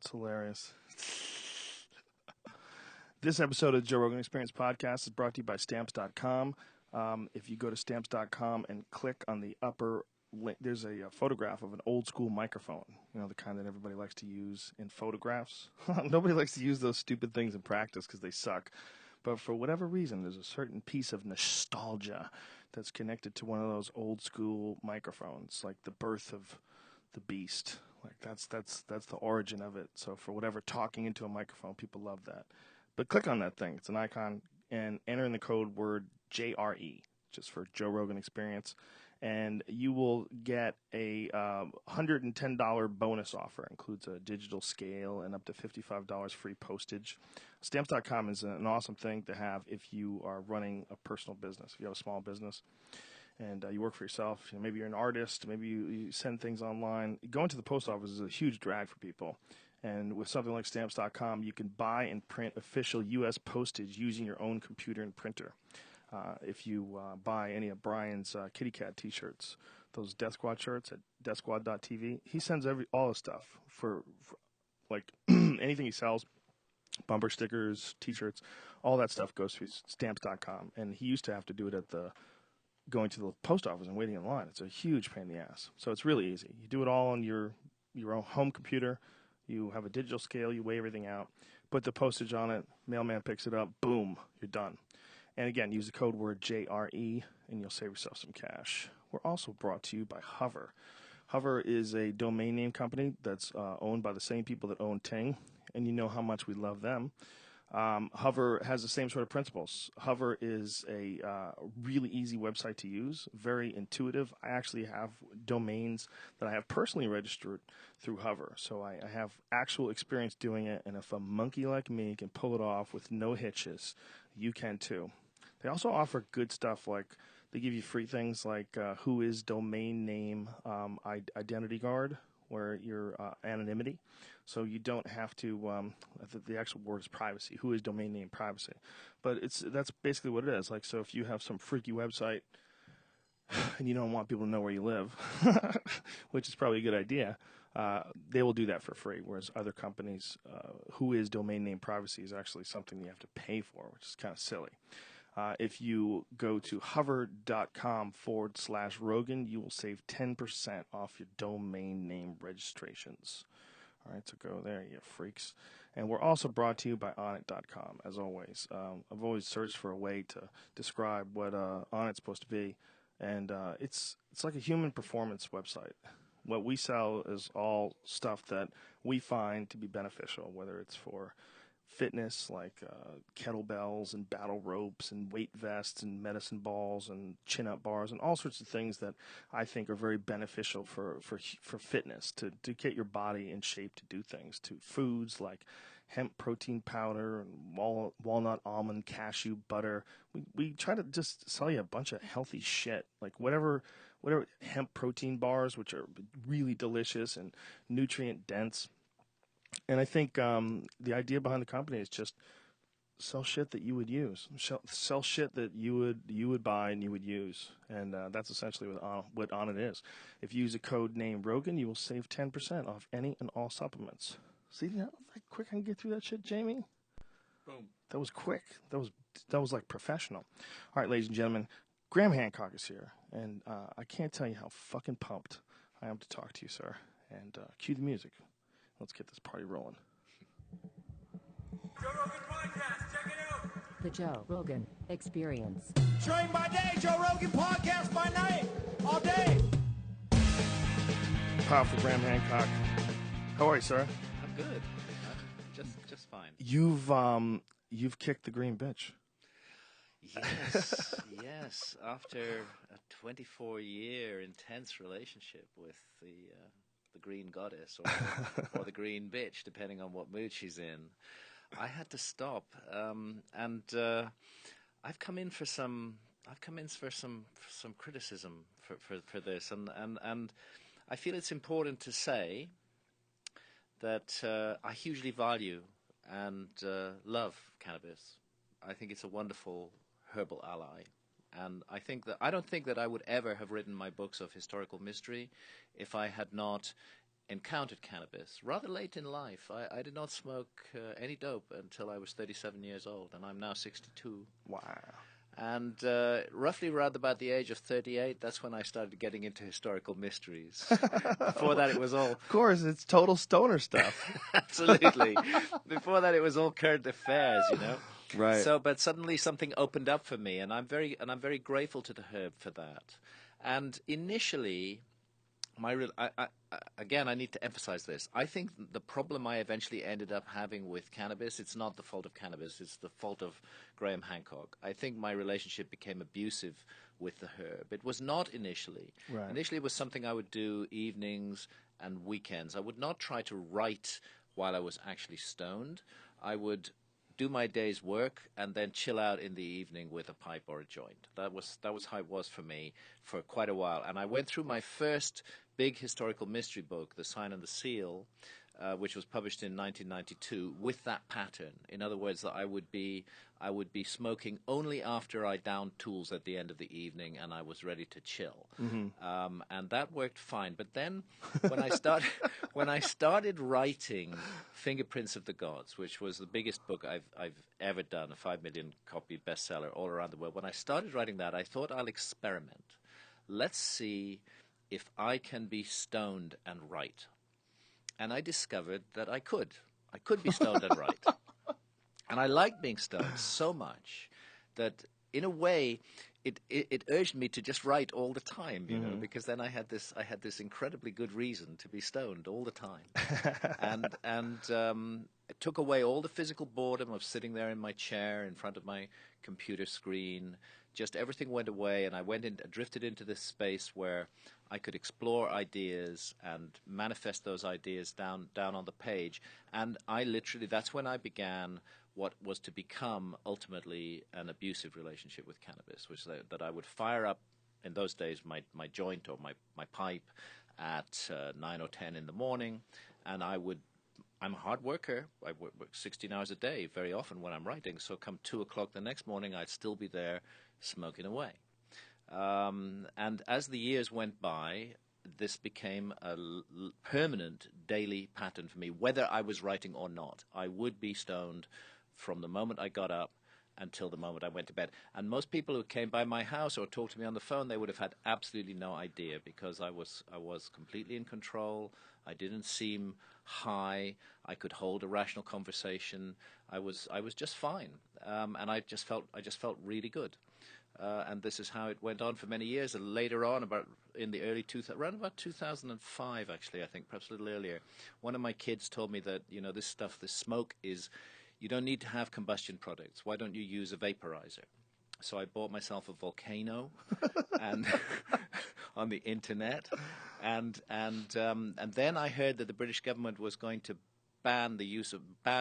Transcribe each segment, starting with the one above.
That's hilarious. This episode of the Joe Rogan Experience podcast is brought to you by Stamps.com. If you go to Stamps.com and click on the upper link, there's a photograph of an old school microphone. You know, the kind that everybody likes to use in photographs. Nobody likes to use those stupid things in practice because they suck. But for whatever reason, there's a certain piece of nostalgia that's connected to one of those old school microphones, like the birth of the beast. Like that's the origin of it. So for whatever talking into a microphone, people love that. But click on that thing. It's an icon, and enter in the code word JRE, just for Joe Rogan Experience, and you will get a $110 bonus offer. It includes a digital scale and up to $55 free postage. Stamps.com is an awesome thing to have if you are running a personal business, if you have a small business and you work for yourself. You know, maybe you're an artist, maybe you send things online. Going to the post office is a huge drag for people. And with something like Stamps.com, you can buy and print official U.S. postage using your own computer and printer. If you buy any of Brian's Kitty Cat T-shirts, those Death Squad shirts at deathsquad.tv, he sends all his stuff for like anything he sells, bumper stickers, T-shirts, all that stuff goes through Stamps.com. And he used to have to do it at going to the post office and waiting in line. It's a huge pain in the ass. So it's really easy. You do it all on your own home computer. You have a digital scale, you weigh everything out, put the postage on it, mailman picks it up, boom, you're done. And again, use the code word JRE, and you'll save yourself some cash. We're also brought to you by Hover. Hover is a domain name company that's owned by the same people that own Ting, and you know how much we love them. Hover has the same sort of principles. Hover is a really easy website to use, very intuitive. I actually have domains that I have personally registered through Hover, so I have actual experience doing it, and if a monkey like me can pull it off with no hitches, you can too. They also offer good stuff, like they give you free things like Who is Domain Name Identity Guard, where your anonymity, so you don't have to. The actual word is privacy. Who is domain name privacy? But that's basically what it is. Like, so if you have some freaky website and you don't want people to know where you live, which is probably a good idea, they will do that for free. Whereas other companies, who is domain name privacy is actually something you have to pay for, which is kind of silly. If you go to hover.com/Rogan, you will save 10% off your domain name registrations. All right, so go there, you freaks. And we're also brought to you by Onnit.com, as always. I've always searched for a way to describe what Onnit's supposed to be, and it's like a human performance website. What we sell is all stuff that we find to be beneficial, whether it's for fitness, like kettlebells and battle ropes and weight vests and medicine balls and chin-up bars and all sorts of things that I think are very beneficial for fitness, to get your body in shape to do things, to foods like hemp protein powder and walnut, almond, cashew butter. We try to just sell you a bunch of healthy shit, like whatever hemp protein bars, which are really delicious and nutrient dense. And I think the idea behind the company is just sell shit that you would use, sell shit that you would buy and you would use, and that's essentially what Onnit is. If you use a code named Rogan, you will save 10% off any and all supplements. See how quick I can get through that shit, Jamie? Boom. That was quick. That was like professional. All right, ladies and gentlemen, Graham Hancock is here, and I can't tell you how fucking pumped I am to talk to you, sir. And cue the music. Let's get this party rolling. Joe Rogan Podcast, check it out. The Joe Rogan Experience. Train by day, Joe Rogan Podcast by night, all day. Powerful Graham Hancock. How are you, sir? I'm good. Just fine. You've kicked the green bitch. Yes, yes. After a 24-year intense relationship with the green goddess or the green bitch, depending on what mood she's in, I had to stop. And I've come in for some criticism for this, and I feel it's important to say that I hugely value and love cannabis. I think it's a wonderful herbal ally. And I don't think that I would ever have written my books of historical mystery if I had not encountered cannabis rather late in life. I did not smoke any dope until I was 37 years old, and I'm now 62. Wow. And roughly around about the age of 38, that's when I started getting into historical mysteries. Before that, it was all... Of course, it's total stoner stuff. Absolutely. Before that, it was all current affairs, you know. Right. So, but suddenly something opened up for me, and I'm very grateful to the herb for that. And initially, again, I need to emphasize this. I think the problem I eventually ended up having with cannabis, it's not the fault of cannabis, it's the fault of Graham Hancock. I think my relationship became abusive with the herb. It was not initially. Right. Initially, it was something I would do evenings and weekends. I would not try to write while I was actually stoned. I would do my day's work and then chill out in the evening with a pipe or a joint. That was how it was for me for quite a while. And I went through my first big historical mystery book, The Sign and the Seal, which was published in 1992, with that pattern. In other words, that I would be smoking only after I downed tools at the end of the evening and I was ready to chill. Mm-hmm. And that worked fine. But then when I started writing Fingerprints of the Gods, which was the biggest book I've ever done, a 5 million copy bestseller all around the world, when I started writing that, I thought I'll experiment. Let's see if I can be stoned and write. And I discovered that I could. I could be stoned and write. And I liked being stoned so much that, in a way, it urged me to just write all the time, you know, because then I had this incredibly good reason to be stoned all the time, and it took away all the physical boredom of sitting there in my chair in front of my computer screen. Just everything went away, and I drifted into this space where I could explore ideas and manifest those ideas down on the page. And that's when I began what was to become ultimately an abusive relationship with cannabis, which that I would fire up in those days my joint or my pipe at 9 or 10 in the morning, and I'm a hard worker. I work 16 hours a day very often when I'm writing, so come 2 o'clock the next morning, I'd still be there smoking away. And as the years went by, this became a permanent daily pattern for me, whether I was writing or not. I would be stoned from the moment I got up until the moment I went to bed. And most people who came by my house or talked to me on the phone, they would have had absolutely no idea, because I was completely in control. I didn't seem high. I could hold a rational conversation. I was just fine, and I just felt really good. And this is how it went on for many years. And later on, around about 2005, actually, I think, perhaps a little earlier, one of my kids told me that, you know, this smoke is, you don't need to have combustion products. Why don't you use a vaporizer? So I bought myself a Volcano, and on the internet, and then I heard that the British government was going to ban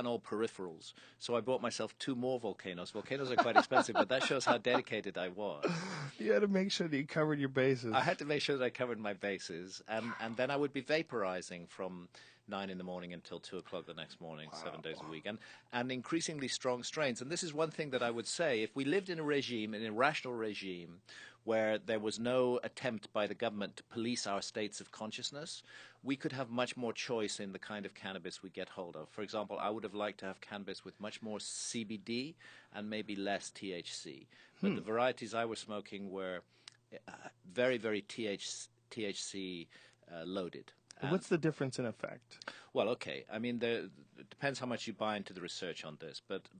all peripherals. So I bought myself 2 more Volcanos. Volcanos are quite expensive, but that shows how dedicated I was. You had to make sure that you covered your bases. I had to make sure that I covered my bases, and then I would be vaporizing from 9 in the morning until 2 o'clock the next morning, 7 days a week, and increasingly strong strains. And this is one thing that I would say: if we lived in an irrational regime, where there was no attempt by the government to police our states of consciousness, we could have much more choice in the kind of cannabis we get hold of. For example, I would have liked to have cannabis with much more CBD and maybe less THC. But the varieties I was smoking were very, very THC loaded. What's the difference in effect? Well, okay. I mean, it depends how much you buy into the research on this, but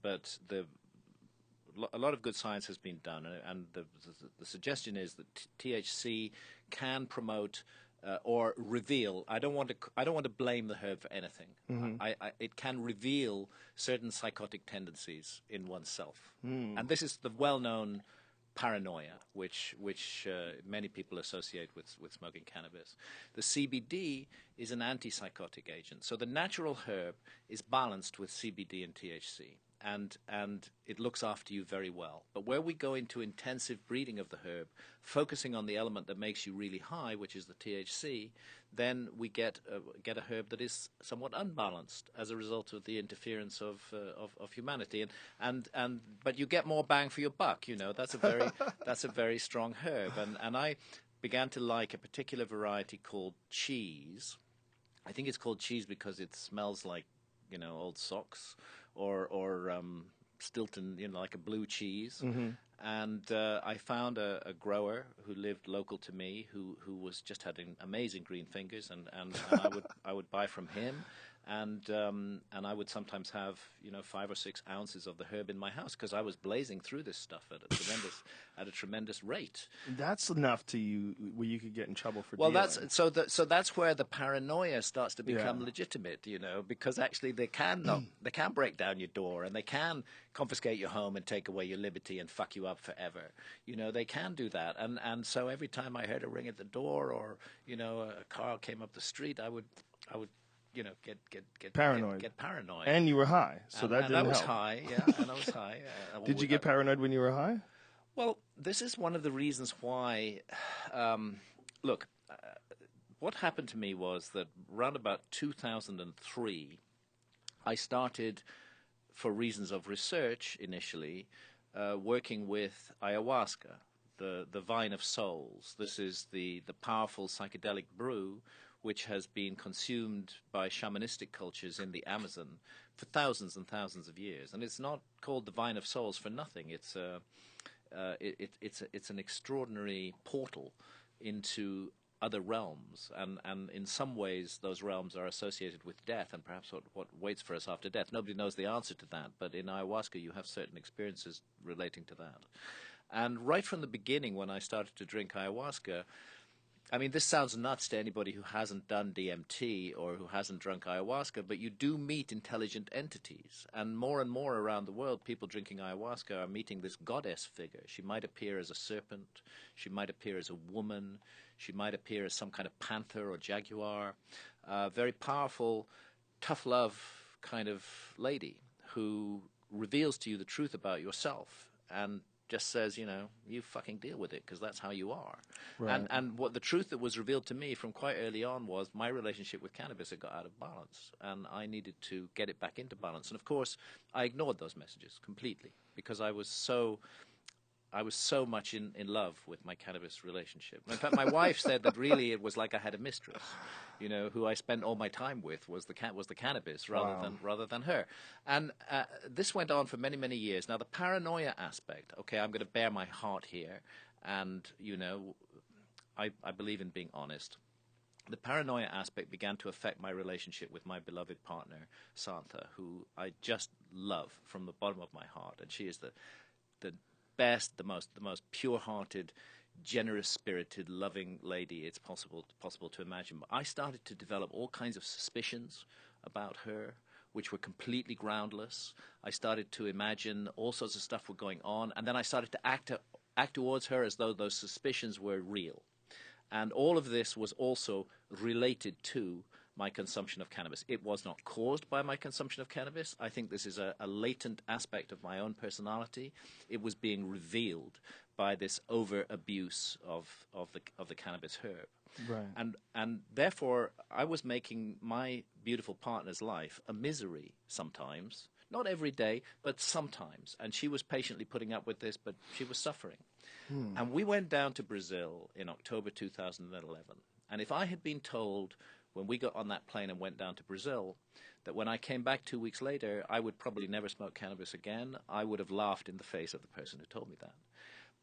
a lot of good science has been done, and the suggestion is that THC can promote or reveal. I don't want to blame the herb for anything. Mm-hmm. It can reveal certain psychotic tendencies in oneself, and this is the well-known paranoia, which many people associate with smoking cannabis. The CBD is an antipsychotic agent, so the natural herb is balanced with CBD and THC. And it looks after you very well. But where we go into intensive breeding of the herb, focusing on the element that makes you really high, which is the THC, then we get a herb that is somewhat unbalanced as a result of the interference of humanity. But you get more bang for your buck. You know, that's a very strong herb. And I began to like a particular variety called cheese. I think it's called cheese because it smells like, old socks or Stilton, like a blue cheese. And I found a grower who lived local to me who was just had amazing green fingers, and I would buy from him. And I would sometimes have 5 or 6 ounces of the herb in my house because I was blazing through this stuff at a tremendous rate. That's enough where you could get in trouble for Well, dealing. that's where the paranoia starts to become legitimate, because actually they can break down your door and they can confiscate your home and take away your liberty and fuck you up forever. They can do that, and so every time I heard a ring at the door or a car came up the street, I would get paranoid. Get paranoid. And you were high, so that didn't help. And I was high, yeah, and I was high. Did you get paranoid when you were high? Well, this is one of the reasons why. Look, what happened to me was that around about 2003, I started, for reasons of research initially, working with ayahuasca, the vine of souls. This is the powerful psychedelic brew which has been consumed by shamanistic cultures in the Amazon for thousands and thousands of years. And it's not called the Vine of Souls for nothing. It's an extraordinary portal into other realms, and in some ways those realms are associated with death and perhaps what waits for us after death. Nobody knows the answer to that, but in ayahuasca you have certain experiences relating to that. And right from the beginning, when I started to drink ayahuasca, I mean, this sounds nuts to anybody who hasn't done DMT or who hasn't drunk ayahuasca, but you do meet intelligent entities. And more around the world, people drinking ayahuasca are meeting this goddess figure. She might appear as a serpent. She might appear as a woman. She might appear as some kind of panther or jaguar. Very powerful, tough love kind of lady who reveals to you the truth about yourself and just says, you fucking deal with it because that's how you are. Right. And what the truth that was revealed to me from quite early on was my relationship with cannabis had got out of balance, and I needed to get it back into balance. And of course, I ignored those messages completely because I was so much in love with my cannabis relationship. In fact, my wife said that really it was like I had a mistress, who I spent all my time with was the cannabis rather than her. And this went on for many, many years. Now, the paranoia aspect, okay, I'm going to bare my heart here, and, I believe in being honest. The paranoia aspect began to affect my relationship with my beloved partner, Santha, who I just love from the bottom of my heart. And she is the best, the most pure-hearted, generous-spirited, loving lady it's possible to imagine. But I started to develop all kinds of suspicions about her, which were completely groundless. I started to imagine all sorts of stuff were going on, and then I started to act towards her as though those suspicions were real. And all of this was also related to my consumption of cannabis. It was not caused by my consumption of cannabis. I think this is a latent aspect of my own personality. It was being revealed by this over abuse of the cannabis herb. Right. And therefore, I was making my beautiful partner's life a misery sometimes. Not every day, but sometimes. And she was patiently putting up with this, but she was suffering. And we went down to Brazil in October 2011. And if I had been told when we got on that plane and went down to Brazil that when I came back 2 weeks later, I would probably never smoke cannabis again, I would have laughed in the face of the person who told me that.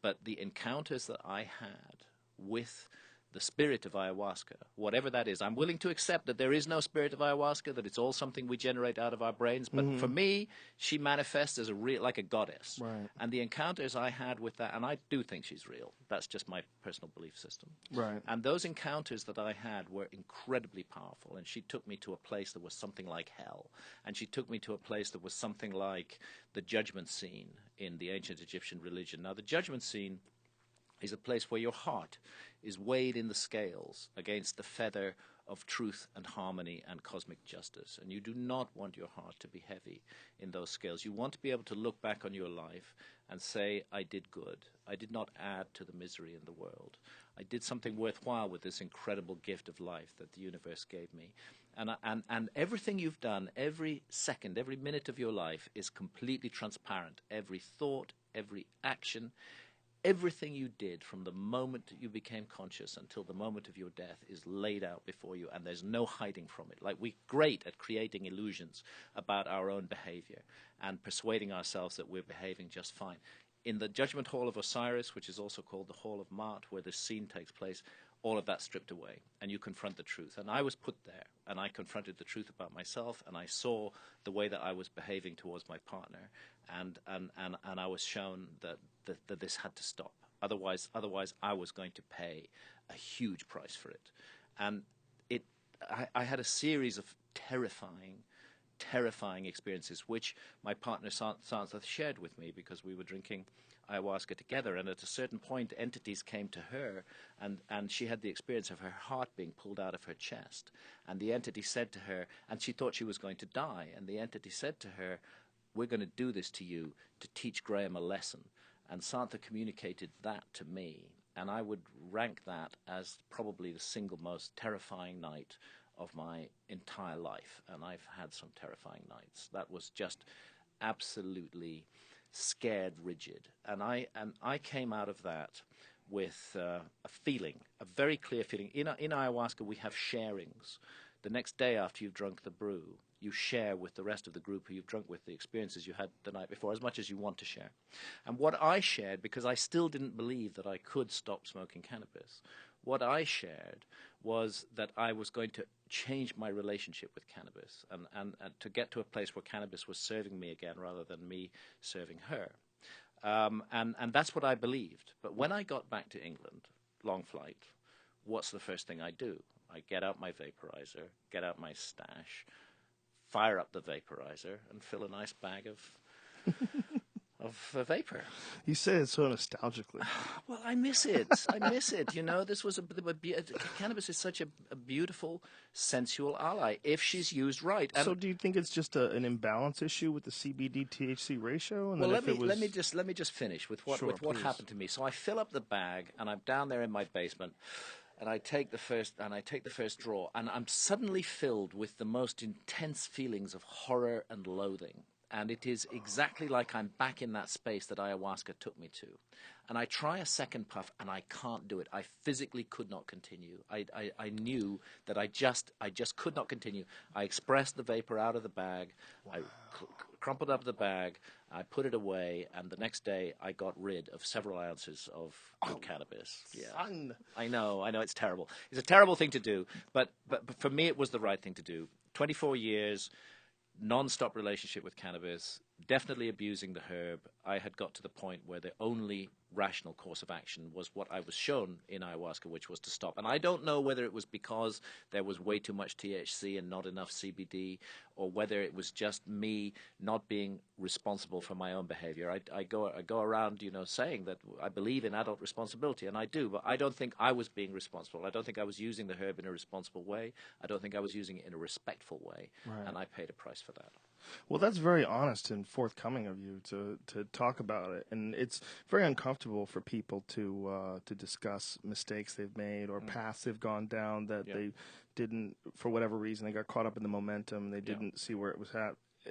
But the encounters that I had with the spirit of ayahuasca, whatever that is, I'm willing to accept that there is no spirit of ayahuasca, that it's all something we generate out of our brains. But for me, she manifests as like a goddess. Right. And the encounters I had with that, and I do think she's real. That's just my personal belief system. Right. And those encounters that I had were incredibly powerful. And she took me to a place that was something like hell. And she took me to a place that was something like the judgment scene in the ancient Egyptian religion. Now, the judgment scene is a place where your heart is weighed in the scales against the feather of truth and harmony and cosmic justice. And you do not want your heart to be heavy in those scales. You want to be able to look back on your life and say, I did good. I did not add to the misery in the world. I did something worthwhile with this incredible gift of life that the universe gave me. And everything you've done, every second, every minute of your life is completely transparent. Every thought, every action, everything you did from the moment that you became conscious until the moment of your death is laid out before you, and there's no hiding from it. Like, we're great at creating illusions about our own behavior and persuading ourselves that we're behaving just fine. In the Judgment Hall of Osiris, which is also called the Hall of Ma'at, where this scene takes place, all of that stripped away, and you confront the truth. And I was put there, and I confronted the truth about myself, and I saw the way that I was behaving towards my partner, and I was shown that this had to stop. Otherwise, I was going to pay a huge price for it. And I had a series of terrifying experiences, which my partner Sansa shared with me, because we were drinking ayahuasca together, and at a certain point entities came to her, and she had the experience of her heart being pulled out of her chest, and the entity said to her, and she thought she was going to die, and the entity said to her, "We're going to do this to you to teach Graham a lesson." And Santa communicated that to me, and I would rank that as probably the single most terrifying night of my entire life, and I've had some terrifying nights. That was just absolutely scared rigid, and I came out of that with a feeling, a very clear feeling. In ayahuasca, we have sharings. The next day after you've drunk the brew, you share with the rest of the group who you've drunk with the experiences you had the night before, as much as you want to share. And what I shared, because I still didn't believe that I could stop smoking cannabis, what I shared was that I was going to change my relationship with cannabis, and to get to a place where cannabis was serving me again rather than me serving her. And that's what I believed. But when I got back to England, long flight, what's the first thing I do? I get out my vaporizer, get out my stash, fire up the vaporizer, and fill a nice bag of vapor. You say it so nostalgically. Well, I miss it. I miss it. You know, this was cannabis is such a beautiful, sensual ally if she's used right. And so, do you think it's just an imbalance issue with the CBD THC ratio? And well, let me just finish with what please. happened to me. So I fill up the bag, and I'm down there in my basement. And I take the first draw, and I'm suddenly filled with the most intense feelings of horror and loathing. And it is exactly like I'm back in that space that ayahuasca took me to. And I try a second puff, and I can't do it. I physically could not continue. I knew that I just could not continue. I expressed the vapor out of the bag. Wow. I crumpled up the bag. I put it away, and the next day I got rid of several ounces of cannabis. Yeah, fun. I know, it's terrible. It's a terrible thing to do, but for me it was the right thing to do. 24 years, non-stop relationship with cannabis, definitely abusing the herb. I had got to the point where the only rational course of action was what I was shown in ayahuasca, which was to stop. And I don't know whether it was because there was way too much THC and not enough CBD, or whether it was just me not being responsible for my own behavior. I go around, saying that I believe in adult responsibility, and I do, but I don't think I was being responsible. I don't think I was using the herb in a responsible way. I don't think I was using it in a respectful way, right. And I paid a price for that. Well, that's very honest and forthcoming of you to talk about it, and it's very uncomfortable for people to discuss mistakes they've made or paths they've gone down that they didn't, for whatever reason, they got caught up in the momentum. They didn't see where it was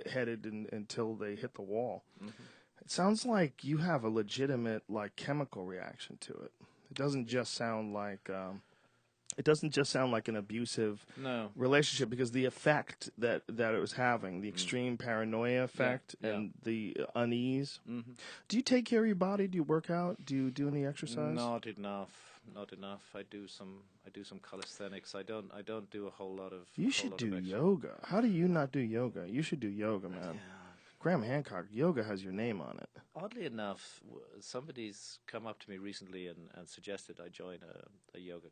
headed until they hit the wall. Mm-hmm. It sounds like you have a legitimate chemical reaction to it. It doesn't just sound like. It doesn't just sound like an abusive relationship, because the effect that it was having, the extreme paranoia effect and the unease. Mm-hmm. Do you take care of your body? Do you work out? Do you do any exercise? Not enough. I do some calisthenics. I don't do a whole lot of. You should do yoga. How do you not do yoga? You should do yoga, man. Yeah. Graham Hancock, yoga has your name on it. Oddly enough, somebody's come up to me recently and suggested I join a yoga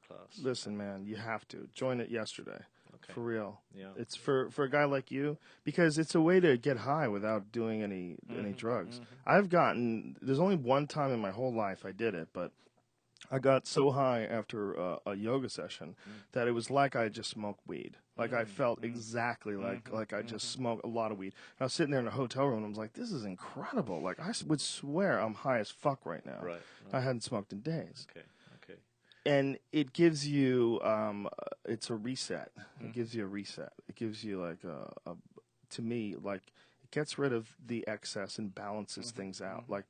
class. Listen, man, you have to. Join it yesterday. Okay. For real. Yeah. It's for a guy like you, because it's a way to get high without doing any drugs. Mm-hmm. There's only one time in my whole life I did it, but I got so high after a yoga session that it was like I just smoked weed. Like I felt exactly like I just smoked a lot of weed. And I was sitting there in a hotel room and I was like, this is incredible. Like I would swear I'm high as fuck right now. Right. I hadn't smoked in days. Okay. And it gives you, it's a reset. It gives you a reset. It gives you to me, it gets rid of the excess and balances things out. Like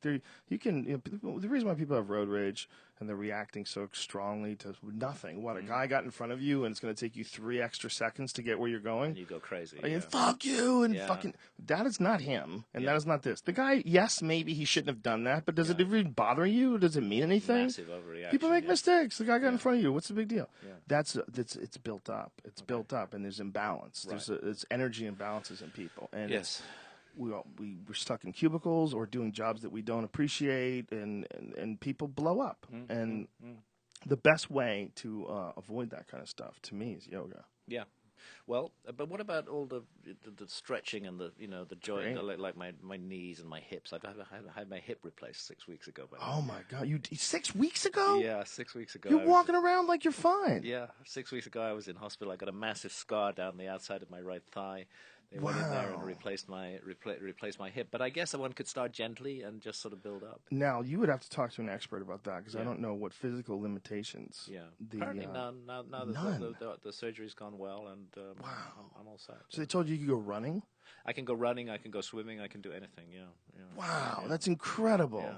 you can. The reason why people have road rage and they're reacting so strongly to nothing. What a guy got in front of you, and it's going to take you 3 extra seconds to get where you're going. And you go crazy. And fuck you, and fucking. That is not him, and that is not this. The guy, yes, maybe he shouldn't have done that, but does it even bother you? Does it mean anything? Massive overreaction. People make mistakes. The guy got in front of you. What's the big deal? It's built up. It's built up, and there's imbalance. Right. There's energy imbalances in people, and Yes. we're stuck in cubicles or doing jobs that we don't appreciate, and people blow up. And the best way to avoid that kind of stuff, to me, is yoga. Yeah. Well, but what about all the stretching and the the joint, like my knees and my hips? I've had my hip replaced 6 weeks ago. Oh my God! 6 weeks ago? Yeah, 6 weeks ago. You're walking around like you're fine. Yeah, 6 weeks ago I was in hospital. I got a massive scar down the outside of my right thigh. They went in there and replaced my hip. But I guess one could start gently and just sort of build up. Now, you would have to talk to an expert about that, because I don't know what physical limitations. Yeah, apparently none. Now the surgery's gone well, and I'm all set. So they told you could go running? I can go running, I can go swimming, I can do anything, Wow, that's incredible. Yeah.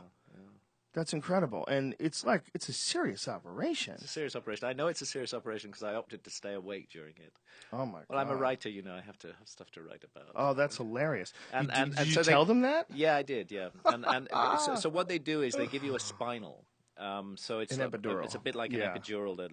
That's incredible. And it's a serious operation. It's a serious operation. I know it's a serious operation because I opted to stay awake during it. Oh, my God. Well, I'm a writer, I have to have stuff to write about. Oh, that's hilarious. And did you so tell them that? Yeah, I did, yeah. And so what they do is they give you a spinal. So it's an epidural. It's a bit like an epidural that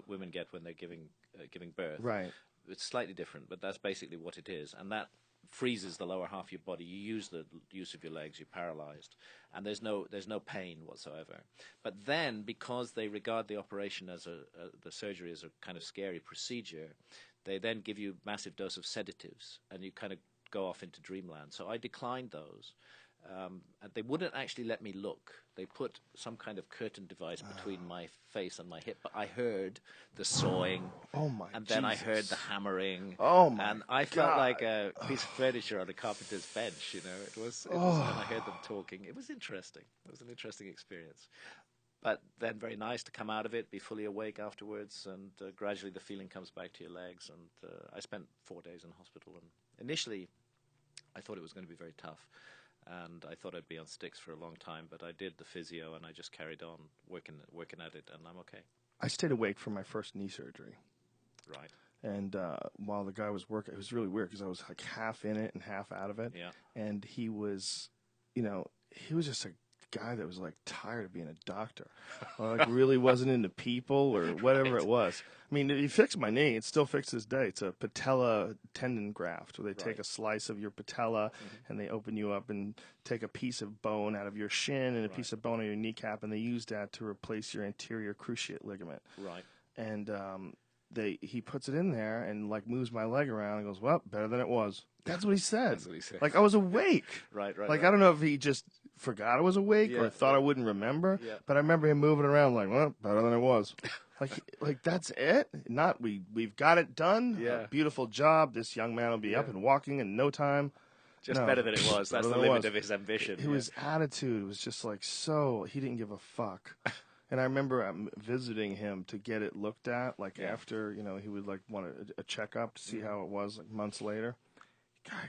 women get when they're giving birth. Right. It's slightly different, but that's basically what it is. And that freezes the lower half of your body. You use the use of your legs. You're paralyzed, and there's no pain whatsoever. But then, because they regard the operation as the surgery as a kind of scary procedure, they then give you a massive dose of sedatives, and you kind of go off into dreamland. So I declined those. And they wouldn't actually let me look. They put some kind of curtain device between my face and my hip. But I heard the sawing. Oh, my And then Jesus. I heard the hammering. Oh, my And I felt like a piece of furniture on a carpenter's bench, It was and I heard them talking. It was interesting. It was an interesting experience. But then very nice to come out of it, be fully awake afterwards, and gradually the feeling comes back to your legs. And I spent 4 days in hospital. And initially, I thought it was going to be very tough. And I thought I'd be on sticks for a long time, but I did the physio, and I just carried on working at it, and I'm okay. I stayed awake for my first knee surgery. Right. And while the guy was working, it was really weird because I was like half in it and half out of it. Yeah. And he was, he was just a guy that was like tired of being a doctor, or like really wasn't into people or whatever it was. I mean, he fixed my knee. It's still fixed to this day. It's a patella tendon graft where they take a slice of your patella and they open you up and take a piece of bone out of your shin and a piece of bone out of your kneecap, and they use that to replace your anterior cruciate ligament. Right. And he puts it in there and like moves my leg around and goes, well, better than it was. That's what he said. That's what he said. Like I was awake. Right. Like I don't know if he just forgot I was awake or thought I wouldn't remember. Yeah. But I remember him moving around like, well, better than it was. like that's it. Not we've got it done. Yeah. A beautiful job. This young man will be up and walking in no time. Just better than it was. That's the limit of his ambition. His attitude was just like he didn't give a fuck. And I remember visiting him to get it looked at, after, he would want a checkup to see how it was months later.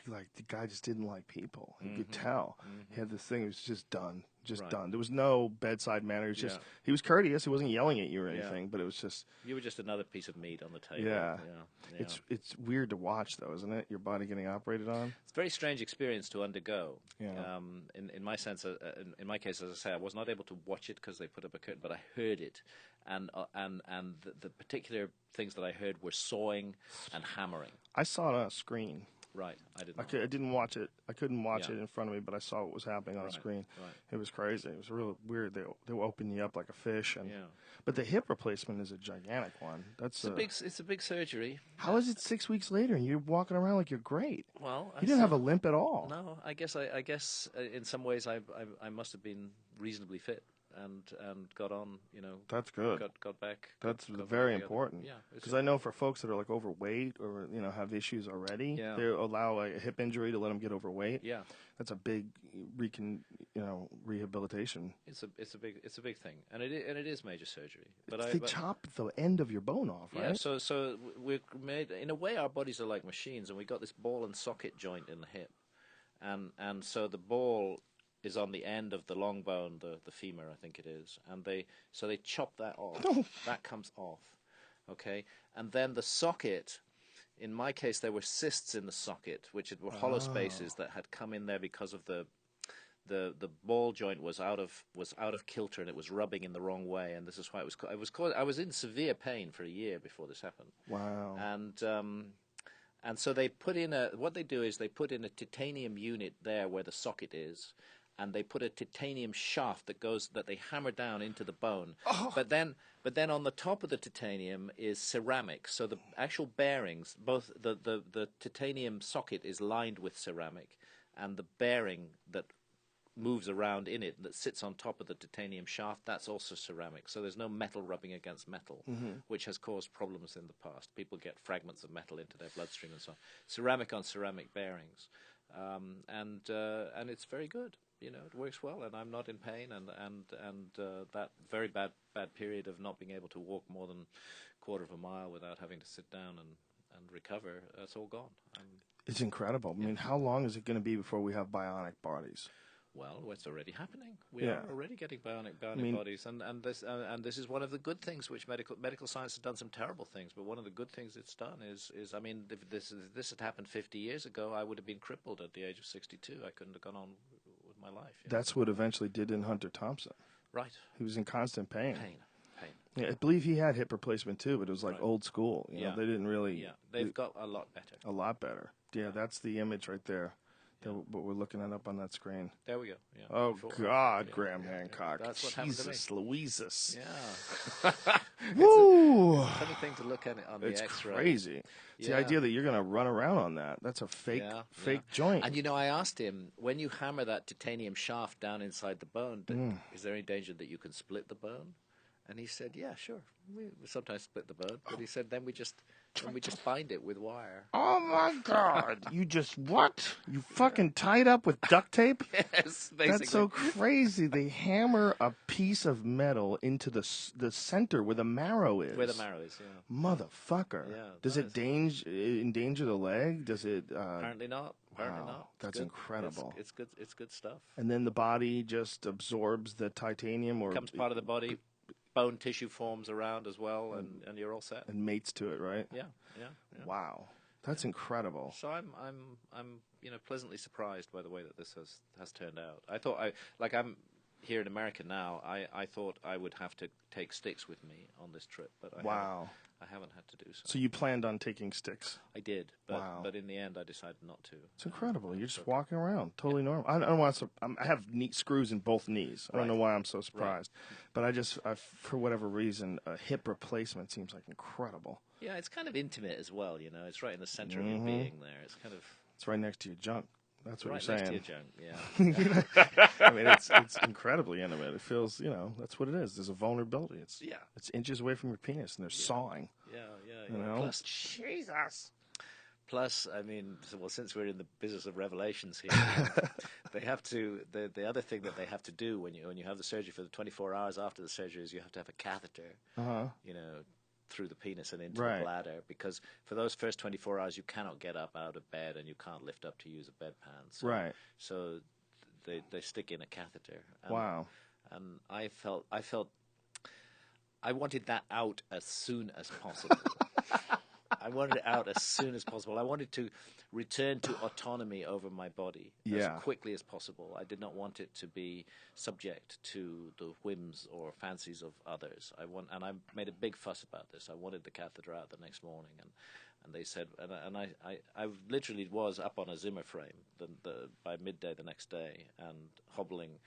The guy just didn't like people. You could tell. He had this thing. It was just done. Done. There was no bedside manner. It was he was courteous. He wasn't yelling at you or anything, but it was just. You were just another piece of meat on the table. Yeah. It's weird to watch, though, isn't it? Your body getting operated on. It's a very strange experience to undergo. Yeah. In my sense, in my case, as I say, I was not able to watch it because they put up a curtain, but I heard it, and the particular things that I heard were sawing and hammering. I saw it on a screen. Right, I didn't watch it. I couldn't watch it in front of me, but I saw what was happening on the screen. Right. It was crazy. It was really weird. They will open you up like a fish, but the hip replacement is a gigantic one. It's a big surgery. How is it 6 weeks later and you're walking around like you're great? Well, you didn't have a limp at all. No, I guess in some ways I must have been reasonably fit. And got on, That's good. Got back. That's very important. Yeah, because I know for folks that are overweight or have issues already, they allow a hip injury to let them get overweight. Yeah, that's a big rehabilitation. It's a big thing, and it is major surgery. But they chop the end of your bone off, right? Yeah. So we're made in a way. Our bodies are like machines, and we got this ball and socket joint in the hip. and so the ball is on the end of the long bone, the femur, I think it is, and they chop that off. That comes off, okay, and then the socket. In my case, there were cysts in the socket, which were hollow spaces that had come in there because of the ball joint was out of kilter and it was rubbing in the wrong way, and this is why I was in severe pain for a year before this happened. Wow. And so they put in what they do is they put in a titanium unit there where the socket is, and they put a titanium shaft that they hammer down into the bone. Oh. But then on the top of the titanium is ceramic. So the actual bearings, both the titanium socket is lined with ceramic, and the bearing that moves around in it that sits on top of the titanium shaft, that's also ceramic. So there's no metal rubbing against metal, which has caused problems in the past. People get fragments of metal into their bloodstream and so on. Ceramic on ceramic bearings. And it's very good. It works well, and I'm not in pain, and that very bad period of not being able to walk more than a quarter of a mile without having to sit down and recover, that's all gone. It's incredible. I mean, how long is it going to be before we have bionic bodies? Well, it's already happening. We are already getting bionic bodies, and this is one of the good things which medical science has done some terrible things, but one of the good things it's done is I mean, if this had happened 50 years ago, I would have been crippled at the age of 62. I couldn't have gone on with my life. That's what eventually did in Hunter Thompson. Right. He was in constant pain. Pain. Yeah, I believe he had hip replacement too, but it was like old school. You know, they didn't really. Yeah, they've got a lot better. A lot better. Yeah, that's the image right there. What we're looking at up on that screen. There we go. Yeah. Oh, God, Graham Hancock. That's what happened to me. Jesus Louises. Yeah. Woo! It's a funny thing to look at it on the X-ray. It's crazy. It's the idea that you're going to run around on that. That's a fake joint. And, I asked him, when you hammer that titanium shaft down inside the bone, is there any danger that you can split the bone? And he said, yeah, sure. We sometimes split the bone. But he said, then we just bind it with wire. Oh, my God. You just what? You fucking tied up with duct tape? Yes, basically. That's so crazy. They hammer a piece of metal into the center where the marrow is. Where the marrow is, yeah. Motherfucker. Yeah, Does it endanger the leg? Does it? Apparently not. Apparently wow, not. That's good. Incredible. It's good. It's good stuff. And then the body just absorbs the titanium, or becomes part of the body. Bone tissue forms around as well, and you're all set. And mates to it, right? Yeah. Wow, that's incredible. So I'm pleasantly surprised by the way that this has turned out. I thought I'm here in America now. I thought I would have to take sticks with me on this trip, but I haven't had to do so. So you planned on taking sticks? I did, but in the end I decided not to. It's incredible. You're just walking around, totally normal. I don't want to. I have screws in both knees. I don't know why I'm so surprised, but I for whatever reason, a hip replacement seems like incredible. Yeah, it's kind of intimate as well. It's right in the center of your being there. It's right next to your junk. That's what right you're saying. Next to your junk, yeah. I mean, it's incredibly intimate. It feels, that's what it is. There's a vulnerability. It's inches away from your penis, and they're sawing. Yeah. Plus, Jesus. Plus, I mean, since we're in the business of revelations here, they have to. The other thing that they have to do when you have the surgery for the 24 hours after the surgery is you have to have a catheter. Through the penis and into the bladder, because for those first 24 hours you cannot get up out of bed and you can't lift up to use a bedpan. So they stick in a catheter. Wow. And I felt I wanted that out as soon as possible. I wanted it out as soon as possible. I wanted to return to autonomy over my body as quickly as possible. I did not want it to be subject to the whims or fancies of others. And I made a big fuss about this. I wanted the catheter out the next morning, and they said, and I literally was up on a Zimmer frame by midday the next day and hobbling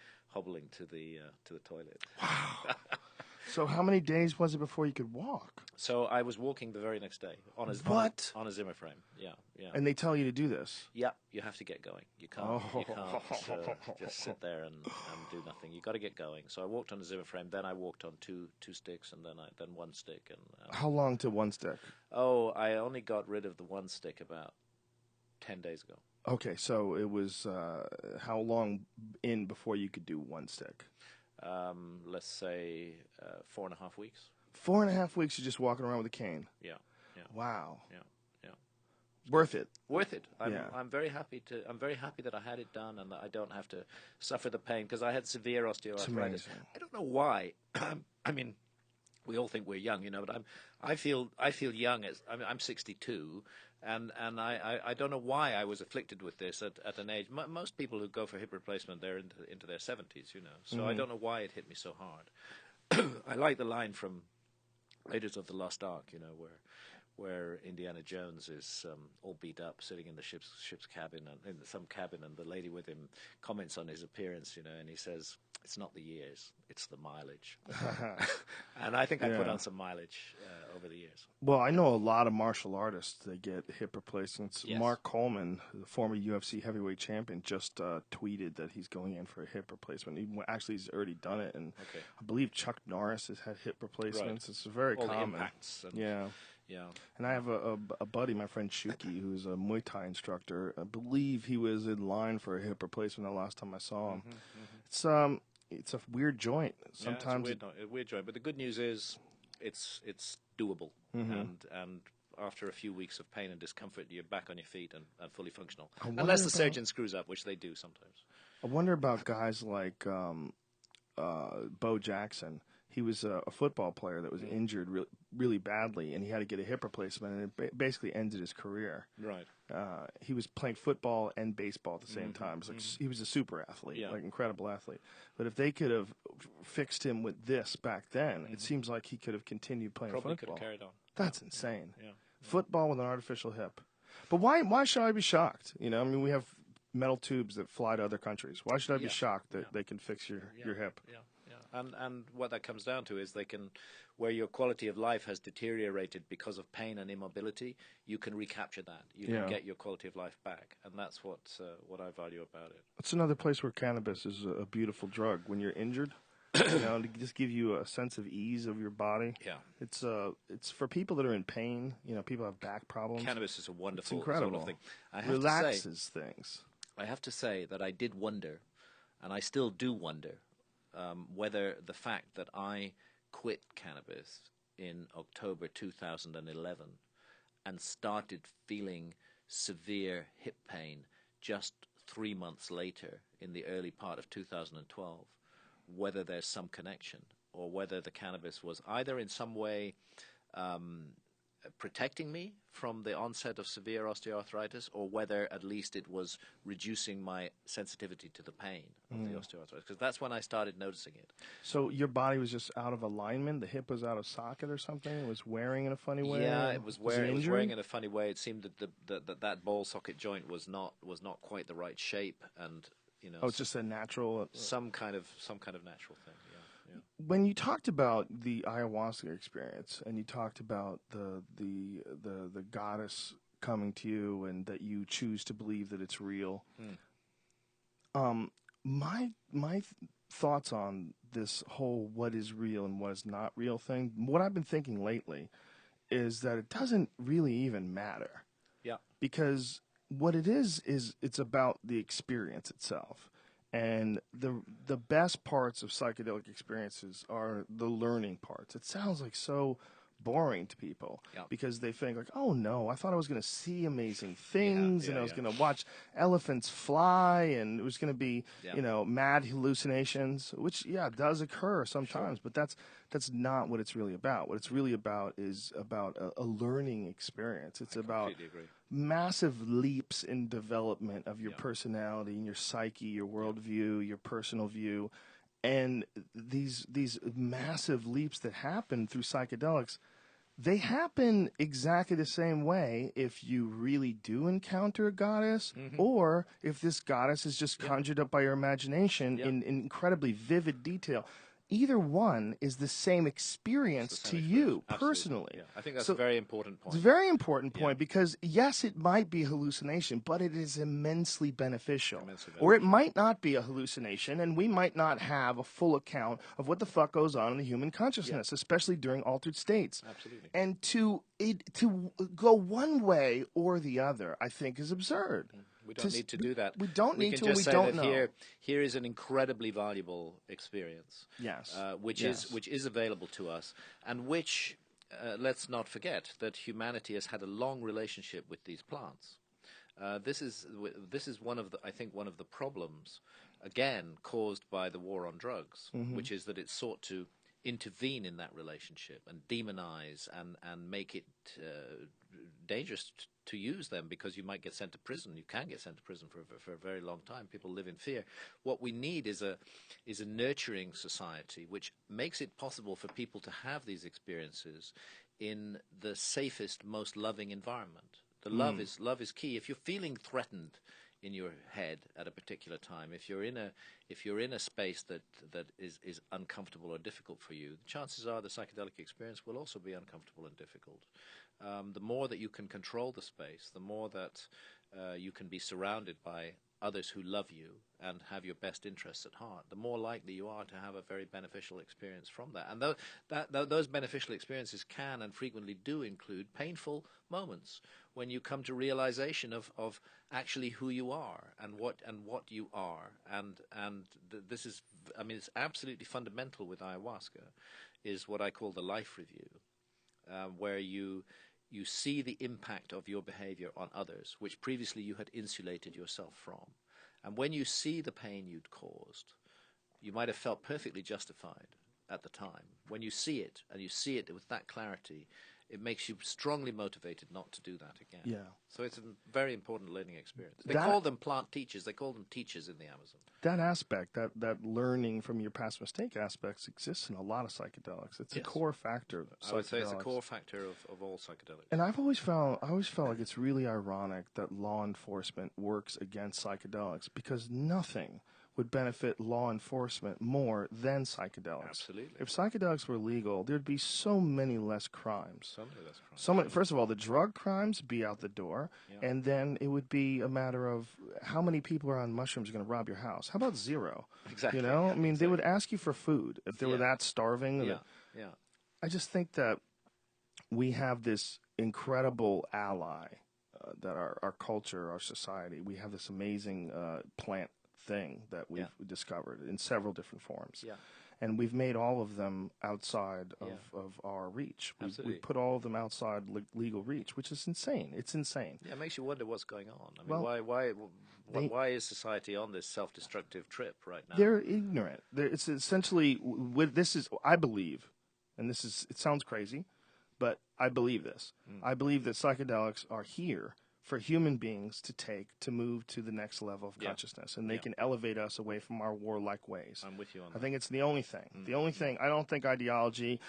to the toilet. Wow. So how many days was it before you could walk? So I was walking the very next day on a Zimmer frame. Yeah. And they tell you to do this? Yeah, you have to get going. You can't just sit there and do nothing. You got to get going. So I walked on a Zimmer frame. Then I walked on two sticks, and then one stick. And how long to one stick? Oh, I only got rid of the one stick about 10 days ago. Okay, so it was how long in before you could do one stick? Let's say 4.5 weeks. 4.5 weeks, you're just walking around with a cane? Yeah. Wow. Yeah. Worth it. Worth it. Yeah. I'm very happy that I had it done and that I don't have to suffer the pain, because I had severe osteoarthritis. amazing. I don't know why. I mean, we all think we're young, but I feel young. I'm 62, and I don't know why I was afflicted with this at an age. Most people who go for hip replacement, they're into their 70s, So I don't know why it hit me so hard. I like the line from Raiders of the Lost Ark, where Indiana Jones is all beat up, sitting in the ship's cabin, and in some cabin, and the lady with him comments on his appearance, and he says, "It's not the years, it's the mileage." And I think I put on some mileage over the years. Well, I know a lot of martial artists that get hip replacements. Yes. Mark Coleman, the former UFC heavyweight champion, just tweeted that he's going in for a hip replacement. Actually, he's already done it, and I believe Chuck Norris has had hip replacements. Right. It's very all common. The impacts and Yeah. And I have a buddy, my friend Shuki, who's a Muay Thai instructor. I believe he was in line for a hip replacement the last time I saw him. It's a weird joint. Sometimes it's a weird joint. But the good news is, it's doable. And after a few weeks of pain and discomfort, you're back on your feet and fully functional. Unless the surgeon screws up, which they do sometimes. I wonder about guys like Bo Jackson. He was a football player that was injured really badly, and he had to get a hip replacement, and it basically ended his career. Right. He was playing football and baseball at the same time. It was like he was a super athlete, like incredible athlete. But if they could have fixed him with this back then, it seems like he could have continued playing Probably football. Could have carried on. That's insane. Yeah. Football with an artificial hip. But why should I be shocked? I mean, we have metal tubes that fly to other countries. Why should I be shocked that they can fix your hip? Yeah. And what that comes down to is where your quality of life has deteriorated because of pain and immobility, you can recapture that. You can get your quality of life back, and that's what I value about it. It's another place where cannabis is a beautiful drug. When you're injured, to just give you a sense of ease of your body. Yeah, it's for people that are in pain. People have back problems. Cannabis is a wonderful, it's incredible. Thing. Relaxes things. I have to say that I did wonder, and I still do wonder, whether the fact that I quit cannabis in October 2011 and started feeling severe hip pain just 3 months later in the early part of 2012, whether there's some connection, or whether the cannabis was either in some way protecting me from the onset of severe osteoarthritis, or whether at least it was reducing my sensitivity to the pain of the osteoarthritis, because that's when I started noticing it. So your body was just out of alignment? The hip was out of socket or something? It was wearing in a funny way? Yeah, it was wearing in a funny way. It seemed that that ball socket joint was not quite the right shape, and it's just a natural some kind of natural thing. Yeah. When you talked about the ayahuasca experience, and you talked about the goddess coming to you, and that you choose to believe that it's real, my thoughts on this whole what is real and what is not real thing, what I've been thinking lately is that it doesn't really even matter. Yeah. Because what it is it's about the experience itself. And the best parts of psychedelic experiences are the learning parts. It sounds like so boring to people because they think like, oh no, I thought I was going to see amazing things and I was going to watch elephants fly and it was going to be mad hallucinations, which does occur sometimes, but that's not what it's really about. What it's really about is about a learning experience. It's about massive leaps in development of your personality and your psyche, your worldview, your personal view. And these massive leaps that happen through psychedelics, they happen exactly the same way if you really do encounter a goddess, or if this goddess is just conjured up by your imagination in incredibly vivid detail. Either one is the same experience to you personally. Yeah. I think that's a very important point. It's a very important point because, yes, it might be a hallucination, but it is immensely beneficial. Or it might not be a hallucination, and we might not have a full account of what the fuck goes on in the human consciousness, especially during altered states. Absolutely. And to go one way or the other, I think, is absurd. We don't need to do that. We don't need to, and we just say don't that know. Here is an incredibly valuable experience. Yes. Which is available to us, and which let's not forget that humanity has had a long relationship with these plants. This is one of the, I think, one of the problems, again, caused by the war on drugs, which is that it sought to intervene in that relationship and demonize and make it dangerous to use them, because you might get sent to prison. You can get sent to prison for a very long time. People live in fear. What we need is a nurturing society which makes it possible for people to have these experiences in the safest, most loving environment. The love is key. If you're feeling threatened in your head at a particular time, if you're in a space that is uncomfortable or difficult for you, the chances are the psychedelic experience will also be uncomfortable and difficult. The more that you can control the space, the more that you can be surrounded by others who love you and have your best interests at heart, the more likely you are to have a very beneficial experience from that. And those beneficial experiences can and frequently do include painful moments when you come to realization of actually who you are and what you are. And this is, I mean, it's absolutely fundamental with ayahuasca, is what I call the life review, where you see the impact of your behavior on others, which previously you had insulated yourself from. And when you see the pain you'd caused, you might have felt perfectly justified at the time. When you see it, and you see it with that clarity, it makes you strongly motivated not to do that again. Yeah. So it's a very important learning experience. They call them plant teachers. They call them teachers in the Amazon. That aspect, that learning from your past mistake aspects, exists in a lot of psychedelics. It's a core factor of psychedelics. I would say it's a core factor of all psychedelics. And I always felt like it's really ironic that law enforcement works against psychedelics, because nothing would benefit law enforcement more than psychedelics. Absolutely. If psychedelics were legal, there'd be so many less crimes. So many less crimes. First of all, the drug crimes would be out the door, and then it would be a matter of how many people are on mushrooms are going to rob your house. How about zero? Exactly. You know, I mean, they would ask you for food if they were that starving. Yeah. I just think that we have this incredible ally that our culture, our society, we have this amazing plant thing that we've discovered in several different forms. Yeah. And we've made all of them outside of our reach. We've put all of them outside legal reach, which is insane. It's insane. Yeah, it makes you wonder what's going on. I mean, why is society on this self-destructive trip right now? They're ignorant. It's essentially, I believe, and it sounds crazy, but I believe this. I believe that psychedelics are here for human beings to move to the next level of consciousness, and they can elevate us away from our warlike ways. I'm with you on that. I think it's the only thing. The only thing. I don't think ideology,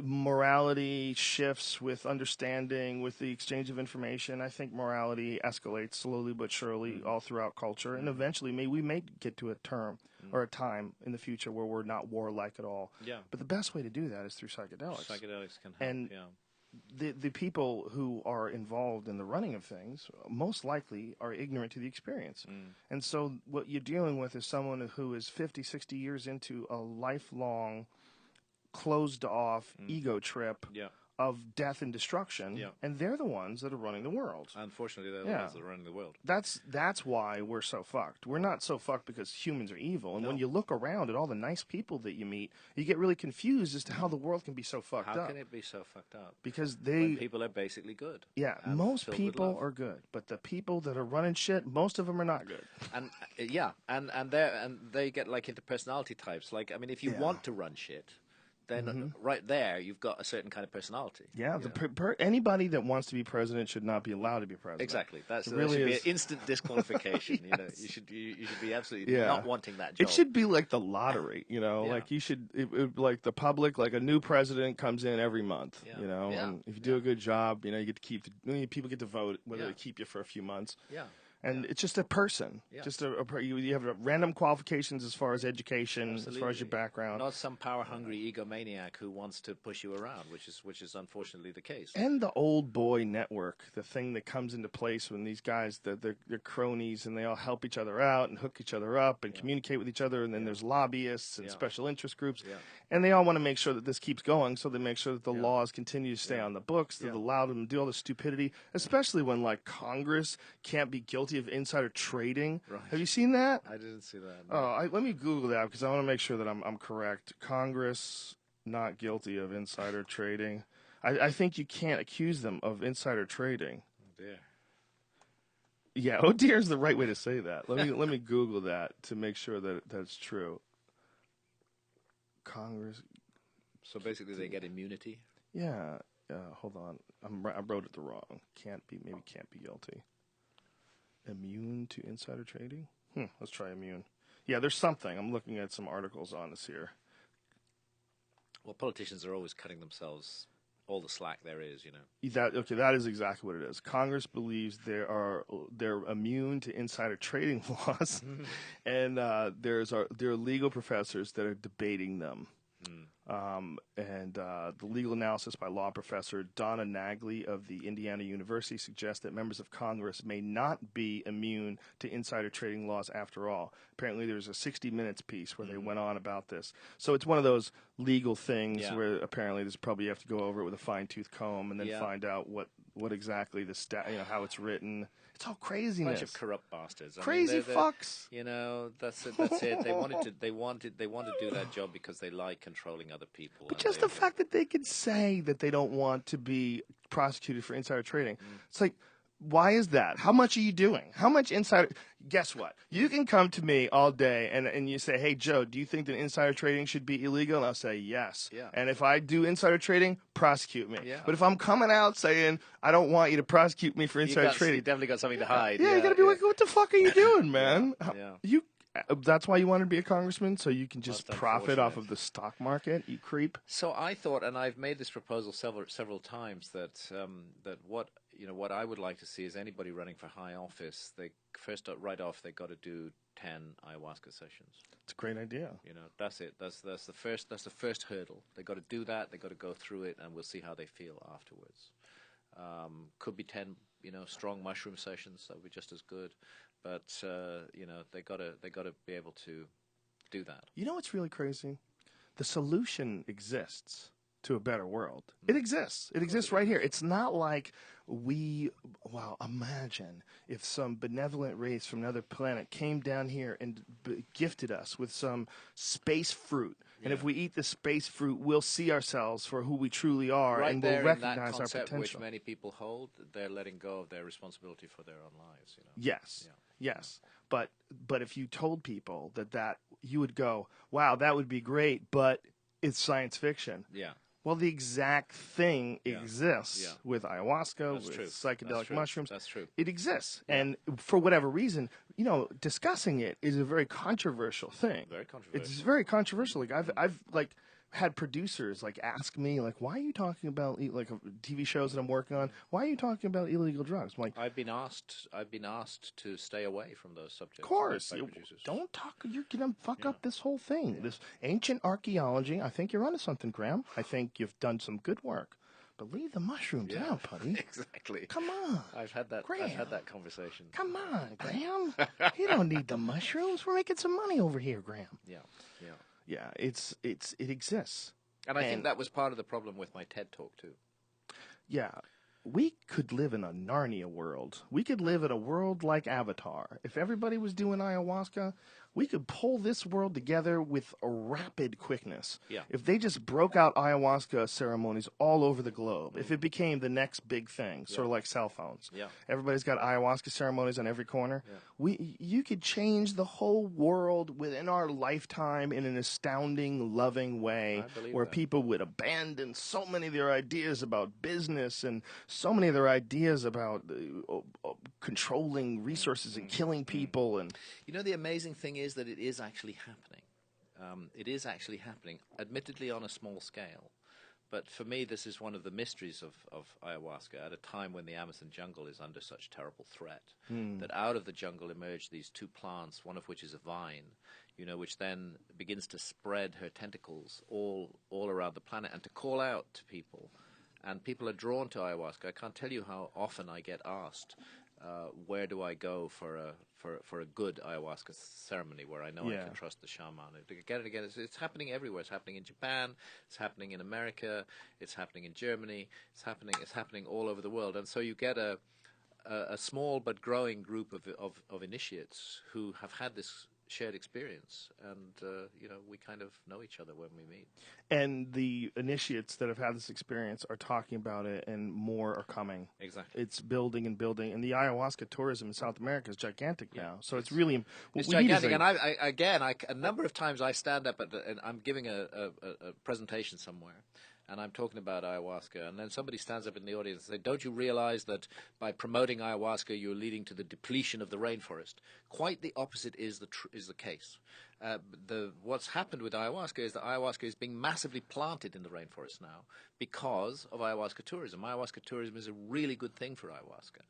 morality shifts with understanding, with the exchange of information. I think morality escalates slowly but surely all throughout culture, and eventually we may get to a term or a time in the future where we're not warlike at all. Yeah. But the best way to do that is through psychedelics. Psychedelics can help, And the people who are involved in the running of things most likely are ignorant to the experience. And so what you're dealing with is someone who is 50, 60 years into a lifelong, closed-off ego trip of death and destruction, and they're the ones that are running the world. Unfortunately, they're the ones that are running the world. That's why we're so fucked. We're not so fucked because humans are evil. And when you look around at all the nice people that you meet, you get really confused as to how the world can be so fucked up. How can it be so fucked up? Because when people are basically good. Yeah, most people are good, but the people that are running shit, most of them are not good. And they get like into personality types. Like, I mean, if you want to run shit, then right there you've got a certain kind of personality. Yeah, anybody that wants to be president should not be allowed to be president. Exactly. That should be an instant disqualification. You know, you should be absolutely not wanting that job. It should be like the lottery. You know, like you should like the public. Like a new president comes in every month. You know, and if you do a good job, you know, you get to keep people get to vote whether they keep you for a few months. Yeah. And it's just a person. Just you have random qualifications as far as education, as far as your background. Not some power-hungry egomaniac who wants to push you around, which is unfortunately the case. And the old boy network, the thing that comes into place when these guys, they're cronies, and they all help each other out and hook each other up and communicate with each other. And then there's lobbyists and special interest groups. Yeah. And they all want to make sure that this keeps going, so they make sure that the laws continue to stay on the books, that allow them to do all the stupidity, especially when, like, Congress can't be guilty of insider trading. Right. Have you seen that? I didn't see that. No. Oh, let me Google that because I want to make sure that I'm correct. Congress not guilty of insider trading. I think you can't accuse them of insider trading. Oh dear. Yeah, oh dear is the right way to say that. Let me Google that to make sure that that's true. Congress. So basically, they get immunity. Yeah. Hold on. I wrote it the wrong. Can't be guilty. Immune to insider trading? Let's try immune. Yeah, there's something. I'm looking at some articles on this here. Well, politicians are always cutting themselves all the slack there is, you know. That is exactly what it is. Congress believes they're immune to insider trading laws, and there are legal professors that are debating them. And the legal analysis by law professor Donna Nagley of the Indiana University suggests that members of Congress may not be immune to insider trading laws after all. Apparently there's a 60 Minutes piece where they went on about this. So it's one of those legal things where apparently there's probably you have to go over it with a fine-tooth comb and then find out what exactly how it's written. It's all craziness. Bunch of corrupt bastards. Crazy fucks. You know, that's it. That's it. They want to do that job because they like controlling other people. But just the fact that they could say that they don't want to be prosecuted for insider trading, it's like, why is that? How much are you doing? How much insider? Guess what? You can come to me all day and you say, hey, Joe, do you think that insider trading should be illegal? And I'll say yes. Yeah. And if I do insider trading, prosecute me. Yeah. But if I'm coming out saying, I don't want you to prosecute me for insider trading. You definitely got something to hide. Yeah, you got to be like, what the fuck are you doing, man? Yeah. That's why you wanted to be a congressman, so you can just Most profit off unfortunate. of the stock market, you creep. So I thought, and I've made this proposal several times, that what I would like to see is anybody running for high office, they first right off they got to do 10 ayahuasca sessions. It's a great idea. You know, that's it. That's the first hurdle. They got to do that. They got to go through it, and we'll see how they feel afterwards. Could be 10, strong mushroom sessions. That would be just as good. But they got to be able to do that. You know what's really crazy? The solution exists to a better world. It exists. It exists right here. It's not like imagine if some benevolent race from another planet came down here and gifted us with some space fruit. And if we eat the space fruit, we'll see ourselves for who we truly are, and we'll recognize our concept potential. Which many people hold, they're letting go of their responsibility for their own lives. Yes. But if you told people that you would go, wow, that would be great, but it's science fiction. Yeah. Well, the exact thing exists with ayahuasca, with psychedelic mushrooms. That's true. It exists. Yeah. And for whatever reason, discussing it is a very controversial thing. Very controversial. It's very controversial. Like I've had producers ask me why are you talking about TV shows that I'm working on? Why are you talking about illegal drugs? I'm like, I've been asked to stay away from those subjects. Of course, by producers. Don't talk. You're gonna fuck up this whole thing. Yeah. This ancient archaeology. I think you're onto something, Graham. I think you've done some good work. But leave the mushrooms out, buddy. Exactly. Come on. I've had that conversation. Come on, Graham. You don't need the mushrooms. We're making some money over here, Graham. Yeah, it exists. And I think that was part of the problem with my TED Talk, too. Yeah. We could live in a Narnia world. We could live in a world like Avatar. If everybody was doing ayahuasca, we could pull this world together with a rapid quickness. Yeah. If they just broke out ayahuasca ceremonies all over the globe, if it became the next big thing, sort of like cell phones. Yeah. Everybody's got ayahuasca ceremonies on every corner. Yeah. You could change the whole world within our lifetime in an astounding, loving way where people would abandon so many of their ideas about business and so many of their ideas about controlling resources and killing people. And the amazing thing is that it is actually happening. It is actually happening, admittedly on a small scale. But for me, this is one of the mysteries of ayahuasca at a time when the Amazon jungle is under such terrible threat. That out of the jungle emerge these two plants, one of which is a vine, which then begins to spread her tentacles all around the planet and to call out to people. And people are drawn to ayahuasca. I can't tell you how often I get asked, where do I go for a good ayahuasca ceremony where I know I can trust the shaman? Again, it's happening everywhere. It's happening in Japan. It's happening in America. It's happening in Germany. It's happening all over the world. And so you get a small but growing group of initiates who have had this shared experience, and we kind of know each other when we meet. And the initiates that have had this experience are talking about it, and more are coming. Exactly. It's building and building, and the ayahuasca tourism in South America is gigantic now. So it's really it's we need is gigantic. And a number of times I stand up and I'm giving a presentation somewhere, and I'm talking about ayahuasca, and then somebody stands up in the audience and says, "Don't you realize that by promoting ayahuasca, you're leading to the depletion of the rainforest?" Quite the opposite is the case. What's happened with ayahuasca is that ayahuasca is being massively planted in the rainforest now because of ayahuasca tourism. Ayahuasca tourism is a really good thing for ayahuasca.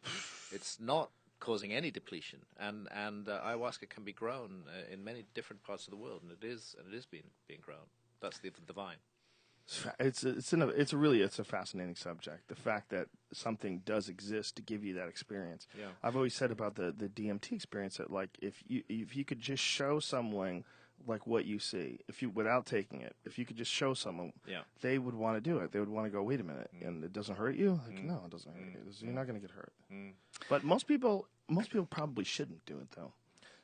It's not causing any depletion, and ayahuasca can be grown in many different parts of the world, and it is being grown. That's the vine. It's a fascinating subject. The fact that something does exist to give you that experience. Yeah. I've always said about the DMT experience that, like, if you could just show someone like what you see, without taking it, if you could just show someone, they would want to do it. They would want to go, wait a minute, and it doesn't hurt you? Like, no, it doesn't hurt you. You're not going to get hurt. But most people probably shouldn't do it, though.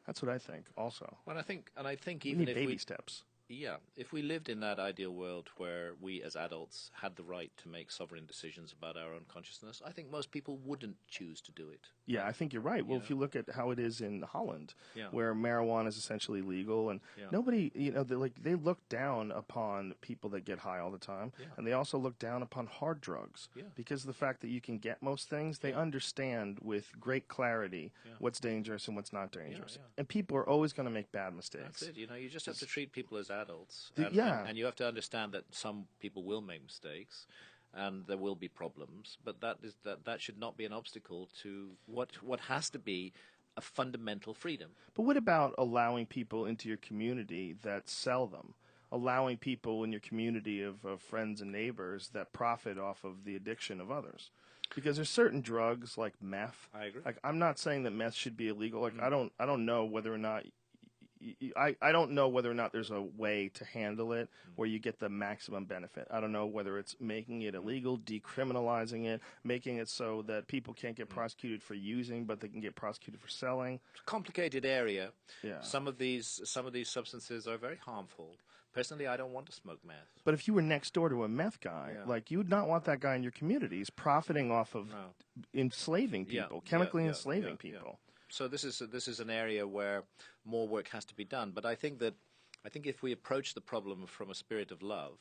That's what I think. Also, Well, I think we even need if baby steps. Yeah, if we lived in that ideal world where we as adults had the right to make sovereign decisions about our own consciousness, I think most people wouldn't choose to do it. Yeah, I think you're right. Well, if you look at how it is in Holland, Yeah. where marijuana is essentially legal, and nobody, they look down upon people that get high all the time, and they also look down upon hard drugs because of the fact that you can get most things. They understand with great clarity what's dangerous and what's not dangerous, and people are always going to make bad mistakes. That's it. You just have to treat people as adults, and you have to understand that some people will make mistakes, and there will be problems. But that should not be an obstacle to what has to be a fundamental freedom. But what about allowing people into your community that sell them? Allowing people in your community of friends and neighbors that profit off of the addiction of others? Because there's certain drugs like meth. I agree. Like, I'm not saying that meth should be illegal. Like, I don't know whether or not. I don't know whether or not there's a way to handle it where you get the maximum benefit. I don't know whether it's making it illegal, decriminalizing it, making it so that people can't get prosecuted for using, but they can get prosecuted for selling. It's a complicated area. Yeah. Some of these substances are very harmful. Personally, I don't want to smoke meth. But if you were next door to a meth guy, like, you would not want that guy in your community. He's profiting off of enslaving people, chemically enslaving people. So this is an area where more work has to be done. But I think if we approach the problem from a spirit of love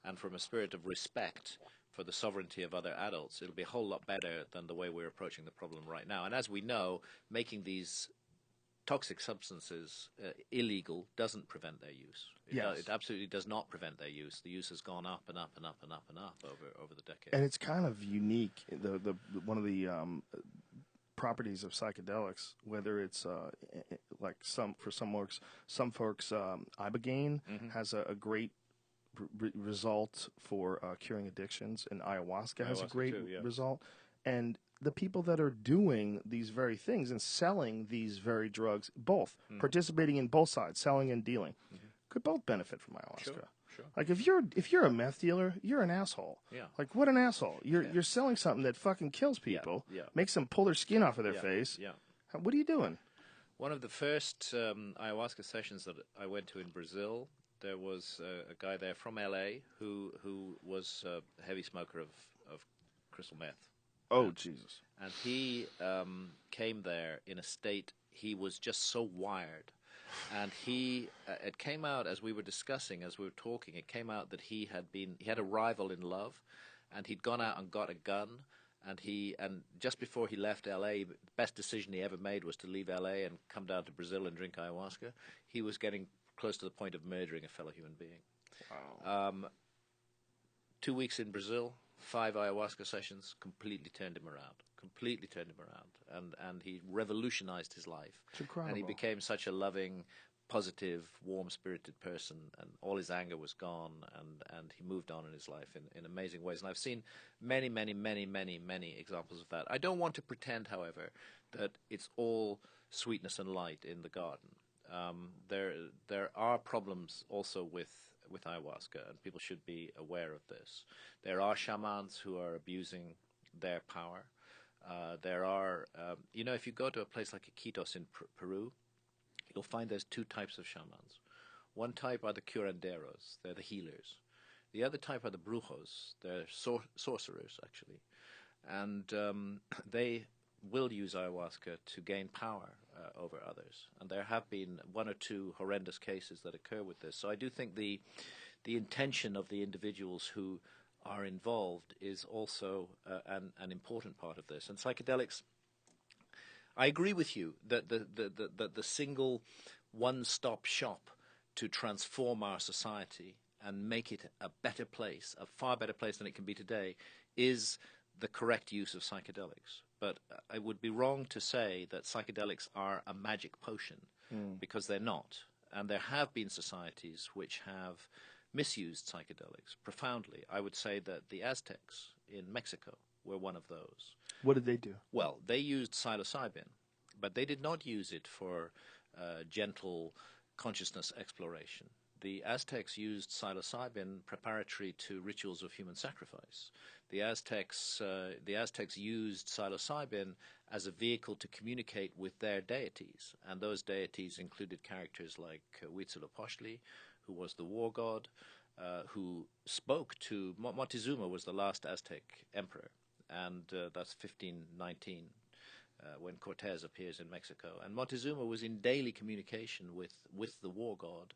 and from a spirit of respect for the sovereignty of other adults, it'll be a whole lot better than the way we're approaching the problem right now. And as we know, making these toxic substances illegal doesn't prevent their use. It absolutely does not prevent their use. The use has gone up and up and up and up and up over the decades. And it's kind of unique. One of the properties of psychedelics, whether it's like some folks, ibogaine has a great result for curing addictions, and ayahuasca has a great result. And the people that are doing these very things and selling these very drugs, both participating in both sides, selling and dealing, could both benefit from ayahuasca. Sure. Like, if you're a meth dealer, you're an asshole. Yeah. Like, what an asshole! You're selling something that fucking kills people, makes them pull their skin off of their face. Yeah. What are you doing? One of the first ayahuasca sessions that I went to in Brazil, there was a guy there from LA who was a heavy smoker of crystal meth. Oh, Jesus! And he came there in a state. He was just so wired. And it came out as we were discussing, as we were talking, it came out that he had a rival in love, and he'd gone out and got a gun, and just before he left LA, the best decision he ever made was to leave LA and come down to Brazil and drink ayahuasca. He was getting close to the point of murdering a fellow human being. Wow. 2 weeks in Brazil, 5 ayahuasca sessions, completely turned him around, and he revolutionized his life. It's incredible. And he became such a loving, positive, warm-spirited person, and all his anger was gone, and he moved on in his life in amazing ways. And I've seen many, many, many, many, many examples of that. I don't want to pretend, however, that it's all sweetness and light in the garden. There are problems also with ayahuasca, and people should be aware of this. There are shamans who are abusing their power. There are, if you go to a place like Iquitos in Peru, you'll find there's two types of shamans. One type are the curanderos, they're the healers. The other type are the brujos, they're sorcerers, actually. And they will use ayahuasca to gain power over others. And there have been one or two horrendous cases that occur with this. So I do think the intention of the individuals who are involved is also an important part of this. And psychedelics, I agree with you that the single one-stop shop to transform our society and make it a better place, a far better place than it can be today, is the correct use of psychedelics. But I would be wrong to say that psychedelics are a magic potion, because they're not. And there have been societies which have misused psychedelics profoundly. I would say that the Aztecs in Mexico were one of those. What did they do? Well, they used psilocybin, but they did not use it for gentle consciousness exploration. The Aztecs used psilocybin preparatory to rituals of human sacrifice. The Aztecs used psilocybin as a vehicle to communicate with their deities, and those deities included characters like Huitzilopochtli, who was the war god, who spoke to Montezuma, was the last Aztec emperor, and that's 1519. When Cortez appears in Mexico. And Montezuma was in daily communication with the war god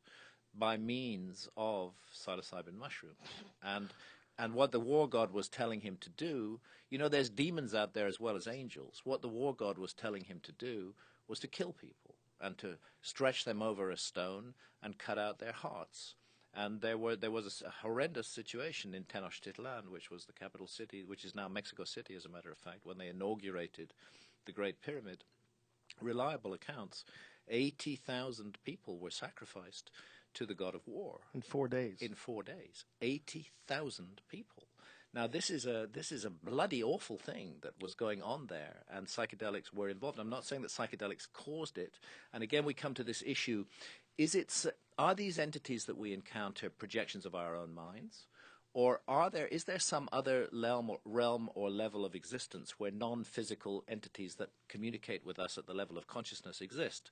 by means of psilocybin mushrooms. And what the war god was telling him to do, there's demons out there as well as angels. What the war god was telling him to do was to kill people and to stretch them over a stone and cut out their hearts. And there was a horrendous situation in Tenochtitlan, which was the capital city, which is now Mexico City, as a matter of fact, when they inaugurated the Great Pyramid. Reliable accounts, 80,000 people were sacrificed to the god of war. In 4 days. In 4 days. 80,000 people. Now, this is a bloody awful thing that was going on there, and psychedelics were involved. I'm not saying that psychedelics caused it. And again, we come to this issue. Are these entities that we encounter projections of our own minds? Or is there some other realm or level of existence where non-physical entities that communicate with us at the level of consciousness exist?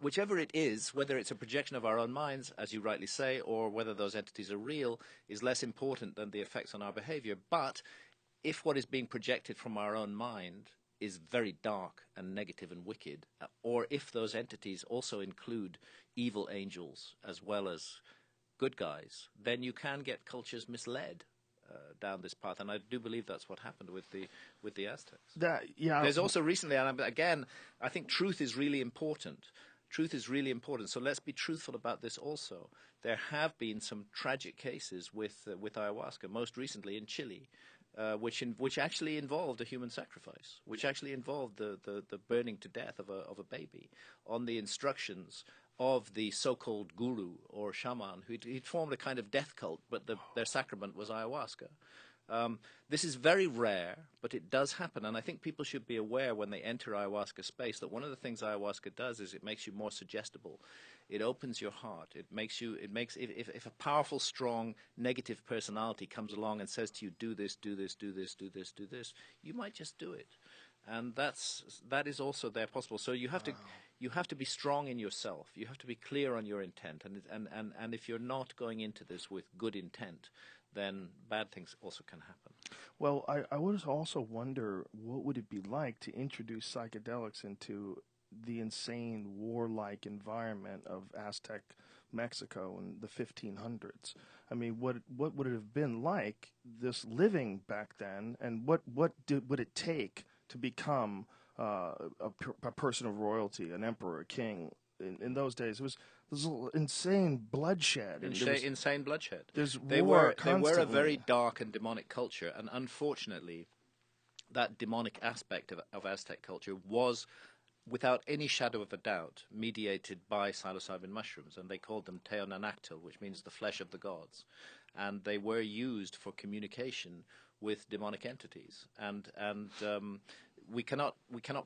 Whichever it is, whether it's a projection of our own minds, as you rightly say, or whether those entities are real, is less important than the effects on our behavior. But if what is being projected from our own mind is very dark and negative and wicked, or if those entities also include evil angels as well as good guys, then you can get cultures misled down this path, and I do believe that's what happened with the Aztecs. There's also recently, and again, I think truth is really important. Truth is really important. So let's be truthful about this also. There have been some tragic cases with ayahuasca, most recently in Chile, which actually involved a human sacrifice, which actually involved the burning to death of a baby on the instructions of the so-called guru or shaman. He'd formed a kind of death cult, but their sacrament was ayahuasca. This is very rare, but it does happen, and I think people should be aware when they enter ayahuasca space that one of the things ayahuasca does is it makes you more suggestible. It opens your heart. If a powerful, strong, negative personality comes along and says to you, do this, do this, do this, do this, do this, you might just do it. And that is also there possible. So you have to be strong in yourself. You have to be clear on your intent. And if you're not going into this with good intent, then bad things also can happen. Well, I would also wonder, what would it be like to introduce psychedelics into the insane warlike environment of Aztec Mexico in the 1500s? I mean, what would it have been like, this living back then, and what would it take to become a person of royalty, an emperor, a king? In those days, it was insane bloodshed. Insane bloodshed. They were a very dark and demonic culture, and unfortunately, that demonic aspect of Aztec culture was, without any shadow of a doubt, mediated by psilocybin mushrooms, and they called them teonanactl, which means the flesh of the gods, and they were used for communication with demonic entities, and we cannot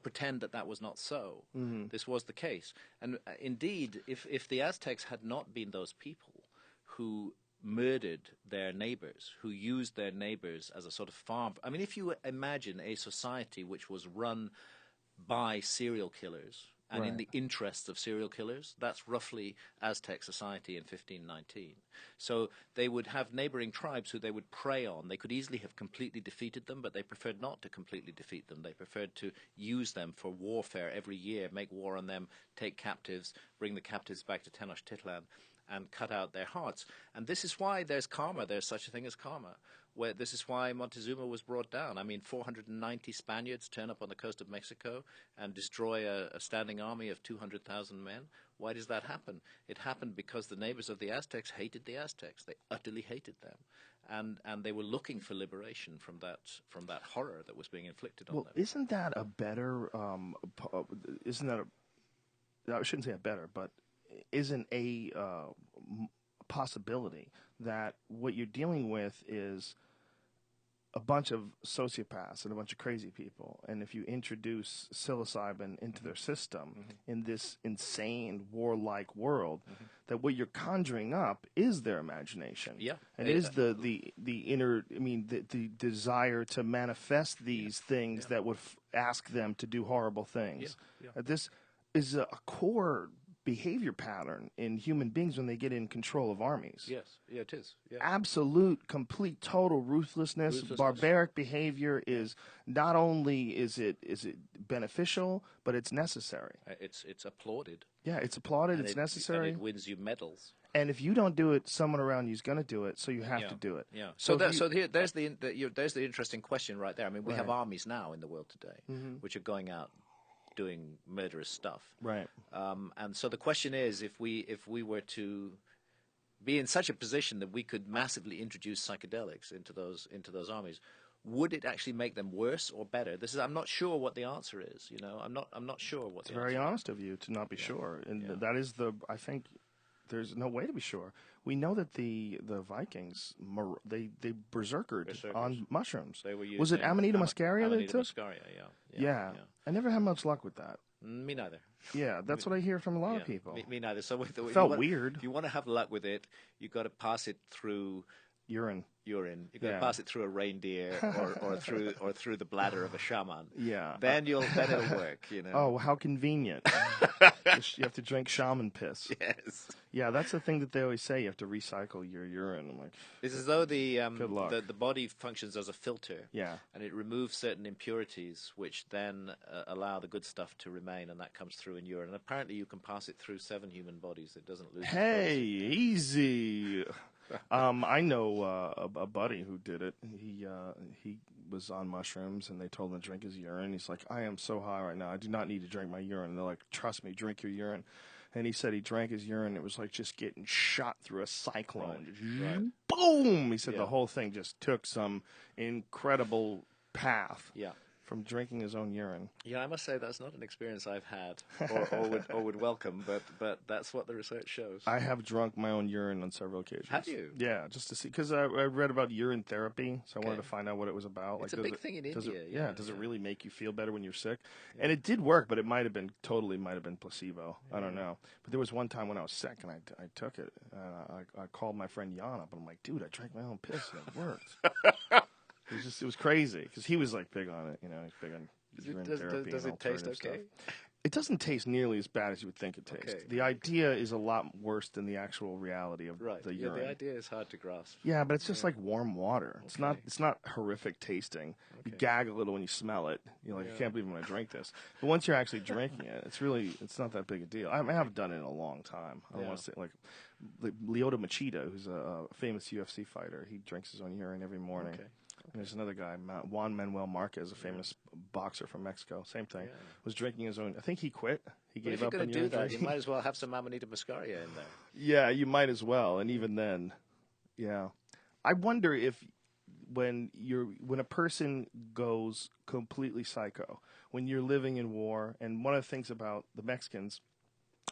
pretend that was not so. Mm-hmm. This was the case, and indeed, if the Aztecs had not been those people who murdered their neighbors, who used their neighbors as a sort of farm. I mean, if you imagine a society which was run by serial killers and in Right. the interests of serial killers. That's roughly Aztec society in 1519. So they would have neighboring tribes who they would prey on. They could easily have completely defeated them, but they preferred not to completely defeat them. They preferred to use them for warfare every year, make war on them, take captives, bring the captives back to Tenochtitlan, and cut out their hearts. And this is why there's karma. There's such a thing as karma. Where this is why Montezuma was brought down. I mean, 490 Spaniards turn up on the coast of Mexico and destroy a standing army of 200,000 men. Why does that happen? It happened because the neighbors of the Aztecs hated the Aztecs. They utterly hated them. And they were looking for liberation from that horror that was being inflicted on them. Isn't that a better, isn't that I shouldn't say a better, but isn't a possibility that what you're dealing with is a bunch of sociopaths and a bunch of crazy people, and if you introduce psilocybin into their system in this insane warlike world, that what you're conjuring up is their imagination. Yeah. And it is the inner, the desire to manifest these things that would ask them to do horrible things. Yeah. This is a core behavior pattern in human beings when they get in control of armies. Yes, yeah, it is. Yeah. Absolute, complete, total ruthlessness. Barbaric behavior is not only is it beneficial, but it's necessary. It's applauded. Yeah, it's applauded. And it's necessary. And it wins you medals. And if you don't do it, someone around you is going to do it, so you have to do it. Yeah. There's There's the interesting question right there. I mean, we have armies now in the world today, which are going out doing murderous stuff. Right. And so the question is, if we were to be in such a position that we could massively introduce psychedelics into those armies, would it actually make them worse or better? I'm not sure what the answer is. I'm not sure what. It's very honest of you to not be sure, and that is I think there's no way to be sure. We know that the Vikings they berserkered on mushrooms. They were using Was it Amanita muscaria they took? Muscaria, Yeah. I never had much luck with that. Me neither. Yeah, that's what I hear from a lot of people. Me neither. So Felt weird. If you want to have luck with it, you've got to pass it through urine. You've got to pass it through a reindeer or through the bladder of a shaman. Yeah. Then it'll work. Oh, how convenient! You have to drink shaman piss. Yes. Yeah, that's the thing that they always say. You have to recycle your urine. I'm like, it's as though the body functions as a filter. Yeah. And it removes certain impurities, which then allow the good stuff to remain, and that comes through in urine. And apparently, you can pass it through 7 human bodies. It doesn't lose. Hey, easy. I know a buddy who did it. He was on mushrooms, and they told him to drink his urine. He's like, I am so high right now. I do not need to drink my urine. And they're like, trust me, drink your urine. And he said he drank his urine. It was like just getting shot through a cyclone. Right. Boom! He said the whole thing just took some incredible path. Yeah. From drinking his own urine. Yeah, I must say that's not an experience I've had or would welcome, but that's what the research shows. I have drunk my own urine on several occasions. Have you? Yeah, just to see, because I read about urine therapy, so I wanted to find out what it was about. It's a big thing in India. Does it really make you feel better when you're sick? Yeah. And it did work, but it might have been placebo. Yeah. I don't know. But there was one time when I was sick and I took it. I called my friend Jan up and I'm like, dude, I drank my own piss and it worked. It was crazy because he was like big on it, he's big on urine therapy. Does it taste okay? Stuff. It doesn't taste nearly as bad as you would think it tastes. Okay. The idea is a lot worse than the actual reality of the urine. The idea is hard to grasp. Yeah, but it's just like warm water. It's not horrific tasting. You gag a little when you smell it. You're like, I can't believe I'm going to drink this. But once you're actually drinking it, it's not that big a deal. I haven't done it in a long time. I don't want to say like Lyoto Machida, who's a famous UFC fighter. He drinks his own urine every morning. Okay. And there's another guy, Juan Manuel Marquez, a famous boxer from Mexico. Same thing. Yeah. Was drinking his own. I think he quit. He gave up. If you're going to do that, you might as well have some Amanita muscaria in there. Yeah, you might as well. And even then, yeah. I wonder if when a person goes completely psycho, when you're living in war, and one of the things about the Mexicans,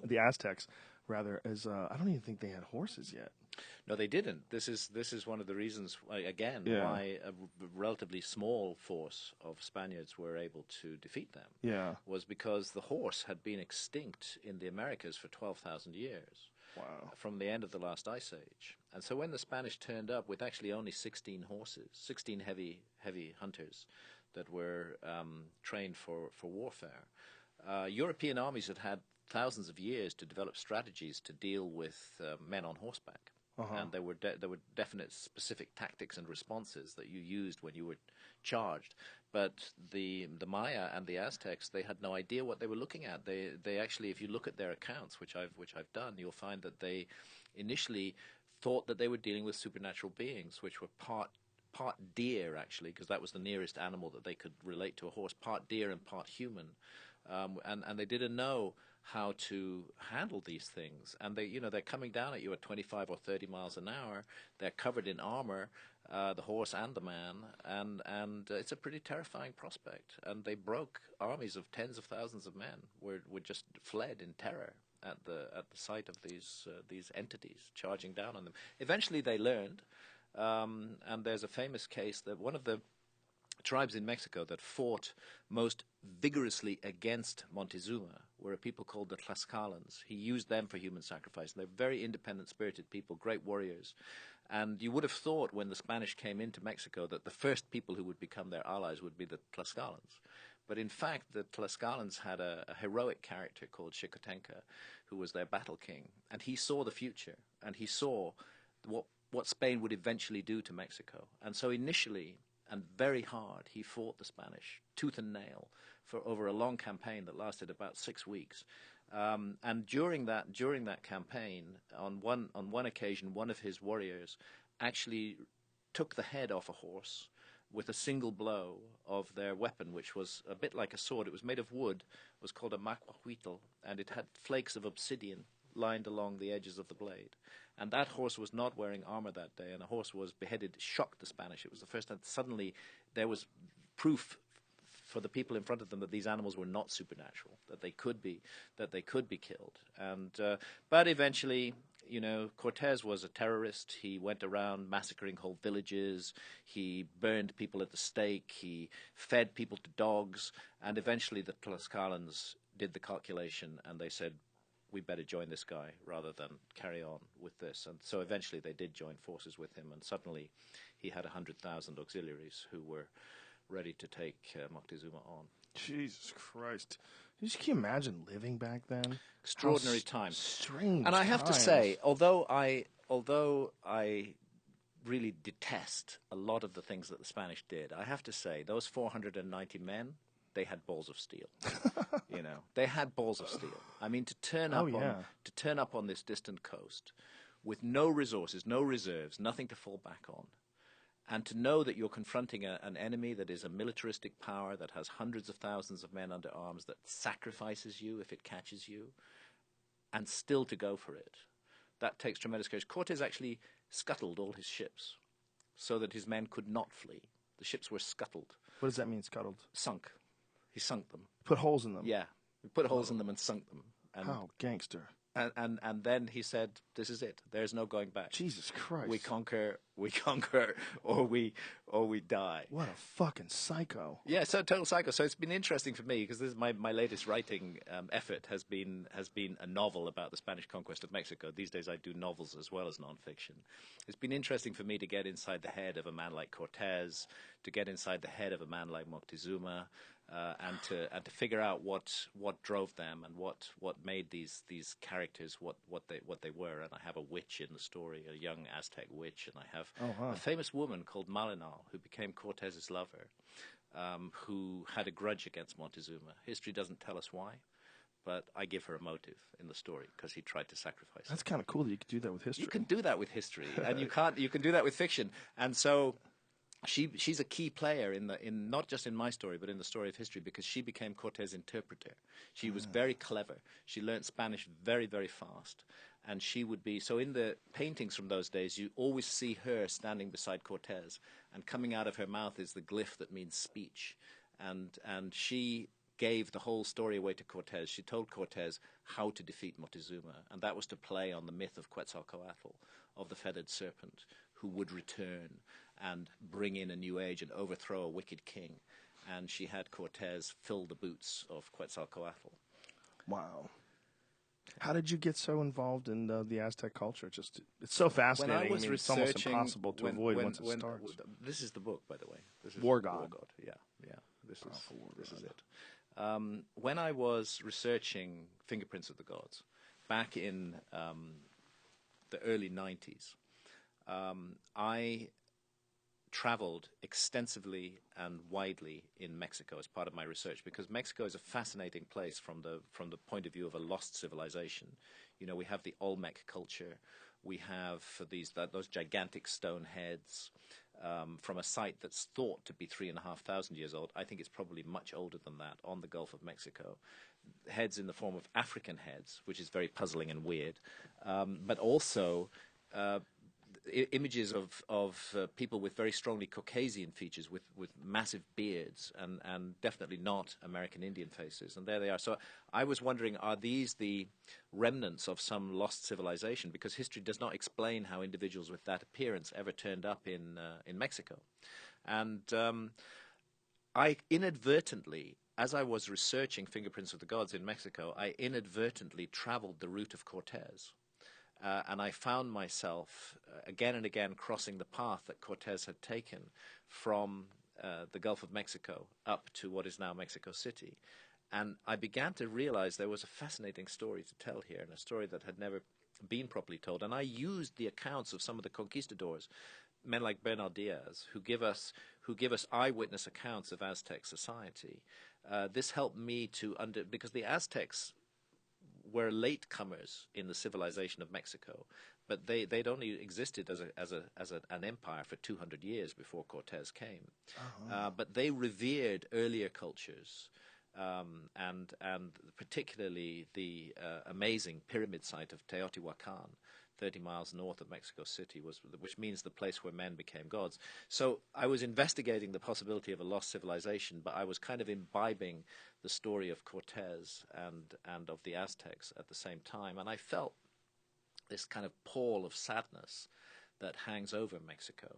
the Aztecs, rather, is I don't even think they had horses yet. No, they didn't. This is one of the reasons, again, why a relatively small force of Spaniards were able to defeat them. Yeah. Was because the horse had been extinct in the Americas for 12,000 years. Wow. From the end of the last ice age. And so when the Spanish turned up with actually only 16 horses, 16 heavy hunters that were trained for warfare, European armies had thousands of years to develop strategies to deal with men on horseback. And there were definite specific tactics and responses that you used when you were charged. But the Maya and the Aztecs, they had no idea what they were looking at. They actually, if you look at their accounts, which I've done, you'll find that they initially thought that they were dealing with supernatural beings, which were part deer, actually, because that was the nearest animal that they could relate to a horse, part deer and part human. And they didn't know how to handle these things. And they're coming down at you at 25 or 30 miles an hour. They're covered in armor, the horse and the man, and it's a pretty terrifying prospect. And they broke armies of tens of thousands of men were just fled in terror at the sight of these entities charging down on them. Eventually they learned, and there's a famous case that one of the tribes in Mexico that fought most vigorously against Montezuma were a people called the Tlaxcalans. He used them for human sacrifice. They're very independent-spirited people, great warriors. And you would have thought when the Spanish came into Mexico that the first people who would become their allies would be the Tlaxcalans. But in fact, the Tlaxcalans had a heroic character called Xicotenca, who was their battle king. And he saw the future, and he saw what Spain would eventually do to Mexico. And so initially, and very hard, he fought the Spanish, tooth and nail, for over a long campaign that lasted about 6 weeks. And during that campaign, on one occasion, one of his warriors actually took the head off a horse with a single blow of their weapon, which was a bit like a sword. It was made of wood, was called a macuahuitl, and it had flakes of obsidian lined along the edges of the blade. And that horse was not wearing armor that day, and the horse was beheaded, shocked the Spanish. It was the first time suddenly there was proof for the people in front of them that these animals were not supernatural, that they could be killed. And but eventually, Cortez was a terrorist. He went around massacring whole villages. He burned people at the stake. He fed people to dogs. And eventually the Tlaxcalans did the calculation, and they said, we better join this guy rather than carry on with this. And so eventually they did join forces with him, and suddenly he had 100,000 auxiliaries who were ready to take Moctezuma on. Jesus Christ. Can you imagine living back then? Extraordinary times. Strange And I have to times. say, although I really detest a lot of the things that the Spanish did, I have to say, those 490 men, they had balls of steel. They had balls of steel. I mean, to turn up on this distant coast with no resources, no reserves, nothing to fall back on, and to know that you're confronting an enemy that is a militaristic power that has hundreds of thousands of men under arms, that sacrifices you if it catches you, and still to go for it, that takes tremendous courage. Cortes actually scuttled all his ships so that his men could not flee. The ships were scuttled. What does that mean, scuttled? Sunk. He sunk them. Put holes in them? Yeah. He put holes in them and sunk them. And, how gangster. And then he said, this is it. There's no going back. Jesus Christ. We conquer, or we die. What a fucking psycho. Yeah, so total psycho. So it's been interesting for me, because this is my latest writing effort has been a novel about the Spanish conquest of Mexico. These days I do novels as well as nonfiction. It's been interesting for me to get inside the head of a man like Cortez, to get inside the head of a man like Moctezuma, and to figure out what drove them and what made these characters what they were. And I have a witch in the story, a young Aztec witch, and I have a famous woman called Malinal who became Cortez's lover, who had a grudge against Montezuma. History doesn't tell us why, but I give her a motive in the story because he tried to sacrifice her. That's kind of cool that you could do that with history. You can do that with history, and you can do that with fiction. And so she's a key player in not just in my story, but in the story of history, because she became Cortez's interpreter. She was very clever. She learned Spanish very, very fast. And she would be, so in the paintings from those days, you always see her standing beside Cortez, and coming out of her mouth is the glyph that means speech. And she gave the whole story away to Cortez. She told Cortez how to defeat Moctezuma, and that was to play on the myth of Quetzalcoatl, of the feathered serpent, who would return and bring in a new age and overthrow a wicked king. And she had Cortez fill the boots of Quetzalcoatl. Wow. How did you get so involved in the Aztec culture? It's so fascinating. When I was it's almost impossible to avoid once it starts. This is the book, by the way. This is War God. Yeah. This is it. When I was researching Fingerprints of the Gods back in the early 90s, I traveled extensively and widely in Mexico as part of my research, because Mexico is a fascinating place from the point of view of a lost civilization. You know, we have the Olmec culture. We have those gigantic stone heads from a site that's thought to be 3,500 years old. I think it's probably much older than that, on the Gulf of Mexico. Heads in the form of African heads, which is very puzzling and weird, but also images of people with very strongly Caucasian features, with massive beards, and definitely not American Indian faces. And there they are. So I was wondering, are these the remnants of some lost civilization? Because history does not explain how individuals with that appearance ever turned up in Mexico. And I inadvertently, as I was researching Fingerprints of the Gods in Mexico, I inadvertently traveled the route of Cortez. And I found myself again and again crossing the path that Cortez had taken from the Gulf of Mexico up to what is now Mexico City. And I began to realize there was a fascinating story to tell here, and a story that had never been properly told. And I used the accounts of some of the conquistadors, men like Bernal Diaz, who give us eyewitness accounts of Aztec society. This helped me because the Aztecs were latecomers in the civilization of Mexico, but they'd only existed as an empire for 200 years before Cortez came. Uh-huh. But they revered earlier cultures, and particularly the amazing pyramid site of Teotihuacan, 30 miles north of Mexico City, which means the place where men became gods. So I was investigating the possibility of a lost civilization, but I was kind of imbibing the story of Cortez and of the Aztecs at the same time. And I felt this kind of pall of sadness that hangs over Mexico,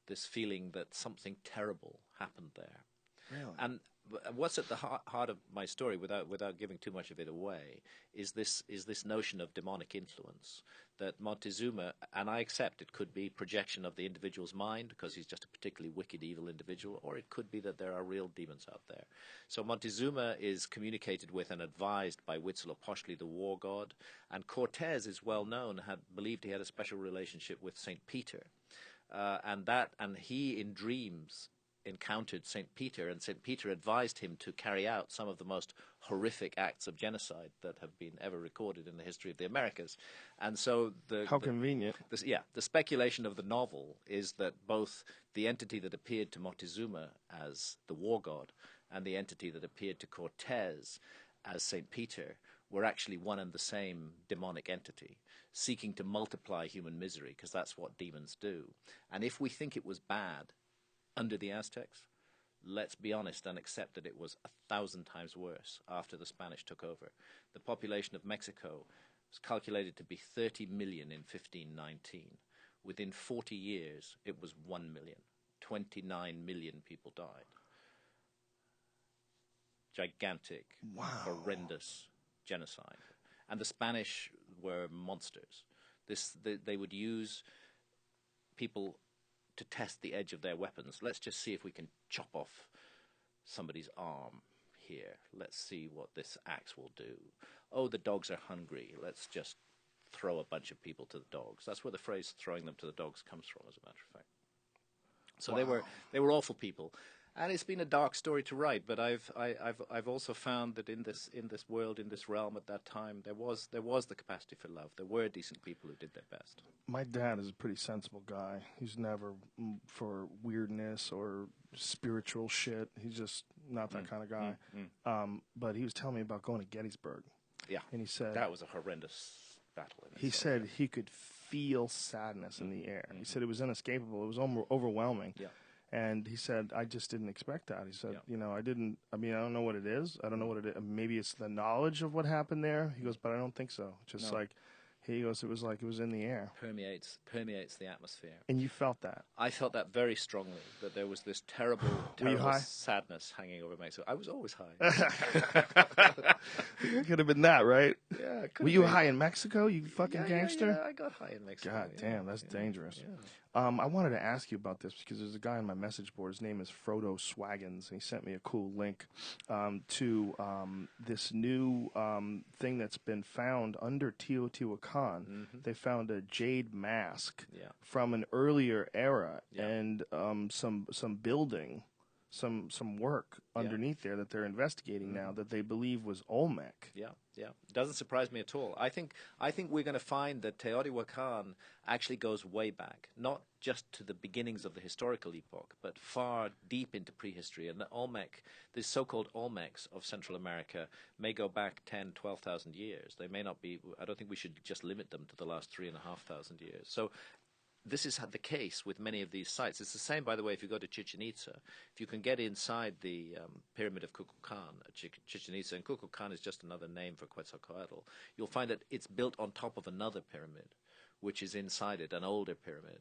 this feeling that something terrible happened there. Really? And what's at the heart of my story, without giving too much of it away, is this notion of demonic influence. That Montezuma, and I accept it could be projection of the individual's mind because he's just a particularly wicked, evil individual, or it could be that there are real demons out there. So Montezuma is communicated with and advised by Huitzilopochtli, the war god, and Cortez is well known, believed he had a special relationship with St. Peter, and he in dreams encountered St. Peter, and St. Peter advised him to carry out some of the most horrific acts of genocide that have been ever recorded in the history of the Americas. And so convenient. The speculation of the novel is that both the entity that appeared to Montezuma as the war god and the entity that appeared to Cortez as St. Peter were actually one and the same demonic entity, seeking to multiply human misery, because that's what demons do. And if we think it was bad under the Aztecs, let's be honest and accept that it was 1,000 times worse after the Spanish took over. The population of Mexico was calculated to be 30 million in 1519. Within 40 years, it was 1 million. 29 million people died. Gigantic, horrendous genocide. And the Spanish were monsters. They would use people to test the edge of their weapons. Let's just see if we can chop off somebody's arm here. Let's see what this axe will do. Oh, the dogs are hungry. Let's just throw a bunch of people to the dogs. That's where the phrase "throwing them to the dogs" comes from, as a matter of fact. So they were awful people. And it's been a dark story to write, but I've also found that in this world, in this realm at that time, there was the capacity for love. There were decent people who did their best. My dad is a pretty sensible guy. He's never for weirdness or spiritual shit. He's just not that kind of guy. But he was telling me about going to Gettysburg. Yeah, and he said that was a horrendous battle. He said he could feel sadness in the air. He said it was inescapable. It was overwhelming. Yeah. And he said, I just didn't expect that. He said, Yeah. I don't know what it is. I don't know what it is. Maybe it's the knowledge of what happened there. He goes, but I don't think so. Just No. he goes, it was like it was in the air. Permeates the atmosphere. And you felt that? I felt that very strongly, that there was this terrible high? sadness hanging over Mexico. I was always high. It could have been that, right? Yeah. Were you high in Mexico, you fucking gangster? Yeah, I got high in Mexico. God damn, that's dangerous. Yeah. I wanted to ask you about this because there's a guy on my message board. His name is Frodo Swaggins, and he sent me a cool link to this new thing that's been found under Teotihuacan. They found a jade mask from an earlier era and some building. Some work underneath there that they're investigating now that they believe was Olmec. Yeah. Doesn't surprise me at all. I think we're going to find that Teotihuacan actually goes way back, not just to the beginnings of the historical epoch, but far deep into prehistory. And the Olmec, the so-called Olmecs of Central America, may go back 10, 12,000 years. They may not be. I don't think we should just limit them to the last 3,500 years. So. This is the case with many of these sites. It's the same, by the way, if you go to Chichen Itza. If you can get inside the pyramid of Kukulkan, Chichen Itza, and Kukulkan is just another name for Quetzalcoatl, you'll find that it's built on top of another pyramid, which is inside it, an older pyramid,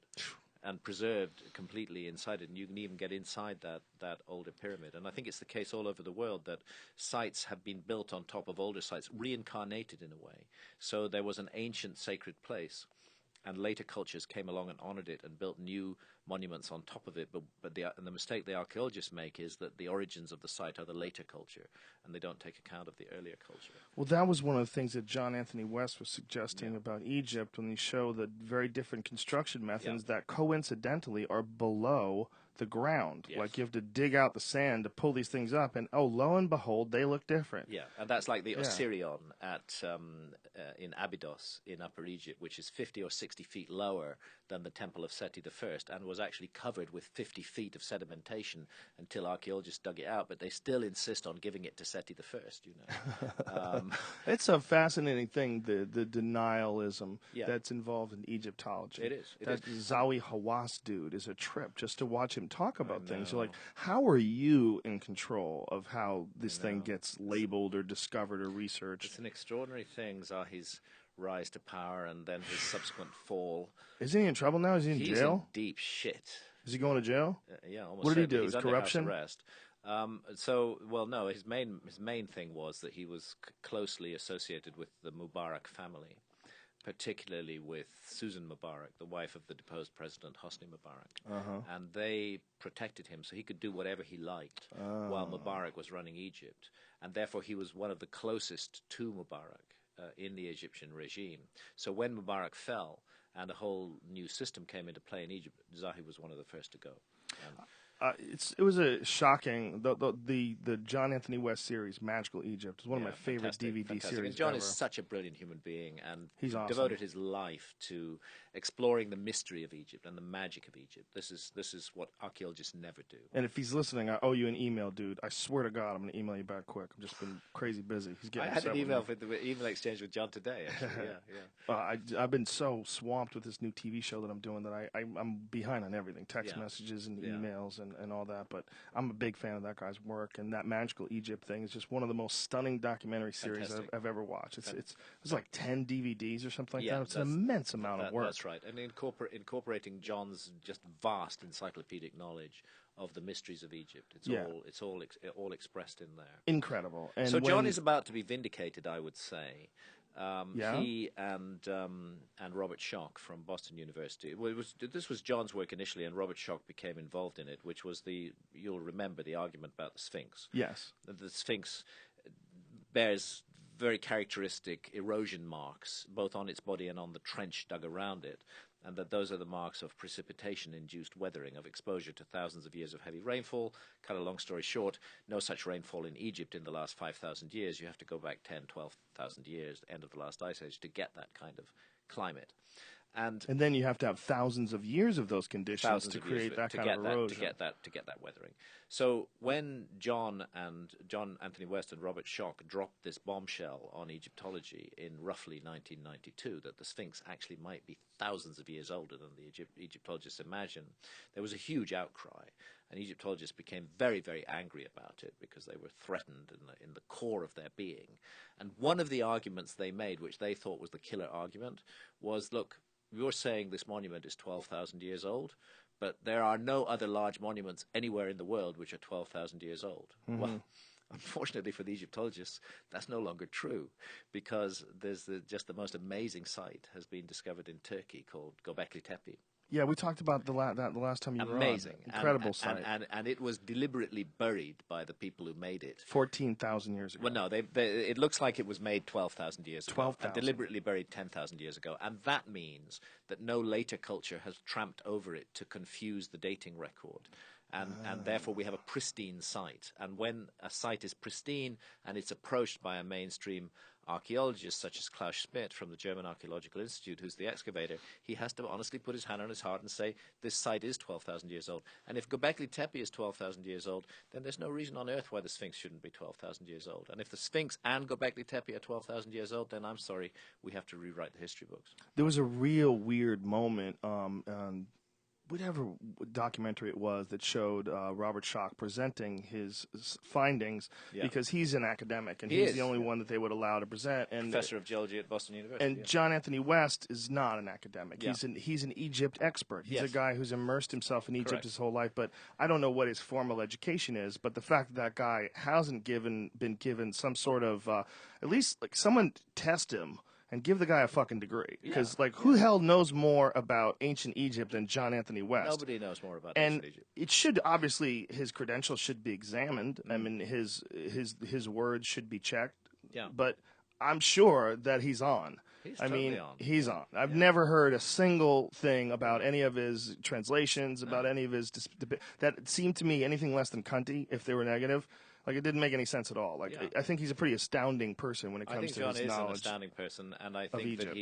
and preserved completely inside it. And you can even get inside that older pyramid. And I think it's the case all over the world that sites have been built on top of older sites, reincarnated in a way. So there was an ancient sacred place, and later cultures came along and honored it and built new monuments on top of it. But the mistake the archaeologists make is that the origins of the site are the later culture, and they don't take account of the earlier culture. Well, that was one of the things that John Anthony West was suggesting about Egypt when he showed the very different construction methods that coincidentally are below the ground. Yes. Like you have to dig out the sand to pull these things up, and lo and behold, they look different. Yeah, and that's like the Osirion in Abydos in Upper Egypt, which is 50 or 60 feet lower than the Temple of Seti I, and was actually covered with 50 feet of sedimentation until archaeologists dug it out. But they still insist on giving it to Seti I. You know, It's a fascinating thing, the denialism that's involved in Egyptology. It is. That Zawi Hawass dude is a trip just to watch him talk about things. You're like, how are you in control of how this thing gets labeled or discovered or researched? It's an extraordinary thing, Zahi's rise to power and then his subsequent fall. Isn't he in trouble now? Is he in He's jail? in deep shit. Is he going to jail? Yeah, almost. What did he do? He's Is under corruption? house arrest. No. His main thing was that he was closely associated with the Mubarak family, particularly with Susan Mubarak, the wife of the deposed president Hosni Mubarak, and they protected him so he could do whatever he liked while Mubarak was running Egypt, and therefore he was one of the closest to Mubarak in the Egyptian regime. So when Mubarak fell and a whole new system came into play in Egypt, Zahi was one of the first to go. It was a shocking the John Anthony West series, Magical Egypt, is one of my favorite DVD series. And John ever. is such a brilliant human being, and he's awesome. Devoted his life to exploring the mystery of Egypt and the magic of Egypt. This is what archaeologists never do. And if he's listening, I owe you an email, dude. I swear to God, I'm going to email you back quick. I've just been crazy busy. He's getting. I had an email exchange with John today. Actually, I've been so swamped with this new TV show that I'm doing that I'm behind on everything, text messages and emails and all that. But I'm a big fan of that guy's work, and that Magical Egypt thing is just one of the most stunning documentary series I've ever watched. It's like 10 DVDs or something like that. It's an immense amount of work. That's right, and incorporating John's just vast encyclopedic knowledge of the mysteries of Egypt. It's all expressed in there. Incredible. And so John is about to be vindicated, I would say. Yeah? He and Robert Schoch from Boston University. This was John's work initially, and Robert Schoch became involved in it, which was you'll remember the argument about the Sphinx. Yes. The Sphinx bears very characteristic erosion marks, both on its body and on the trench dug around it, and that those are the marks of precipitation-induced weathering, of exposure to thousands of years of heavy rainfall. Cut a long story short, no such rainfall in Egypt in the last 5,000 years. You have to go back 10, 12,000 years, end of the last ice age, to get that kind of climate. And then you have to have thousands of years of those conditions to create that kind of erosion. To get that weathering. So when John Anthony West and Robert Schoch dropped this bombshell on Egyptology in roughly 1992, that the Sphinx actually might be thousands of years older than the Egyptologists imagine, there was a huge outcry. And Egyptologists became very, very angry about it because they were threatened in the core of their being. And one of the arguments they made, which they thought was the killer argument, was, look, you're saying this monument is 12,000 years old, but there are no other large monuments anywhere in the world which are 12,000 years old. Mm-hmm. Well, unfortunately for the Egyptologists, that's no longer true, because there's just the most amazing site has been discovered in Turkey called Göbekli Tepe. Yeah, we talked about the last time you were on. Amazing. Incredible site. And it was deliberately buried by the people who made it. 14,000 years ago. Well, no, it looks like it was made 12,000 years ago. 12,000. And deliberately buried 10,000 years ago. And that means that no later culture has tramped over it to confuse the dating record. And therefore we have a pristine site. And when a site is pristine and it's approached by a mainstream archaeologist such as Klaus Schmidt from the German Archaeological Institute, who's the excavator, he has to honestly put his hand on his heart and say, this site is 12,000 years old. And if Göbekli Tepe is 12,000 years old, then there's no reason on earth why the Sphinx shouldn't be 12,000 years old. And if the Sphinx and Göbekli Tepe are 12,000 years old, then I'm sorry, we have to rewrite the history books. There was a real weird moment whatever documentary it was that showed Robert Schoch presenting his findings, because he's an academic and he's the only one that they would allow to present. And Professor of geology at Boston University. And John Anthony West is not an academic. Yeah. He's an Egypt expert. He's a guy who's immersed himself in Egypt Correct. his whole life. But I don't know what his formal education is. But the fact that guy hasn't been given some sort of at least like someone test him and give the guy a fucking degree. Because, who the hell knows more about ancient Egypt than John Anthony West? Nobody knows more about And ancient Egypt. it should, obviously, his credentials should be examined. I mean, his words should be checked. Yeah. But I'm sure that he's on. He's I mean, totally on. he's on. I've never heard a single thing about any of his translations, about any of his that seemed to me anything less than cunty if they were negative. Like, it didn't make any sense at all. Like, I think he's a pretty astounding person when it comes to his knowledge. I think John is an astounding person, and I think Egypt.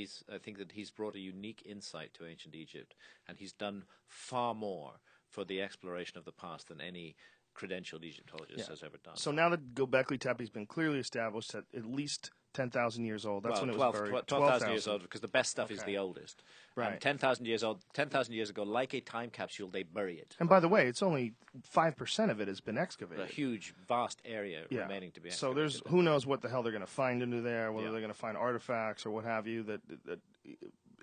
that he's brought a unique insight to ancient Egypt, and he's done far more for the exploration of the past than any credentialed Egyptologist has ever done. So now that Göbekli Tepe's been clearly established at least 10,000 years old. That's when it was buried. 12,000 years old, because the best stuff is the oldest. Right. And 10,000 years old, 10,000 years ago, like a time capsule, they bury it. And by the way, it's only 5% of it has been excavated. A huge, vast area remaining to be excavated. So there's who knows what the hell they're going to find into there, whether they're going to find artifacts or what have you that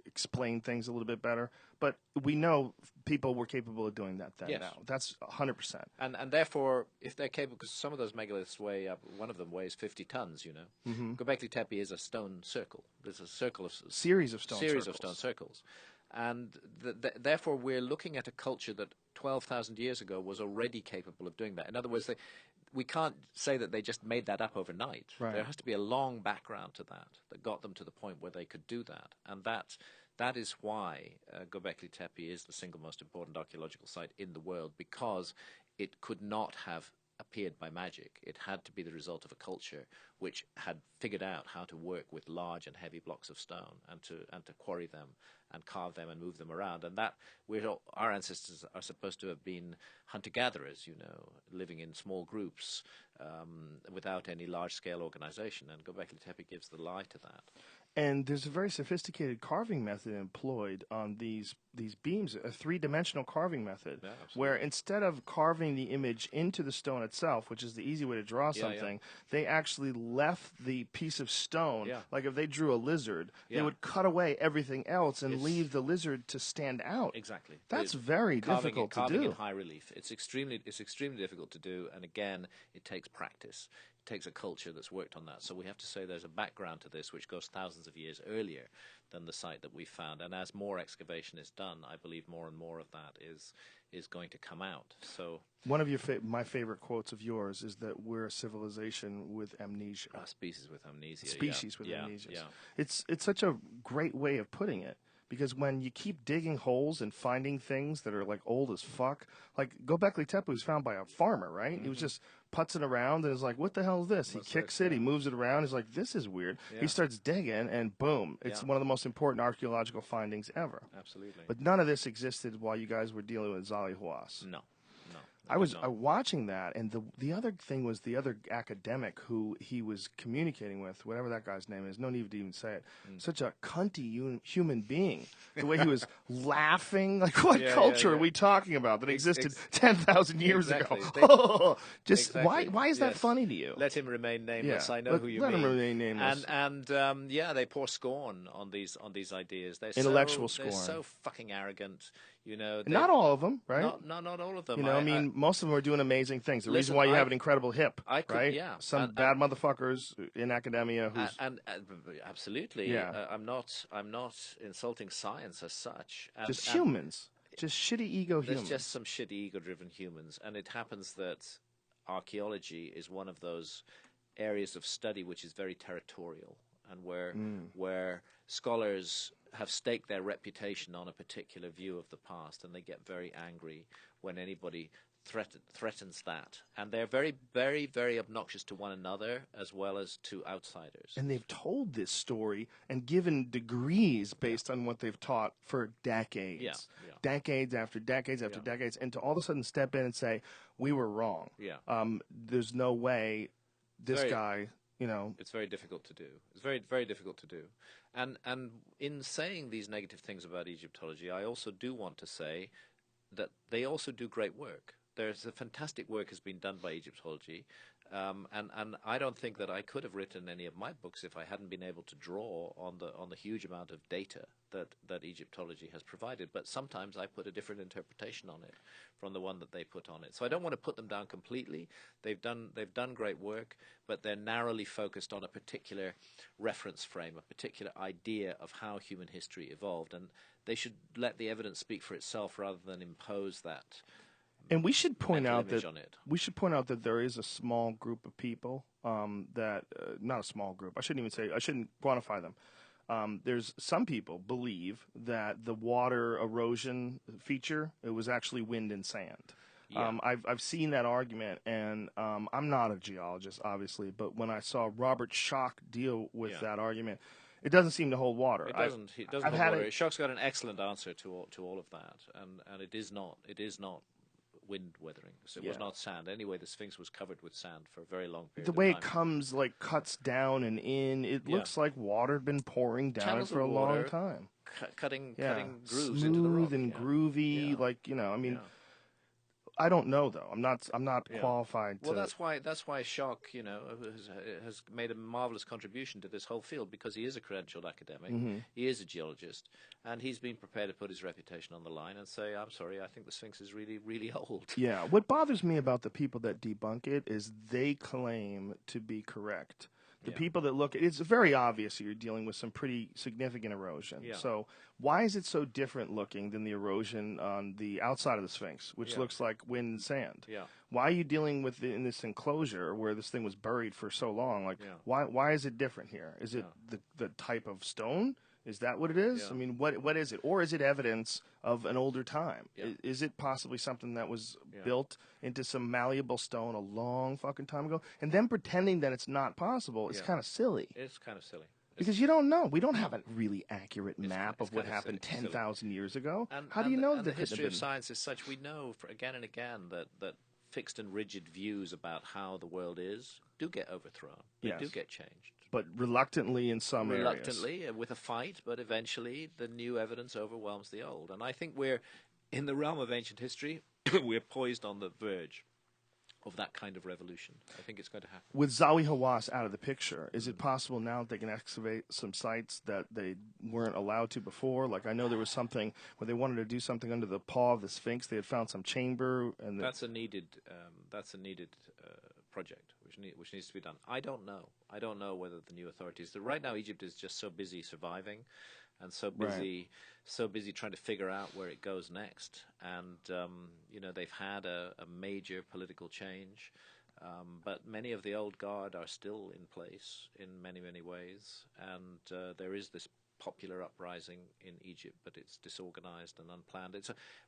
explain things a little bit better. But we know people were capable of doing that then now. That's 100%. And therefore, if they're capable, because some of those megaliths weigh up, one of them weighs 50 tons, you know. Mm-hmm. Göbekli Tepe is a stone circle. There's a circle of series of stone circles. And therefore, we're looking at a culture that 12,000 years ago was already capable of doing that. In other words, we can't say that they just made that up overnight. Right. There has to be a long background to that got them to the point where they could do that. And that is why Göbekli Tepe is the single most important archaeological site in the world, because it could not have appeared by magic. It had to be the result of a culture which had figured out how to work with large and heavy blocks of stone and to quarry them and carve them and move them around. And that our ancestors are supposed to have been hunter-gatherers, you know, living in small groups without any large-scale organization. And Göbekli Tepe gives the lie to that. And there's a very sophisticated carving method employed on these beams, a three-dimensional carving method, where instead of carving the image into the stone itself, which is the easy way to draw something, they actually left the piece of stone. Yeah. Like if they drew a lizard, they would cut away everything else and leave the lizard to stand out. Exactly. That's very difficult to do. Carving in high relief. It's extremely difficult to do, and again, it takes practice. It takes a culture that's worked on that. So we have to say there's a background to this which goes thousands of years earlier than the site that we found. And as more excavation is done, I believe more and more of that is going to come out. So one of my favorite quotes of yours is that we're a civilization with amnesia. A species with amnesia. Species with amnesia. Yeah. It's such a great way of putting it. Because when you keep digging holes and finding things that are like old as fuck, like Göbekli Tepe was found by a farmer, right? Mm-hmm. He was just putzing around and is like, "What the hell is this?" He kicks it, he moves it around. He's like, "This is weird." Yeah. He starts digging, and boom, it's one of the most important archaeological findings ever. Absolutely. But none of this existed while you guys were dealing with Zali Hawass. No. I was watching that, and the other thing was the other academic who he was communicating with, whatever that guy's name is, no need to even say it. Such a cunty human being. The way he was laughing, like what culture are we talking about that existed 10,000 years ago? Just why is that funny to you? Let him remain nameless. I know who you mean. Let him remain nameless. And they pour scorn on these ideas. They're intellectual scorn. They're so fucking arrogant. You know, Not all of them, right? Not all of them. You know, I mean, most of them are doing amazing things. The reason listen, why you have an incredible hip, right? Yeah, Some bad motherfuckers in academia who's absolutely. Yeah. I'm not insulting science as such. just humans, just shitty ego There's humans. just some shitty ego-driven humans, and it happens that archaeology is one of those areas of study which is very territorial, and where scholars have staked their reputation on a particular view of the past, and they get very angry when anybody threatens that. And they're very, very, very obnoxious to one another as well as to outsiders. And they've told this story and given degrees based on what they've taught for decades. Yeah. Decades after decades after decades. And to all of a sudden step in and say, we were wrong. Yeah. There's no way this guy, you know. It's very difficult to do. It's very, very difficult to do. And in saying these negative things about Egyptology, I also do want to say that they also do great work. There's a fantastic work has been done by Egyptology, and I don't think that I could have written any of my books if I hadn't been able to draw on the huge amount of data that Egyptology has provided. But sometimes I put a different interpretation on it from the one that they put on it. So I don't want to put them down completely. They've done great work, but they're narrowly focused on a particular reference frame, a particular idea of how human history evolved, and they should let the evidence speak for itself rather than impose that. And we should point out that there is a small group of people that not a small group. I shouldn't quantify them. There's some people believe that the water erosion feature, it was actually wind and sand. Yeah. I've seen that argument, and I'm not a geologist, obviously, but when I saw Robert Schoch deal with that argument, it doesn't seem to hold water. It doesn't hold water. Schoch's got an excellent answer to all of that, and it is not wind weathering. So it was not sand. Anyway, the Sphinx was covered with sand for a very long period of time. The way it comes, like, cuts down and in, it looks like water had been pouring down Channels it for a long time. Cutting grooves smooth into the rock. and groovy, like, you know, I mean... I don't know, though. I'm not qualified to... Well, that's why Schoch, you know, has made a marvelous contribution to this whole field, because he is a credentialed academic, he is a geologist, and he's been prepared to put his reputation on the line and say, I'm sorry, I think the Sphinx is really, really old. Yeah, what bothers me about the people that debunk it is they claim to be correct. The people that look, it's very obvious you're dealing with some pretty significant erosion. Yeah. So why is it so different looking than the erosion on the outside of the Sphinx, which looks like wind and sand? Yeah. Why are you dealing with in this enclosure where this thing was buried for so long? Like, why is it different here? Is it the type of stone? Is that what it is? Yeah. I mean, what is it? Or is it evidence of an older time? Yeah. Is it possibly something that was built into some malleable stone a long fucking time ago? And then pretending that it's not possible is kind of silly. It's kind of silly. Because you don't know. We don't have a really accurate map of what happened 10,000 years ago. How do you know that the history of science is such? We know again and again that fixed and rigid views about how the world is do get overthrown. They do get changed. But reluctantly in some areas. Reluctantly, with a fight, but eventually the new evidence overwhelms the old. And I think we're, in the realm of ancient history, we're poised on the verge of that kind of revolution. I think it's going to happen. With Zawi Hawass out of the picture, is it possible now that they can excavate some sites that they weren't allowed to before? Like, I know there was something where they wanted to do something under the paw of the Sphinx. They had found some chamber, and that's a needed project which needs to be done. I don't know whether the new authorities. Right now, Egypt is just so busy surviving, and so busy trying to figure out where it goes next. And you know, they've had a major political change, but many of the old guard are still in place in many ways, and there is this popular uprising in Egypt, but it's disorganized and unplanned.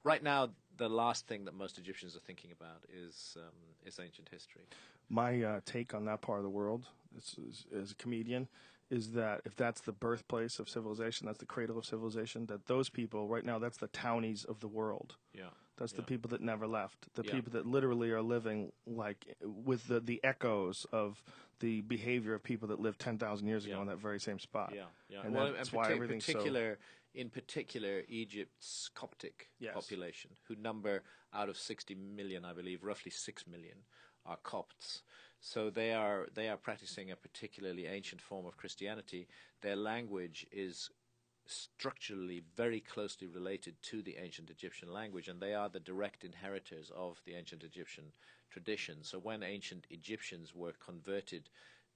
Right now, the last thing that most Egyptians are thinking about is ancient history. My take on that part of the world, as a comedian, is that if that's the birthplace of civilization, that's the cradle of civilization, that those people, right now, that's the townies of the world. Yeah. That's the people that never left. The people that literally are living like with the echoes of the behavior of people that lived 10,000 years ago in that very same spot. Yeah. And that's why everything's in particular, Egypt's Coptic population, who number out of 60 million, I believe, roughly 6 million, are Copts. So they are practicing a particularly ancient form of Christianity. Their language is structurally very closely related to the ancient Egyptian language, and they are the direct inheritors of the ancient Egyptian tradition. So when ancient Egyptians were converted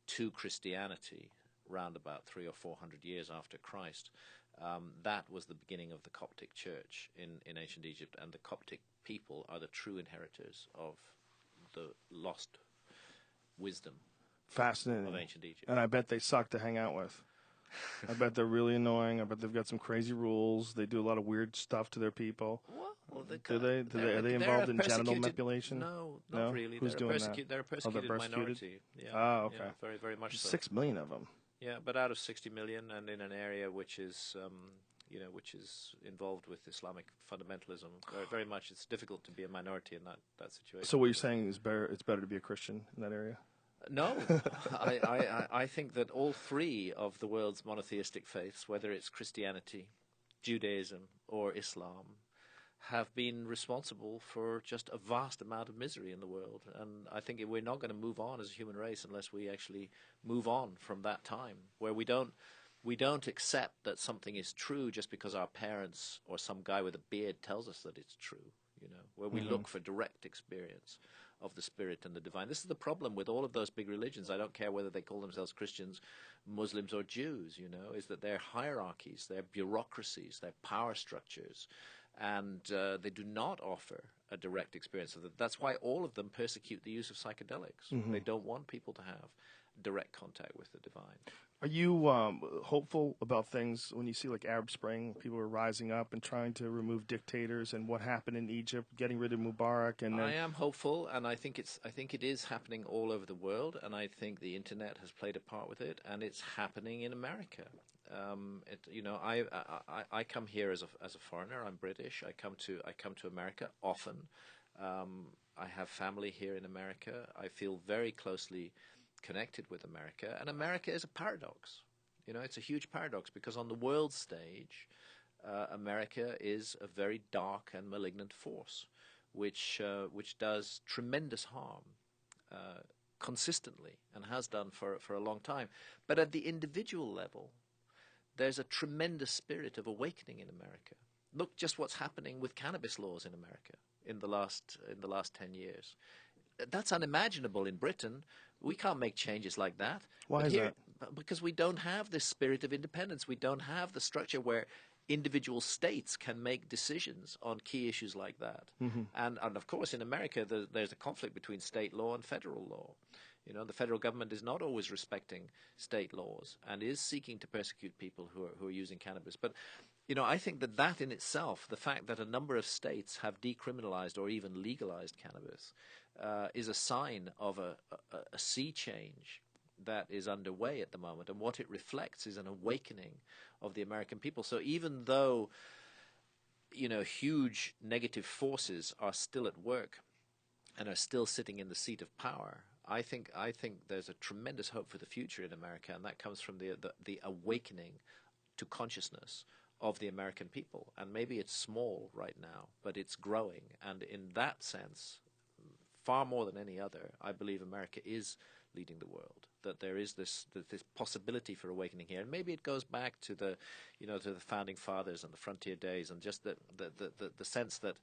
to Christianity round about 300 or 400 years after Christ, that was the beginning of the Coptic Church in ancient Egypt, and the Coptic people are the true inheritors of the lost wisdom Fascinating. of ancient Egypt. And I bet they suck to hang out with. I bet they're really annoying. I bet they've got some crazy rules. They do a lot of weird stuff to their people. Well, Are they involved in genital manipulation? No, not really. Who's doing that? They're a persecuted minority. Yeah. Oh, okay. Yeah, very, very much so. 6 million of them. Yeah, but out of 60 million, and in an area which is, which is involved with Islamic fundamentalism, very much, it's difficult to be a minority in that situation. So what you're saying is it's better to be a Christian in that area? No, I think that all three of the world's monotheistic faiths, whether it's Christianity, Judaism, or Islam, have been responsible for just a vast amount of misery in the world. And I think we're not going to move on as a human race unless we actually move on from that time, where we don't accept that something is true just because our parents or some guy with a beard tells us that it's true, where we look for direct experience of the spirit and the divine. This is the problem with all of those big religions. I don't care whether they call themselves Christians, Muslims, or Jews, is that they're hierarchies, they're bureaucracies, they're power structures, and they do not offer a direct experience of that. That's why all of them persecute the use of psychedelics. They don't want people to have direct contact with the divine. Are you hopeful about things when you see like Arab Spring, people are rising up and trying to remove dictators, and what happened in Egypt, getting rid of Mubarak? And I am hopeful, and I think it is happening all over the world, and I think the internet has played a part with it, and it's happening in America. I come here as a foreigner. I'm British. I come to America often. I have family here in America. I feel very closely connected with America, and America is a paradox. It's a huge paradox because on the world stage, America is a very dark and malignant force, which does tremendous harm consistently and has done for a long time. But at the individual level, there's a tremendous spirit of awakening in America. Look just what's happening with cannabis laws in America in the last 10 years. That's unimaginable in Britain. We can't make changes like that. Why is that? Because we don't have this spirit of independence. We don't have the structure where individual states can make decisions on key issues like that. And of course, in America, there's a conflict between state law and federal law. The federal government is not always respecting state laws and is seeking to persecute people who are using cannabis. But I think that in itself, the fact that a number of states have decriminalized or even legalized cannabis, is a sign of a sea change that is underway at the moment. And what it reflects is an awakening of the American people. So even though, huge negative forces are still at work and are still sitting in the seat of power, I think there's a tremendous hope for the future in America, and that comes from the awakening to consciousness of the American people. And maybe it's small right now, but it's growing. And in that sense, far more than any other, I believe America is leading the world. That there is this possibility for awakening here, and maybe it goes back to the founding fathers and the frontier days, and just the sense that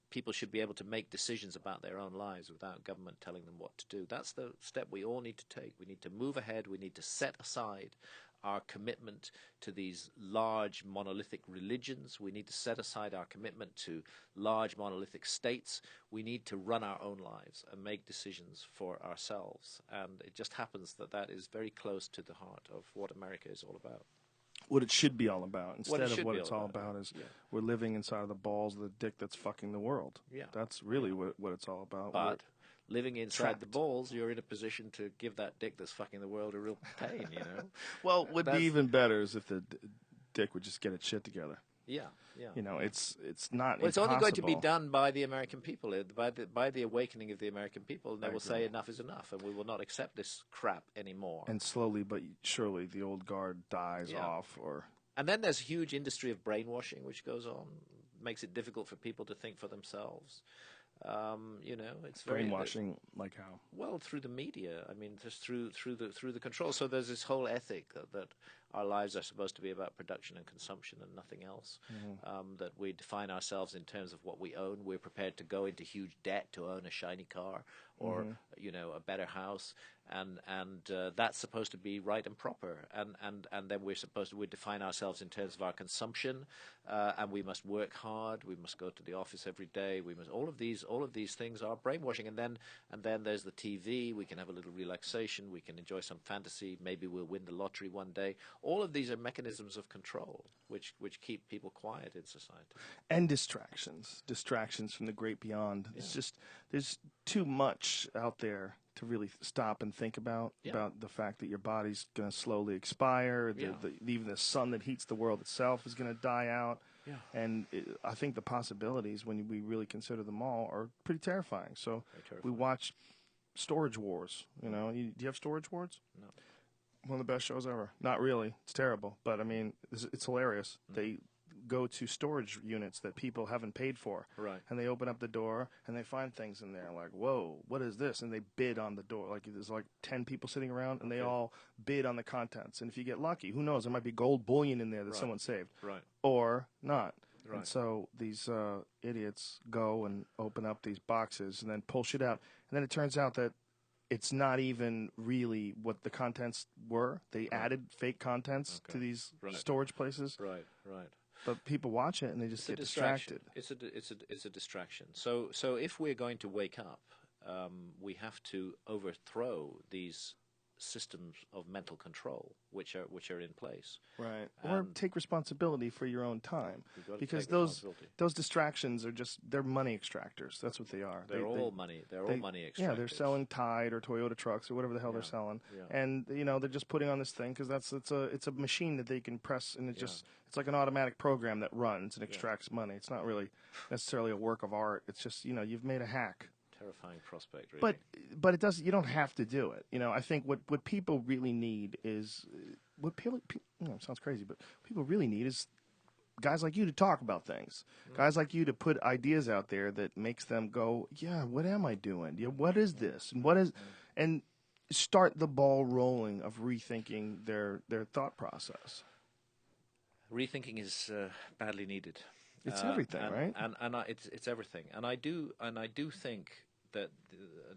people should be able to make decisions about their own lives without government telling them what to do. That's the step we all need to take. We need to move ahead. We need to set aside our commitment to these large monolithic religions. We need to set aside our commitment to large monolithic states. We need to run our own lives and make decisions for ourselves. And it just happens that is very close to the heart of what America is all about. What it should be all about, instead of what it's all about is we're living inside of the balls of the dick that's fucking the world. Yeah. That's really what it's all about. But living inside trapped. the balls, you're in a position to give that dick that's fucking the world a real pain, Well, what would be even better is if the dick would just get its shit together. Yeah. It's not. Well, it's only going to be done by the American people, by the awakening of the American people. And they will say enough is enough, and we will not accept this crap anymore. And slowly but surely, the old guard dies off, And then there's a huge industry of brainwashing which goes on, makes it difficult for people to think for themselves. It's brainwashing, like how? Well, through the media. I mean, just through the control. So there's this whole ethic that our lives are supposed to be about production and consumption and nothing else. That we define ourselves in terms of what we own. We're prepared to go into huge debt to own a shiny car or a better house, and that's supposed to be right and proper. And then we define ourselves in terms of our consumption, and we must work hard. We must go to the office every day. We must all of these things are brainwashing. And then there's the TV. We can have a little relaxation. We can enjoy some fantasy. Maybe we'll win the lottery one day. All of these are mechanisms of control which keep people quiet in society. And distractions from the great beyond. It's just there's too much out there to really stop and think about the fact that your body's going to slowly expire. Even the sun that heats the world itself is going to die out. Yeah. And I think the possibilities, when we really consider them all, are pretty terrifying. So we watch Storage Wars. Do you have Storage Wars? No. One of the best shows ever. Not really. It's terrible. But, I mean, it's hilarious. They go to storage units that people haven't paid for. Right. And they open up the door, and they find things in there like, whoa, what is this? And they bid on the door. Like, there's like 10 people sitting around, and they all bid on the contents. And if you get lucky, who knows? There might be gold bullion in there that someone saved. Right. Or not. Right. And so these idiots go and open up these boxes and then pull shit out. And then it turns out that it's not even really what the contents were. They added fake contents to these storage places. Right. But people watch it and they just get distracted. It's a distraction. So if we're going to wake up, we have to overthrow these systems of mental control which are in place. Right. Or take responsibility for your own time. Because those distractions are they're money extractors. That's what they are. They're all money extractors. Yeah, they're selling Tide or Toyota trucks or whatever the hell they're selling. Yeah. And they're just putting on this thing because it's a machine that they can press, and it's like an automatic program that runs and extracts money. It's not really necessarily a work of art. It's just, you've made a hack. Terrifying prospect, really. But it doesn't. You don't have to do it. I think what people really need is sounds crazy, but what people really need is guys like you to talk about things. Guys like you to put ideas out there that makes them go, yeah, what am I doing? Yeah, what is this? And and start the ball rolling of rethinking their thought process. Rethinking is badly needed. It's everything, right? And it's everything. And I do think that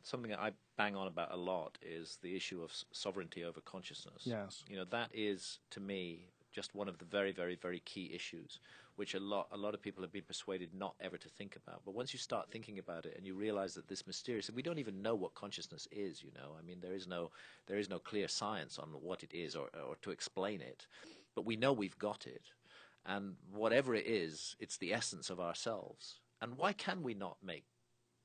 something that I bang on about a lot is the issue of sovereignty over consciousness. Yes. That is, to me, just one of the very, very, very key issues, which a lot of people have been persuaded not ever to think about. But once you start thinking about it and you realize that this mysterious, we don't even know what consciousness is. I mean, there is no clear science on what it is or to explain it, but we know we've got it. And whatever it is, it's the essence of ourselves. And why can we not make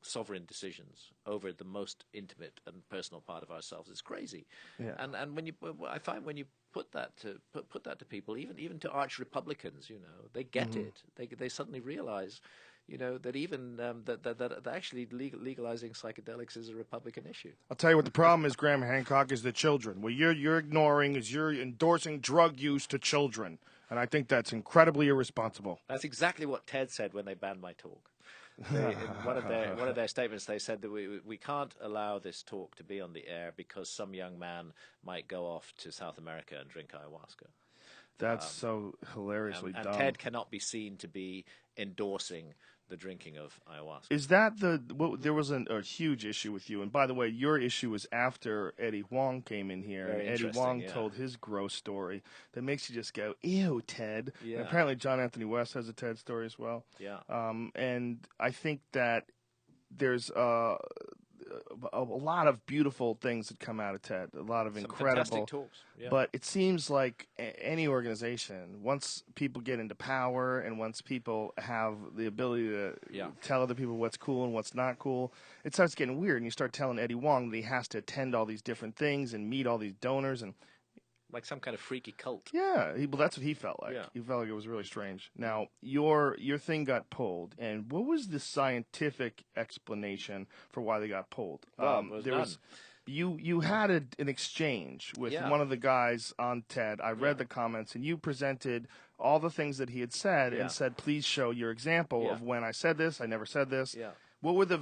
sovereign decisions over the most intimate and personal part of ourselves? It's crazy. Yeah. And I find when you put that to people, even to arch Republicans, they get it. They suddenly realize, that even that actually legalizing psychedelics is a Republican issue. I'll tell you what the problem is, Graham Hancock, is the children. What you're ignoring is you're endorsing drug use to children. And I think that's incredibly irresponsible. That's exactly what TED said when they banned my talk. In one of their statements, they said that we can't allow this talk to be on the air because some young man might go off to South America and drink ayahuasca. That's so hilariously dumb. And TED cannot be seen to be endorsing the drinking of ayahuasca. Is that there was a huge issue with you? And by the way, your issue was after Eddie Huang came in here. Very and Eddie Huang told his gross story that makes you just go, ew, Ted. Yeah. And apparently John Anthony West has a TED story as well. Yeah. And I think that there's a lot of beautiful things that come out of TED, a lot of incredible fantastic talks. Yeah. But it seems like any organization, once people get into power and once people have the ability to tell other people what's cool and what's not cool, it starts getting weird. And you start telling Eddie Huang that he has to attend all these different things and meet all these donors and like some kind of freaky cult. Yeah, that's what he felt like. Yeah. He felt like it was really strange. Now, your thing got pulled, and what was the scientific explanation for why they got pulled? You had an exchange with one of the guys on TED. I read the comments, and you presented all the things that he had said and said, please show your example of when I said this, I never said this. Yeah. What were the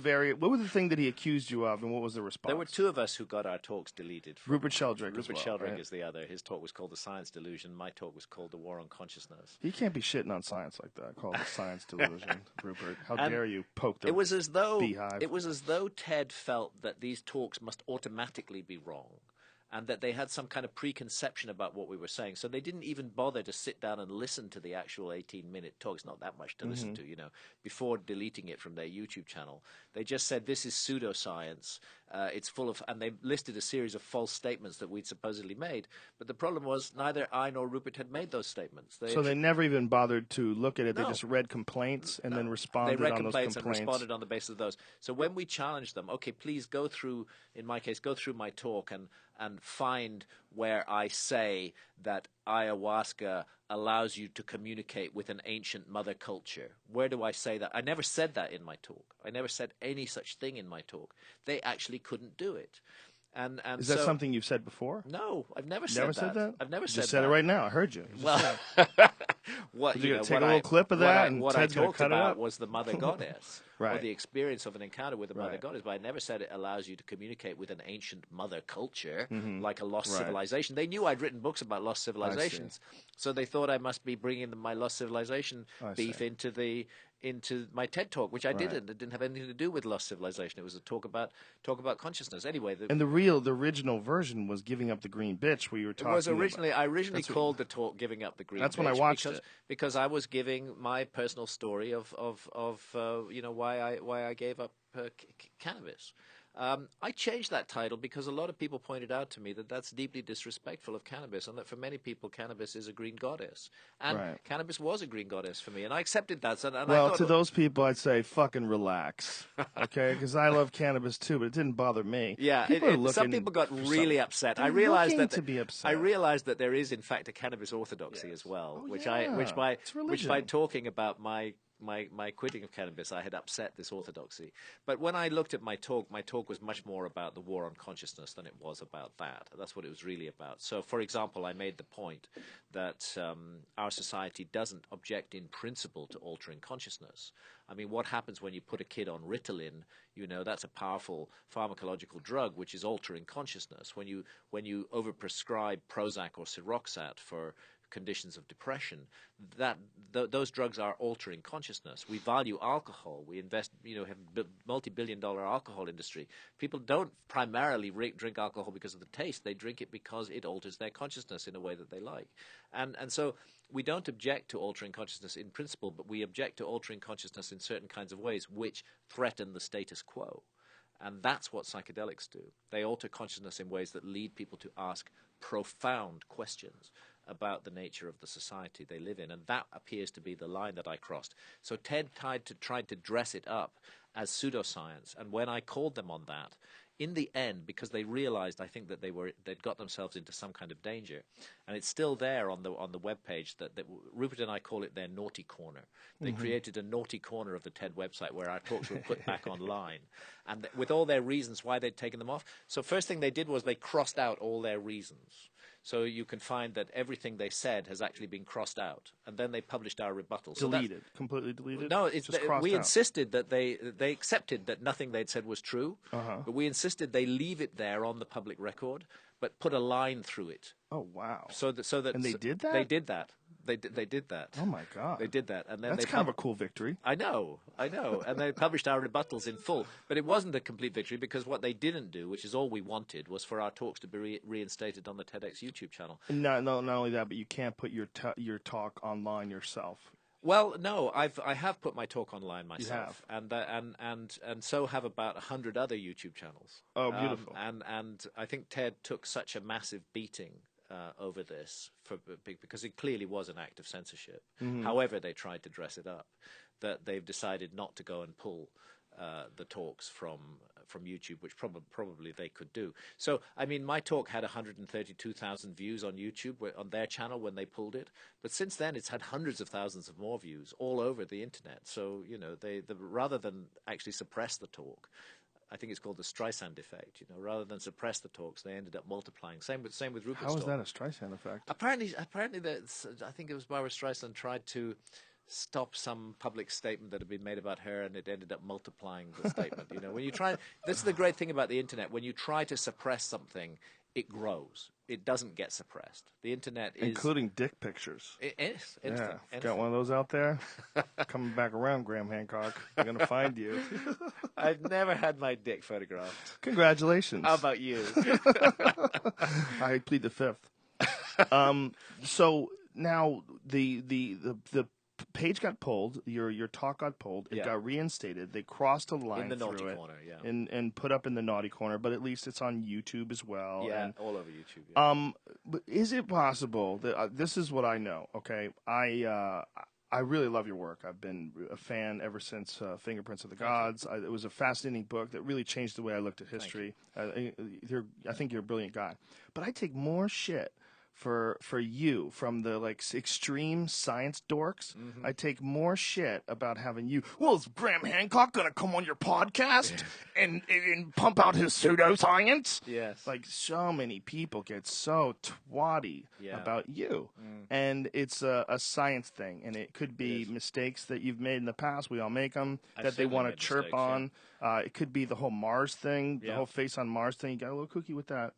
thing that he accused you of, and what was the response? There were two of us who got our talks deleted. Rupert Sheldrake as Rupert well, Sheldrake right? is the other. His talk was called The Science Delusion. My talk was called The War on Consciousness. He can't be shitting on science like that. Called the science delusion, Rupert. How And dare you poke the It was as though beehive? it was as though Ted felt that these talks must automatically be wrong, and that they had some kind of preconception about what we were saying. So they didn't even bother to sit down and listen to the actual 18-minute talk. It's not that much to listen to, before deleting it from their YouTube channel. They just said, this is pseudoscience. It's full of, and they listed a series of false statements that we'd supposedly made. But the problem was neither I nor Rupert had made those statements. So they never even bothered to look at it. No. They just read complaints and then They responded read on those complaints complaints. and responded on the basis of those. So when we challenged them, okay, please go through, in my case, go through my talk and find where I say that ayahuasca allows you to communicate with an ancient mother culture. Where do I say that? I never said that in my talk. I never said any such thing in my talk. They actually couldn't do it. And Is that something you've said before? No, I've never said Never that. said that? I've never You said just said that. it right now. I heard you. Well, what You're gonna take what a little clip of that, and what Ted's I gonna talked cut it about up? was the mother goddess, or Right. the experience of an encounter with the mother Right. goddess. But I never said it allows you to communicate with an ancient mother culture, Mm-hmm. like a lost Right. civilization. They knew I'd written books about lost civilizations, so they thought I must be bringing my lost civilization I beef see. into my TED talk, which I didn't. It didn't have anything to do with lost civilization. It was a talk about consciousness. Anyway, And the original version was Giving Up the Green Bitch, where you were talking I originally That's what- called the talk "Giving Up the Green." That's when I Bitch watched because, it. because I was giving my personal story of why I gave up cannabis. I changed that title because a lot of people pointed out to me that that's deeply disrespectful of cannabis, and that for many people, cannabis is a green goddess, and Right. cannabis was a green goddess for me, and I accepted that. And I Well, thought, to those people, I'd say fucking relax, okay? Because I love cannabis too, but it didn't bother me. yeah, People are looking some people got for really something. upset. They're I realized looking that to be upset. I realized that there is, in fact, a cannabis orthodoxy as well, Oh, which yeah. It's which by religion. talking about my quitting of cannabis, I had upset this orthodoxy. But when I looked at my talk was much more about the war on consciousness than it was about that. That's what it was really about. So, for example, I made the point that our society doesn't object in principle to altering consciousness. I mean, what happens when you put a kid on Ritalin? That's a powerful pharmacological drug which is altering consciousness. When you overprescribe Prozac or Ciroxat for conditions of depression, those drugs are altering consciousness. We value alcohol. We invest, have a multi-billion-dollar alcohol industry. People don't primarily drink alcohol because of the taste. They drink it because it alters their consciousness in a way that they like. And so we don't object to altering consciousness in principle, but we object to altering consciousness in certain kinds of ways which threaten the status quo. And that's what psychedelics do. They alter consciousness in ways that lead people to ask profound questions about the nature of the society they live in. And that appears to be the line that I crossed. So Ted tried to dress it up as pseudoscience. And when I called them on that, in the end, because they realized, I think, that they'd got themselves into some kind of danger, and it's still there on the webpage that Rupert and I call it their naughty corner. They created a naughty corner of the TED website where our talks were put back online, and with all their reasons why they'd taken them off. So first thing they did was they crossed out all their reasons. So you can find that everything they said has actually been crossed out, and then they published our rebuttal. Deleted, completely deleted. No, Just crossed we out. insisted that they accepted that nothing they'd said was true, but we insisted they leave it there on the public record, but put a line through it. Oh wow! So that And they did that? They did that. They did that. Oh my god! They did that, and then That's they kind of a cool victory. I know, and they published our rebuttals in full. But it wasn't a complete victory because what they didn't do, which is all we wanted, was for our talks to be reinstated on the TEDx YouTube channel. Not only that, but you can't put your talk online yourself. Well, no, I have put my talk online myself, have. and so have about 100 other YouTube channels. Oh, beautiful! And I think Ted took such a massive beating over this because it clearly was an act of censorship. However, they tried to dress it up, that they've decided not to go and pull the talks from YouTube, which probably they could do. So, I mean, my talk had 132,000 views on YouTube on their channel when they pulled it, but since then it's had hundreds of thousands of more views all over the internet. So, they rather than actually suppress the talk, I think it's called the Streisand effect. Rather than suppress the talks, they ended up multiplying. Same with Rupert's How is talk. that a Streisand effect? Apparently, I think it was Barbara Streisand tried to stop some public statement that had been made about her, and it ended up multiplying the statement. You know, when you try, this is the great thing about the internet. When you try to suppress something, it grows. It doesn't get suppressed. The internet is including dick pictures. Anything. Yeah, got one of those out there. Coming back around, Graham Hancock. I'm gonna find you. I've never had my dick photographed. Congratulations. How about you? I plead the fifth. So now the page got pulled. Your talk got pulled. It got reinstated. They crossed a line in the through naughty it, corner, and put up in the naughty corner. But at least it's on YouTube as well. Yeah, and, all over YouTube. Yeah. But is it possible that this is what I know? Okay, I really love your work. I've been a fan ever since Fingerprints of the Gods. It was a fascinating book that really changed the way I looked at history. I think you're a brilliant guy. But I take more shit for you from the extreme science dorks. Mm-hmm. I take more shit about having you. Well, is Graham Hancock gonna come on your podcast and pump out his pseudoscience? Yes. Like, so many people get so twatty about you, and it's a science thing, and it could be mistakes that you've made in the past. We all make them that they want to chirp mistakes, on. It could be the whole Mars thing, the Yeah. whole face on Mars thing. You got a little kooky with that.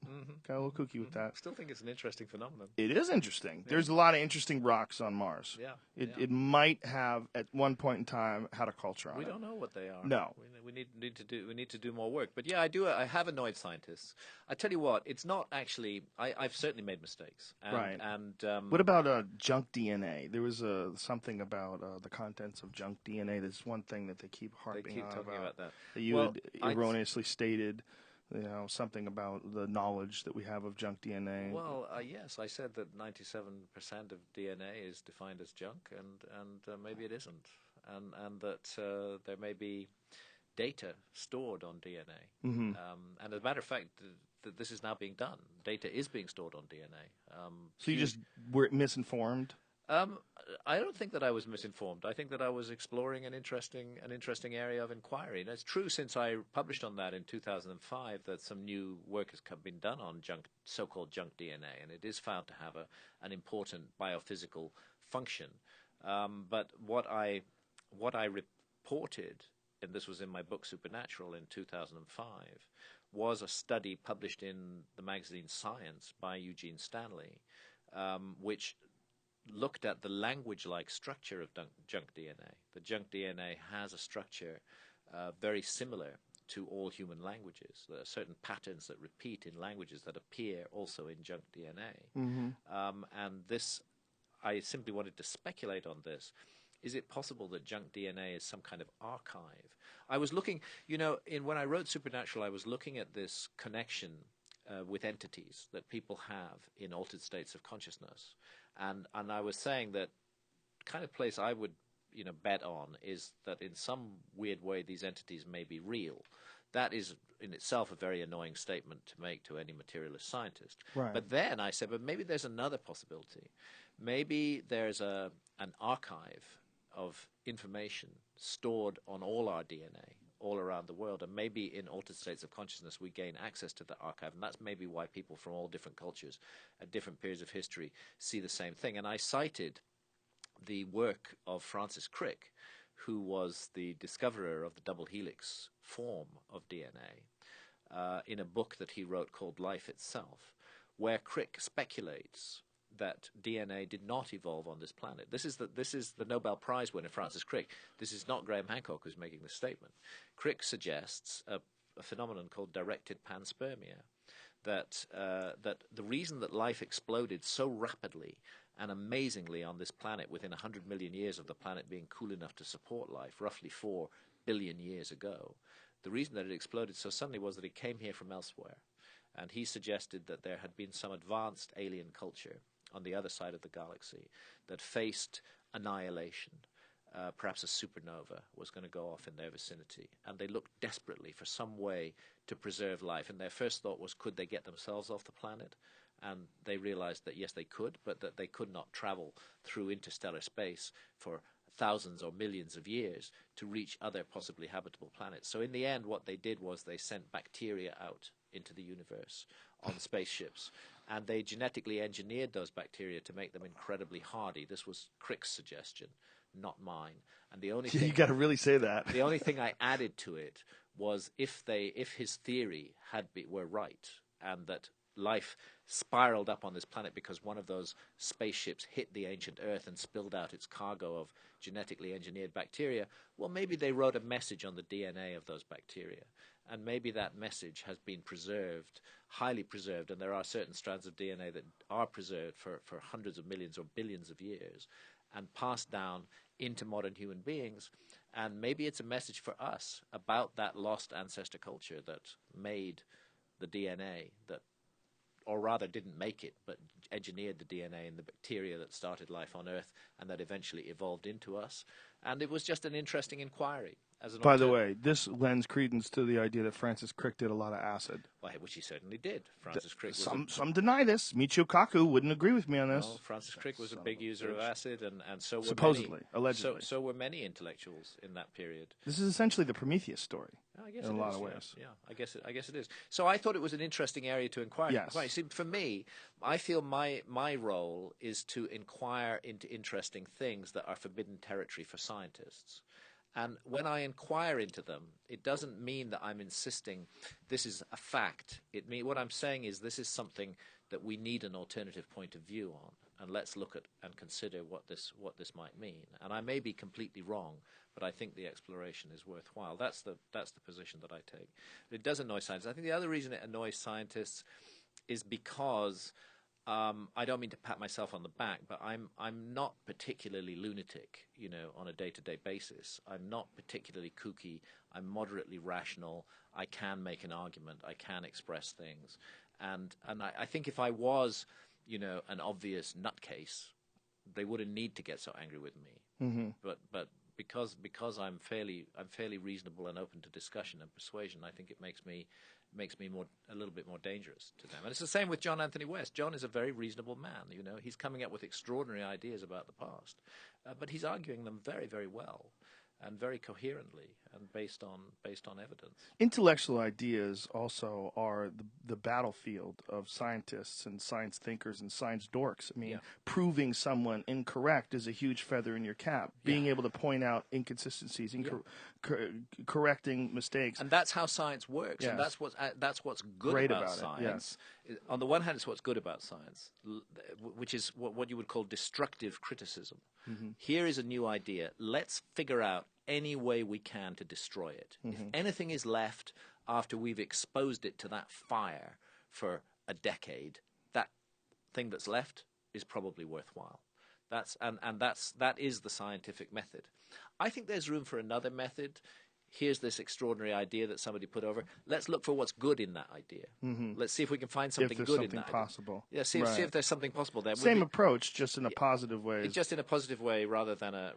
Got a little kooky with that. I still think it's an interesting phenomenon. It is interesting. There's a lot of interesting rocks on Mars. Yeah. It might have at one point in time had a culture on it. We don't know what they are. No. We need to do more work. But yeah, I have annoyed scientists. I tell you what, it's not actually. I've certainly made mistakes. And, Right. And What about junk DNA? There was something about the contents of junk DNA. There's one thing that they keep harping they keep on talking about that. you Well, had erroneously stated. Something about the knowledge that we have of junk DNA. Well, yes, I said that 97% of DNA is defined as junk, and maybe it isn't, and that there may be data stored on DNA. Mm-hmm. And as a matter of fact, that this is now being done. Data is being stored on DNA. So you just were misinformed? I don't think that I was misinformed. I think that I was exploring an interesting area of inquiry. And it's true, since I published on that in 2005, that some new work has been done on so-called junk DNA, and it is found to have an important biophysical function. But what I reported, and this was in my book Supernatural in 2005, was a study published in the magazine Science by Eugene Stanley, which looked at the language-like structure of junk DNA. The junk DNA has a structure very similar to all human languages. There are certain patterns that repeat in languages that appear also in junk DNA. Mm-hmm. And this, I simply wanted to speculate on this. Is it possible that junk DNA is some kind of archive? I was looking, when I wrote Supernatural, I was looking at this connection with entities that people have in altered states of consciousness. And I was saying that kind of place I would, bet on is that in some weird way these entities may be real. That is in itself a very annoying statement to make to any materialist scientist. Right. But then I said, but maybe there's another possibility. Maybe there's an archive of information stored on all our DNA all around the world, and maybe in altered states of consciousness we gain access to the archive, and that's maybe why people from all different cultures at different periods of history see the same thing. And I cited the work of Francis Crick, who was the discoverer of the double helix form of DNA, in a book that he wrote called Life Itself, where Crick speculates that DNA did not evolve on this planet. This is the Nobel Prize winner, Francis Crick. This is not Graham Hancock who's making this statement. Crick suggests a phenomenon called directed panspermia, that the reason that life exploded so rapidly and amazingly on this planet within 100 million years of the planet being cool enough to support life, roughly 4 billion years ago, the reason that it exploded so suddenly was that it came here from elsewhere. And he suggested that there had been some advanced alien culture on the other side of the galaxy that faced annihilation. Perhaps a supernova was going to go off in their vicinity, and they looked desperately for some way to preserve life. And their first thought was, could they get themselves off the planet? And they realized that yes, they could, but that they could not travel through interstellar space for thousands or millions of years to reach other possibly habitable planets. So in the end, what they did was they sent bacteria out into the universe on spaceships, and they genetically engineered those bacteria to make them incredibly hardy. This was Crick's suggestion, not mine. And the only You thing got to really say that. the only thing I added to it was if his theory were right, and that life spiraled up on this planet because one of those spaceships hit the ancient Earth and spilled out its cargo of genetically engineered bacteria, well, maybe they wrote a message on the DNA of those bacteria. And maybe that message has been preserved, highly preserved, and there are certain strands of DNA that are preserved for hundreds of millions or billions of years and passed down into modern human beings. And maybe it's a message for us about that lost ancestor culture that made the DNA, or rather didn't make it, but engineered the DNA in the bacteria that started life on Earth and that eventually evolved into us. And it was just an interesting inquiry. By the way, this lends credence to the idea that Francis Crick did a lot of acid. Well, which he certainly did. Francis Crick was some deny this. Michio Kaku wouldn't agree with me on this. No, Francis Crick was a big user of acid, and so were supposedly, many, allegedly. So were many intellectuals in that period. This is essentially the Prometheus story. I guess in a lot of yeah. ways. Yeah, I guess it is. So I thought it was an interesting area to inquire. Yes. See, for me, I feel my role is to inquire into interesting things that are forbidden territory for scientists. And when I inquire into them, it doesn't mean that I'm insisting this is a fact. What I'm saying is this is something that we need an alternative point of view on, and let's look at and consider what this might mean. And I may be completely wrong, but I think the exploration is worthwhile. That's the position that I take. It does annoy scientists. I think the other reason it annoys scientists is because I don't mean to pat myself on the back, but I'm not particularly lunatic, on a day-to-day basis. I'm not particularly kooky. I'm moderately rational. I can make an argument. I can express things, and I think if I was, an obvious nutcase, they wouldn't need to get so angry with me. Mm-hmm. But because I'm fairly reasonable and open to discussion and persuasion, I think it makes me a little bit more dangerous to them. And it's the same with John Anthony West. John is a very reasonable man. He's coming up with extraordinary ideas about the past, but he's arguing them very, very well and very coherently and based on evidence. Intellectual ideas also are the battlefield of scientists and science thinkers and science dorks. I mean, proving someone incorrect is a huge feather in your cap. Being able to point out inconsistencies, correcting mistakes, and that's how science works. Yes. And that's what's good Great about about science. Yes. On the one hand, it's what's good about science, which is what you would call destructive criticism. Mm-hmm. Here is a new idea. Let's figure out any way we can to destroy it. Mm-hmm. If anything is left after we've exposed it to that fire for a decade, that thing that's left is probably worthwhile. That is the scientific method. I think there's room for another method. Here's this extraordinary idea that somebody put over. Let's look for what's good in that idea. Mm-hmm. Let's see if we can find something good in that. If there's something possible. Yeah, see if there's something possible there. Same approach, just in a positive way. Just in a positive way rather than a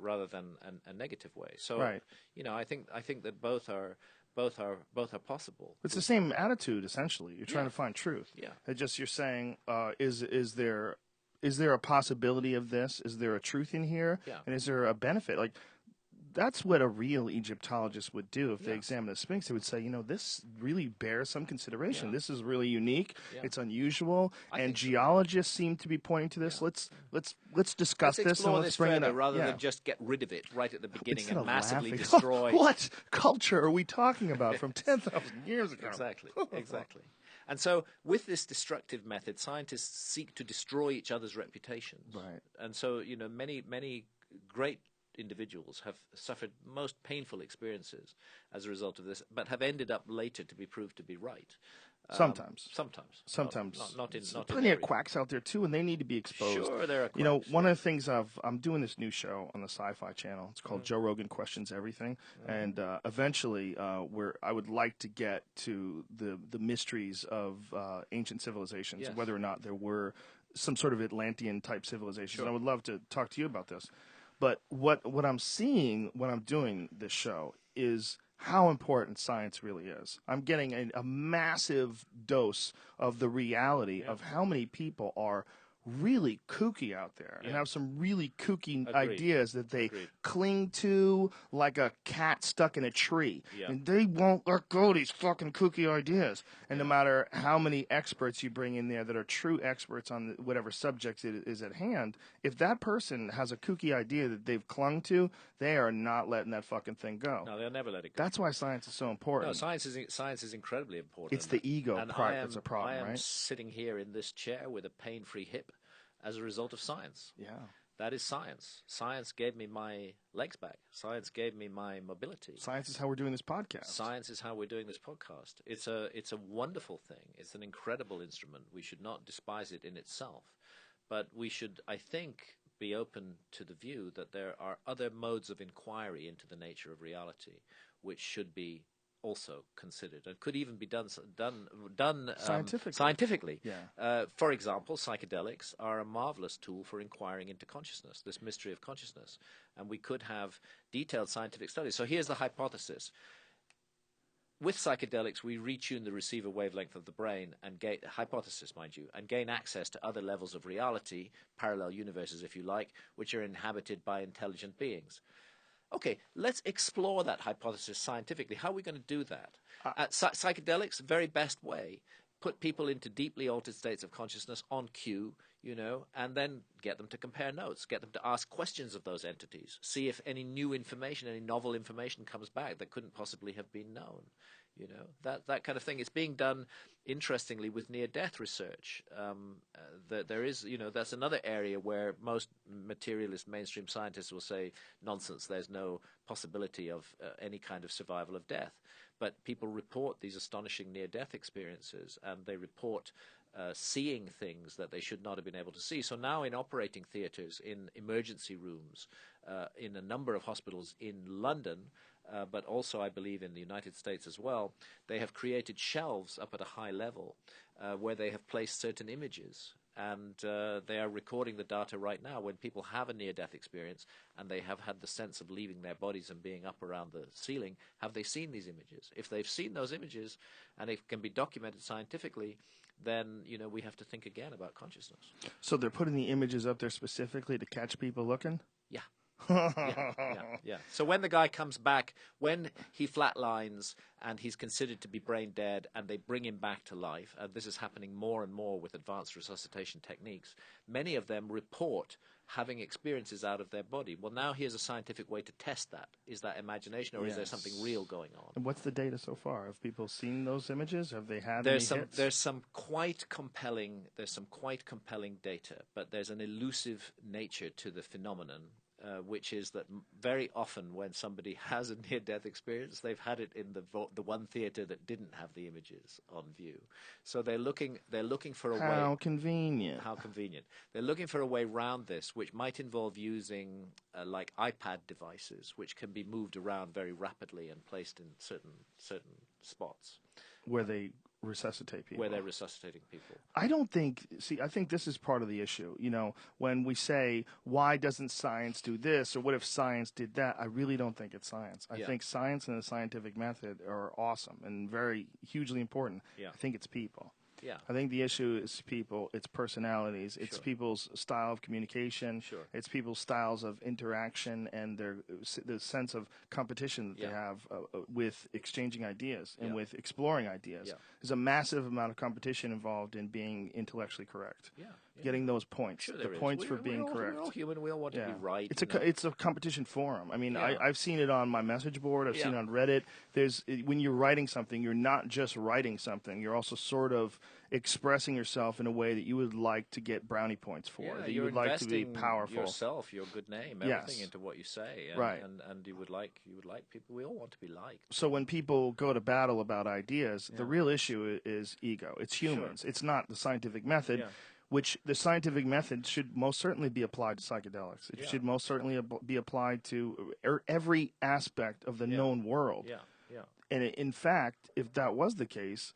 negative way. So, right. I think that both are possible. It's the same attitude, essentially. You're trying to find truth. Yeah. It's just you're saying, is there a possibility of this? Is there a truth in here? Yeah. And is there a benefit? Like, that's what a real Egyptologist would do if they examined the Sphinx. They would say, this really bears some consideration. This is really unique. It's unusual, and geologists seem to be pointing to this. Let's discuss this and let's bring it up rather than just get rid of it right at the beginning Instead and of massively laughing. destroy. What culture are we talking about from 10,000 years ago? Exactly. And so, with this destructive method, scientists seek to destroy each other's reputations. Right. And so, many great individuals have suffered most painful experiences as a result of this, but have ended up later to be proved to be right. Sometimes. Not plenty of quacks out there too, and they need to be exposed. Sure, there are quacks. One of the things I'm doing this new show on the Sci-Fi Channel. It's called Joe Rogan Questions Everything, and eventually, I would like to get to the mysteries of ancient civilizations, whether or not there were some sort of Atlantean type civilizations. Sure. And I would love to talk to you about this. But what I'm seeing when I'm doing this show is how important science really is. I'm getting a massive dose of the reality of how many people are really kooky out there and Yeah. have some really kooky Agreed. ideas that they Agreed. cling to like a cat stuck in a tree. Yeah. And they won't let go of these fucking kooky ideas. And no Yeah. matter how many experts you bring in there that are true experts on whatever subject it is at hand, if that person has a kooky idea that they've clung to, they are not letting that fucking thing go. No, they'll never let it go. That's why science is so important. No, science is incredibly important. It's the ego and that's a problem, I am right? sitting here in this chair with a pain-free hip as a result of science. Yeah. That is science. Science gave me my legs back. Science gave me my mobility. Science is how we're doing this podcast. Science is how we're doing this podcast. It's a wonderful thing. It's an incredible instrument. We should not despise it in itself, but we should, I think, be open to the view that there are other modes of inquiry into the nature of reality, which should be also considered and could even be done scientifically. Yeah. For example, psychedelics are a marvelous tool for inquiring into consciousness, this mystery of consciousness, and we could have detailed scientific studies. So here's the hypothesis. With psychedelics, we retune the receiver wavelength of the brain and gain hypothesis, mind you, and gain access to other levels of reality, parallel universes, if you like, which are inhabited by intelligent beings. Okay, let's explore that hypothesis scientifically. How are we going to do that? Psychedelics, very best way. Put people into deeply altered states of consciousness on cue, and then get them to compare notes, get them to ask questions of those entities, see if any new information, any novel information comes back that couldn't possibly have been known. That kind of thing. It's being done, interestingly, with near-death research. There is, that's another area where most materialist mainstream scientists will say, nonsense, there's no possibility of any kind of survival of death. But people report these astonishing near-death experiences, and they report seeing things that they should not have been able to see. So now in operating theatres, in emergency rooms, in a number of hospitals in London, but also I believe in the United States as well, they have created shelves up at a high level where they have placed certain images. And they are recording the data right now when people have a near-death experience and they have had the sense of leaving their bodies and being up around the ceiling. Have they seen these images? If they've seen those images and it can be documented scientifically, then we have to think again about consciousness. So they're putting the images up there specifically to catch people looking? Yeah. Yeah. So when the guy comes back, when he flatlines and he's considered to be brain dead and they bring him back to life, and this is happening more and more with advanced resuscitation techniques, many of them report having experiences out of their body. Well, now here's a scientific way to test that. Is that imagination or is there something real going on? And what's the data so far? Have people seen those images? Have they had any hits? There's some quite compelling data, but there's an elusive nature to the phenomenon. Which is that very often when somebody has a near-death experience, they've had it in the one theater that didn't have the images on view. So they're looking for a way. How convenient. How convenient. They're looking for a way around this, which might involve using like iPad devices, which can be moved around very rapidly and placed in certain spots. Where they resuscitate people. Where they're resuscitating people. I think this is part of the issue. When we say, why doesn't science do this, or what if science did that, I really don't think it's science. I think science and the scientific method are awesome and very hugely important. Yeah. I think it's people. Yeah. I think the issue is people, it's personalities, it's people's style of communication, it's people's styles of interaction and the sense of competition that they have with exchanging ideas and with exploring ideas. Yeah. There's a massive amount of competition involved in being intellectually correct. Yeah. Getting those points, the points for being correct. We're all human. We all want to be right. It's a competition forum. I mean, I've seen it on my message board. I've seen it on Reddit. When you're writing something, you're not just writing something. You're also sort of expressing yourself in a way that you would like to get brownie points for. That you would like to be powerful. Yourself, your good name, everything into what you say, and you would like people. We all want to be liked. So when people go to battle about ideas, the real issue is ego. It's humans. It's not the scientific method. Yeah. Which the scientific method should most certainly be applied to psychedelics. It should most certainly be applied to every aspect of the known world. And in fact, if that was the case,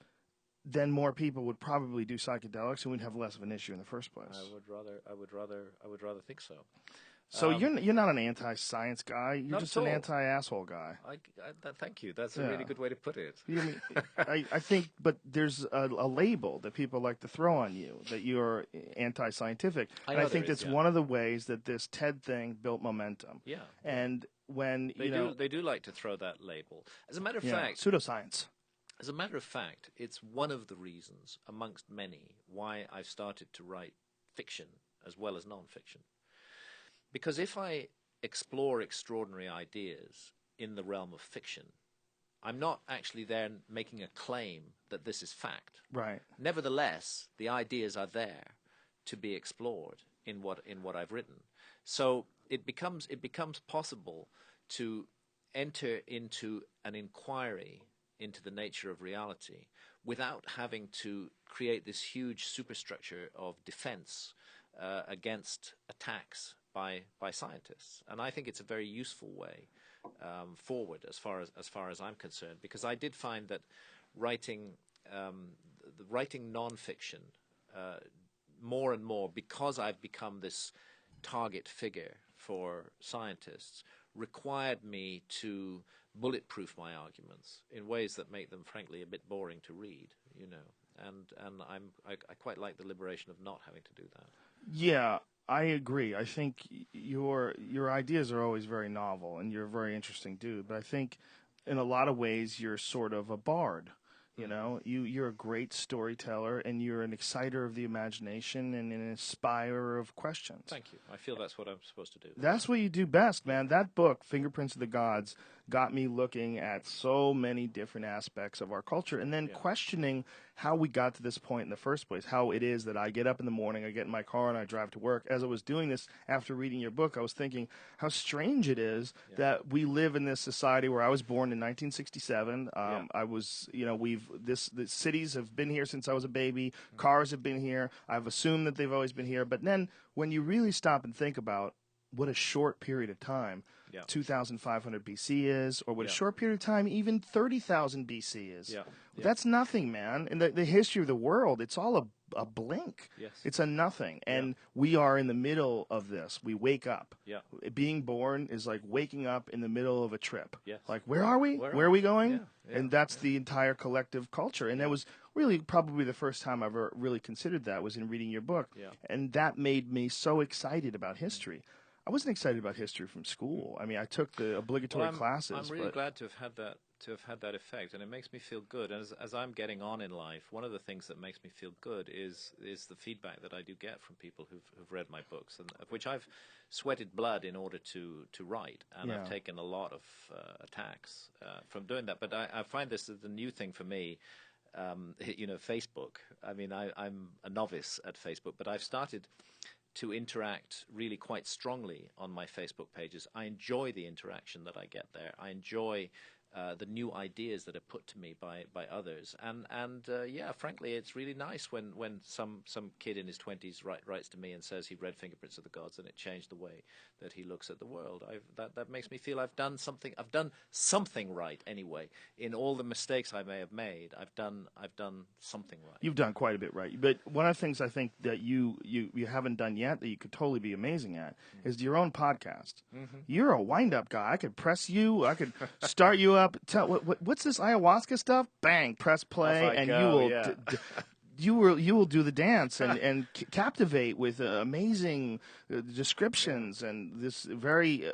then more people would probably do psychedelics, and we'd have less of an issue in the first place. I would rather think so. So you're not an anti-science guy. You're Not just at an all. anti-asshole guy. Thank you. That's a Yeah. really good way to put it. You mean, I think, but there's a label that people like to throw on you that you're anti-scientific, I and know I think there is, that's yeah. one of the ways that this TED thing built momentum. Yeah. And when They do like to throw that label. As a matter of fact, pseudoscience. As a matter of fact, it's one of the reasons, amongst many, why I've started to write fiction as well as non-fiction. Because if I explore extraordinary ideas in the realm of fiction, I'm not actually then making a claim that this is fact. Right. Nevertheless, the ideas are there to be explored in what I've written. So it becomes possible to enter into an inquiry into the nature of reality without having to create this huge superstructure of defense against attacks by scientists. And I think it's a very useful way forward as far as I'm concerned, because I did find that writing nonfiction more and more, because I've become this target figure for scientists, required me to bulletproof my arguments in ways that make them, frankly, a bit boring to read, you know. And I quite like the liberation of not having to do that. Yeah, I agree. I think your ideas are always very novel, and you're a very interesting dude. But I think in a lot of ways you're sort of a bard. You know, you're a great storyteller, and you're an exciter of the imagination and an inspirer of questions. Thank you. I feel that's what I'm supposed to do. That's what you do best, man. That book, Fingerprints of the Gods, got me looking at so many different aspects of our culture and then questioning how we got to this point in the first place, how it is that I get up in the morning, I get in my car, and I drive to work. As I was doing this after reading your book, I was thinking how strange it is that we live in this society where I was born in 1967. I was, you know, the cities have been here since I was a baby. Cars have been here. I've assumed that they've always been here. But then when you really stop and think about what a short period of time 2,500 BC is, or what a short period of time even 30,000 BC is. That's nothing, man. In the history of the world, it's all a blink. Yes. It's a nothing. And we are in the middle of this. We wake up. Being born is like waking up in the middle of a trip. Yes. Like, where are we? Where are we going? And that's the entire collective culture. And that was really probably the first time I ever really considered that was in reading your book. And that made me so excited about history. I wasn't excited about history from school. I mean, I took the obligatory classes. I'm really glad to have had that effect, and it makes me feel good. And as I'm getting on in life, one of the things that makes me feel good is the feedback that I do get from people who've read my books, and of which I've sweated blood in order to write, and I've taken a lot of attacks from doing that. But I find this is the new thing for me. You know, Facebook. I mean, I'm a novice at Facebook, but I've started to interact really quite strongly on my Facebook pages. I enjoy the interaction that I get there. I enjoy the new ideas that are put to me by others. And frankly, it's really nice when some kid in his 20s writes to me and says he read Fingerprints of the Gods and it changed the way that he looks at the world. That makes me feel I've done something right anyway. In all the mistakes I may have made, I've done something right. You've done quite a bit right. But one of the things I think that you haven't done yet that you could totally be amazing at is your own podcast. You're a wind-up guy. I could press you. I could start you up. Tell what's this ayahuasca stuff? Bang, press play, and you will do the dance and captivate with amazing descriptions and this very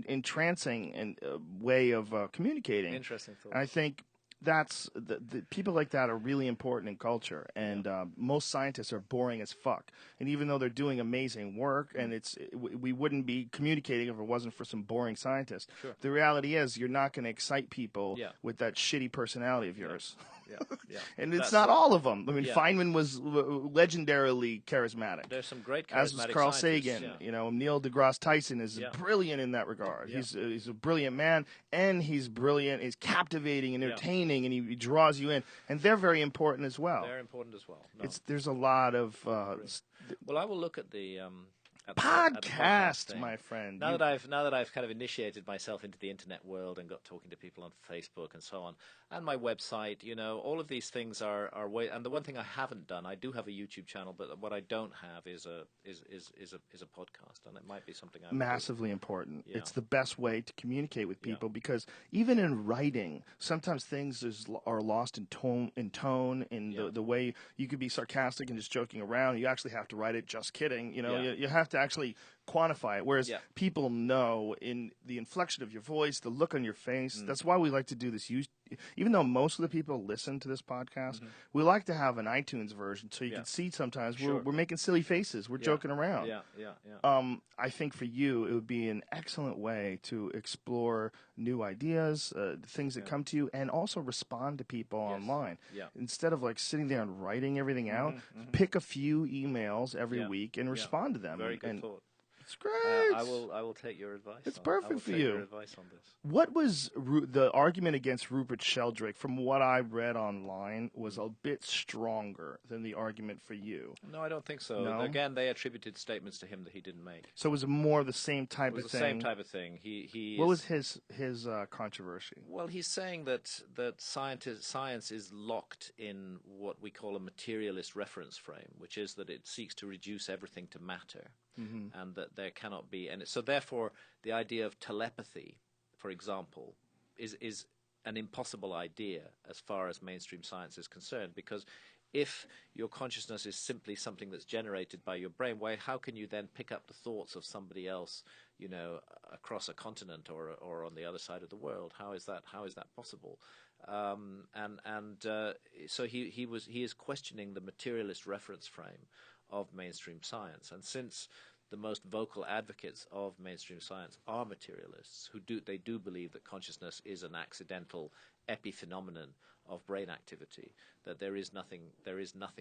entrancing way of communicating. Interesting thought. I think that's the people like that are really important in culture, and most scientists are boring as fuck. And even though they're doing amazing work, and we wouldn't be communicating if it wasn't for some boring scientists. Sure. The reality is, you're not going to excite people with that shitty personality of yours. And it's not all of them. I mean, Feynman was legendarily charismatic. There's some great charismatic as was Carl Sagan. Yeah. You know, Neil deGrasse Tyson is brilliant in that regard. He's a brilliant man, and he's brilliant. He's captivating and entertaining, and he draws you in. And they're very important as well. They're important as well. No. There's a lot of. Well, I will look at the at the podcast Podcast, thing. my friend. Now that I've kind of initiated myself into the internet world and got talking to people on Facebook and so on, and my website, all of these things are way. And the one thing I haven't done, I do have a YouTube channel, but what I don't have is a podcast, and it might be something I Massively important. Yeah. It's the best way to communicate with people because even in writing, sometimes things are lost in tone, in the way you could be sarcastic and just joking around. You actually have to write it. Just kidding. You have to actually quantify it. Whereas people know in the inflection of your voice, the look on your face. That's why we like to do this. Even though most of the people listen to this podcast, we like to have an iTunes version so you can see sometimes we're making silly faces. We're joking around. Yeah. I think for you, it would be an excellent way to explore new ideas, things that come to you, and also respond to people online. Yeah. Instead of like sitting there and writing everything out, pick a few emails every week and respond to them. Very good thought. It's great. I will take your advice. It's perfect for you. Your advice on this. What was the argument against Rupert Sheldrake? From what I read online, was a bit stronger than the argument for you. No, I don't think so. No? Again, they attributed statements to him that he didn't make. So it was more of the same type of thing. It was the same type of thing. What was his controversy? Well, he's saying that science is locked in what we call a materialist reference frame, which is that it seeks to reduce everything to matter. And that there cannot be, and so therefore the idea of telepathy, for example, is an impossible idea as far as mainstream science is concerned, because if your consciousness is simply something that's generated by your brain, how can you then pick up the thoughts of somebody else, across a continent or on the other side of the world? How is that possible? So he is questioning the materialist reference frame of mainstream science, and since the most vocal advocates of mainstream science are materialists who do believe that consciousness is an accidental epiphenomenon of brain activity, that there is nothing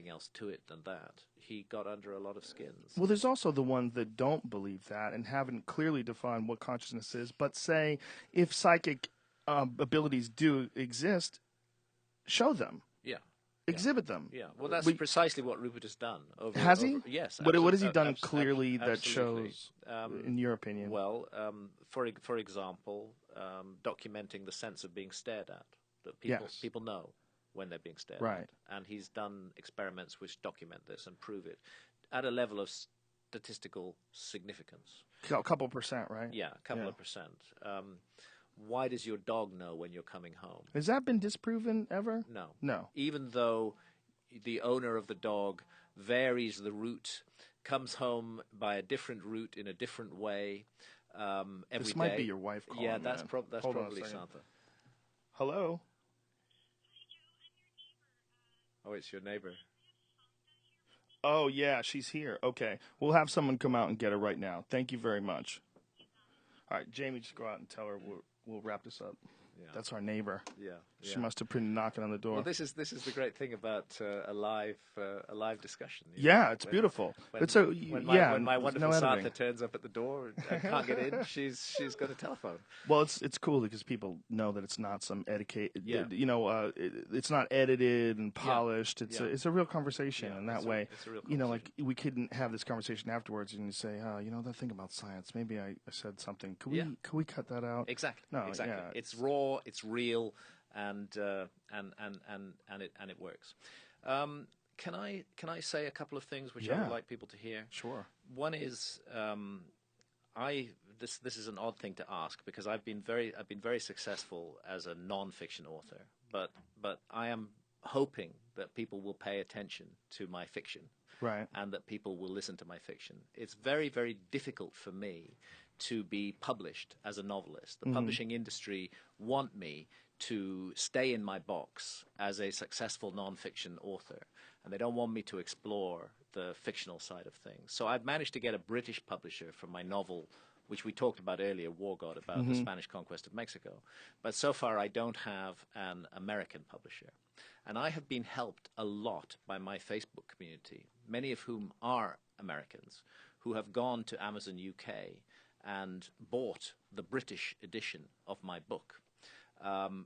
else to it than that. He got under a lot of skins. Well, there's also the ones that don't believe that and haven't clearly defined what consciousness is, but say if psychic abilities do exist, show them. Exhibit them. Yeah, well, that's precisely what Rupert has done. Has he? Yes. What has he done clearly that shows, in your opinion? Well, for example, documenting the sense of being stared at. That people know when they're being stared at. And he's done experiments which document this and prove it at a level of statistical significance. A couple percent, right? Yeah, a couple of percent. Why does your dog know when you're coming home? Has that been disproven ever? No. Even though the owner of the dog varies the route, comes home by a different route in a different way every day. This might be your wife calling. Yeah, that's probably Santa. Hello? Oh, it's your neighbor. Oh, yeah, she's here. Okay. We'll have someone come out and get her right now. Thank you very much. All right, Jamie, just go out and tell her we'll wrap this up. Yeah. That's our neighbor. Yeah. She must have been knocking on the door. Well, this is the great thing about a live discussion. It's beautiful. When my wonderful Santa turns up at the door and can't get in, she's got a telephone. Well, it's cool because people know that it's not some etiquette. It's not edited and polished. It's a real conversation, and that way, it's a real conversation. like we couldn't have this conversation afterwards and you say, that thing about science. Maybe I said something. Could we cut that out? Exactly. No, exactly. Yeah. It's raw. It's real, and it works. Can I say a couple of things which I would like people to hear? Sure. One is this is an odd thing to ask because I've been very successful as a non-fiction author, but I am hoping that people will pay attention to my fiction, right, and that people will listen to my fiction. It's very, very difficult for me to be published as a novelist. The publishing industry want me to stay in my box as a successful non-fiction author, and they don't want me to explore the fictional side of things. So I've managed to get a British publisher for my novel, which we talked about earlier, War God, about the Spanish conquest of Mexico. But so far I don't have an American publisher. And I have been helped a lot by my Facebook community, many of whom are Americans, who have gone to Amazon UK and bought the British edition of my book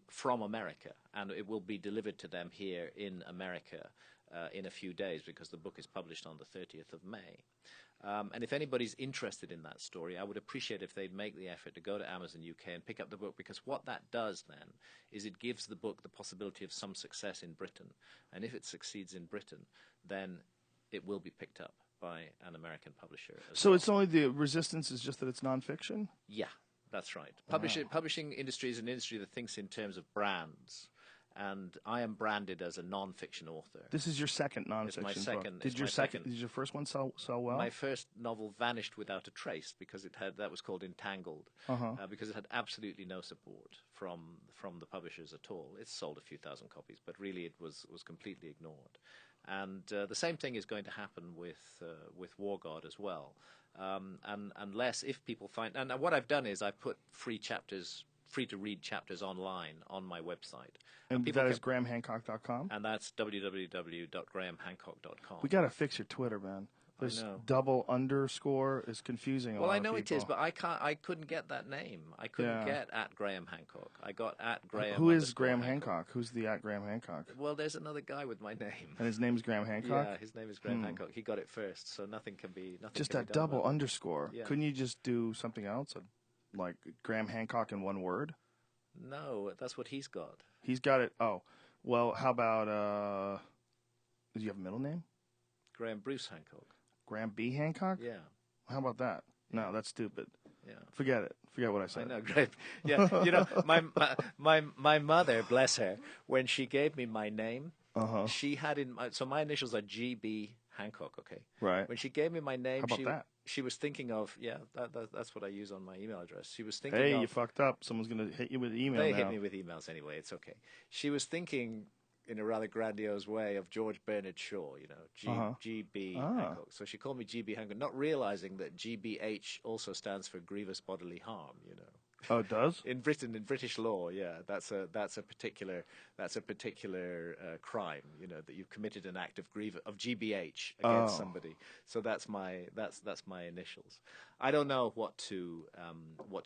from America, and it will be delivered to them here in America in a few days because the book is published on the 30th of May. And if anybody's interested in that story, I would appreciate if they'd make the effort to go to Amazon UK and pick up the book, because what that does then is it gives the book the possibility of some success in Britain. And if it succeeds in Britain, then it will be picked up by an American publisher as So well. it's only the resistance is just that it's nonfiction? Yeah, that's right. Publishing industry is an industry that thinks in terms of brands. And I am branded as a non-fiction author. This is your second nonfiction It's my book. second. Did your first one sell well? My first novel vanished without a trace because that was called Entangled, because it had absolutely no support from the publishers at all. It sold a few thousand copies, but really it was completely ignored. And the same thing is going to happen with War God as well. And unless if people find, and what I've done is I've put free to read chapters online on my website. And that is GrahamHancock.com? And that's www.grahamhancock.com. We got to fix your Twitter, man. There's double underscore is confusing. Well, I know it is, but I couldn't get that name. I couldn't get at Graham Hancock. I got at Graham. Who is Graham Hancock? Who's the at Graham Hancock? Well, there's another guy with my name. And his name is Graham Hancock? Yeah, his name is Graham Hancock. He got it first, so nothing can be just can that be done double about it. underscore. Yeah. Couldn't you just do something else, like Graham Hancock in one word? No, that's what he's got. He's got it. Oh, well, how about? Do you have a middle name? Graham Bruce Hancock. Graham B. Hancock? Yeah. How about that? No, that's stupid. Yeah. Forget it. Forget what I said. I know, great. Yeah, you know, my mother, bless her, when she gave me my name, she had so my initials are G.B. Hancock. Okay. Right. When she gave me my name, How about that? She was thinking of that's what I use on my email address. She was thinking, hey, you fucked up. Someone's gonna hit you with email. They now. hit me with emails anyway. It's okay. She was thinking in a rather grandiose way of George Bernard Shaw, you know, G.B. Hancock. So she called me G.B. Hancock, not realizing that G.B.H. also stands for grievous bodily harm, you know. Oh, it does? In Britain, in British law, yeah, that's a particular crime, you know, that you've committed an act of GBH against somebody. So that's my initials. I don't know what to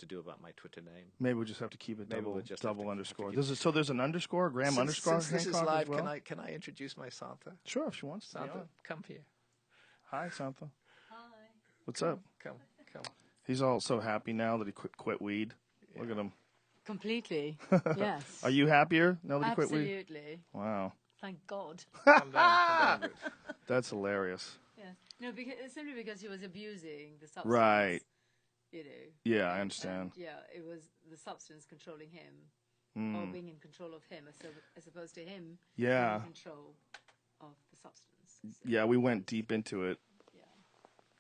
do about my Twitter name. Maybe we'll just have to keep it double underscore. So there's an underscore, Graham underscore. Since this is Hancock live, as well? can I introduce my Santa? Sure, if she wants to. Santa, Yeah. come here. Hi, Santa. Hi. What's up? Come. He's all so happy now that he quit weed. Yeah. Look at him. Completely. Yes. Are you happier now that he quit weed? Absolutely. Wow. Thank God. Come down. That's hilarious. Yes. No, simply because he was abusing the substance. Right. You know. Yeah, I understand. And, yeah, it was the substance controlling him, or being in control of him, as opposed to him being in control of the substance. So, yeah, we went deep into it. yeah.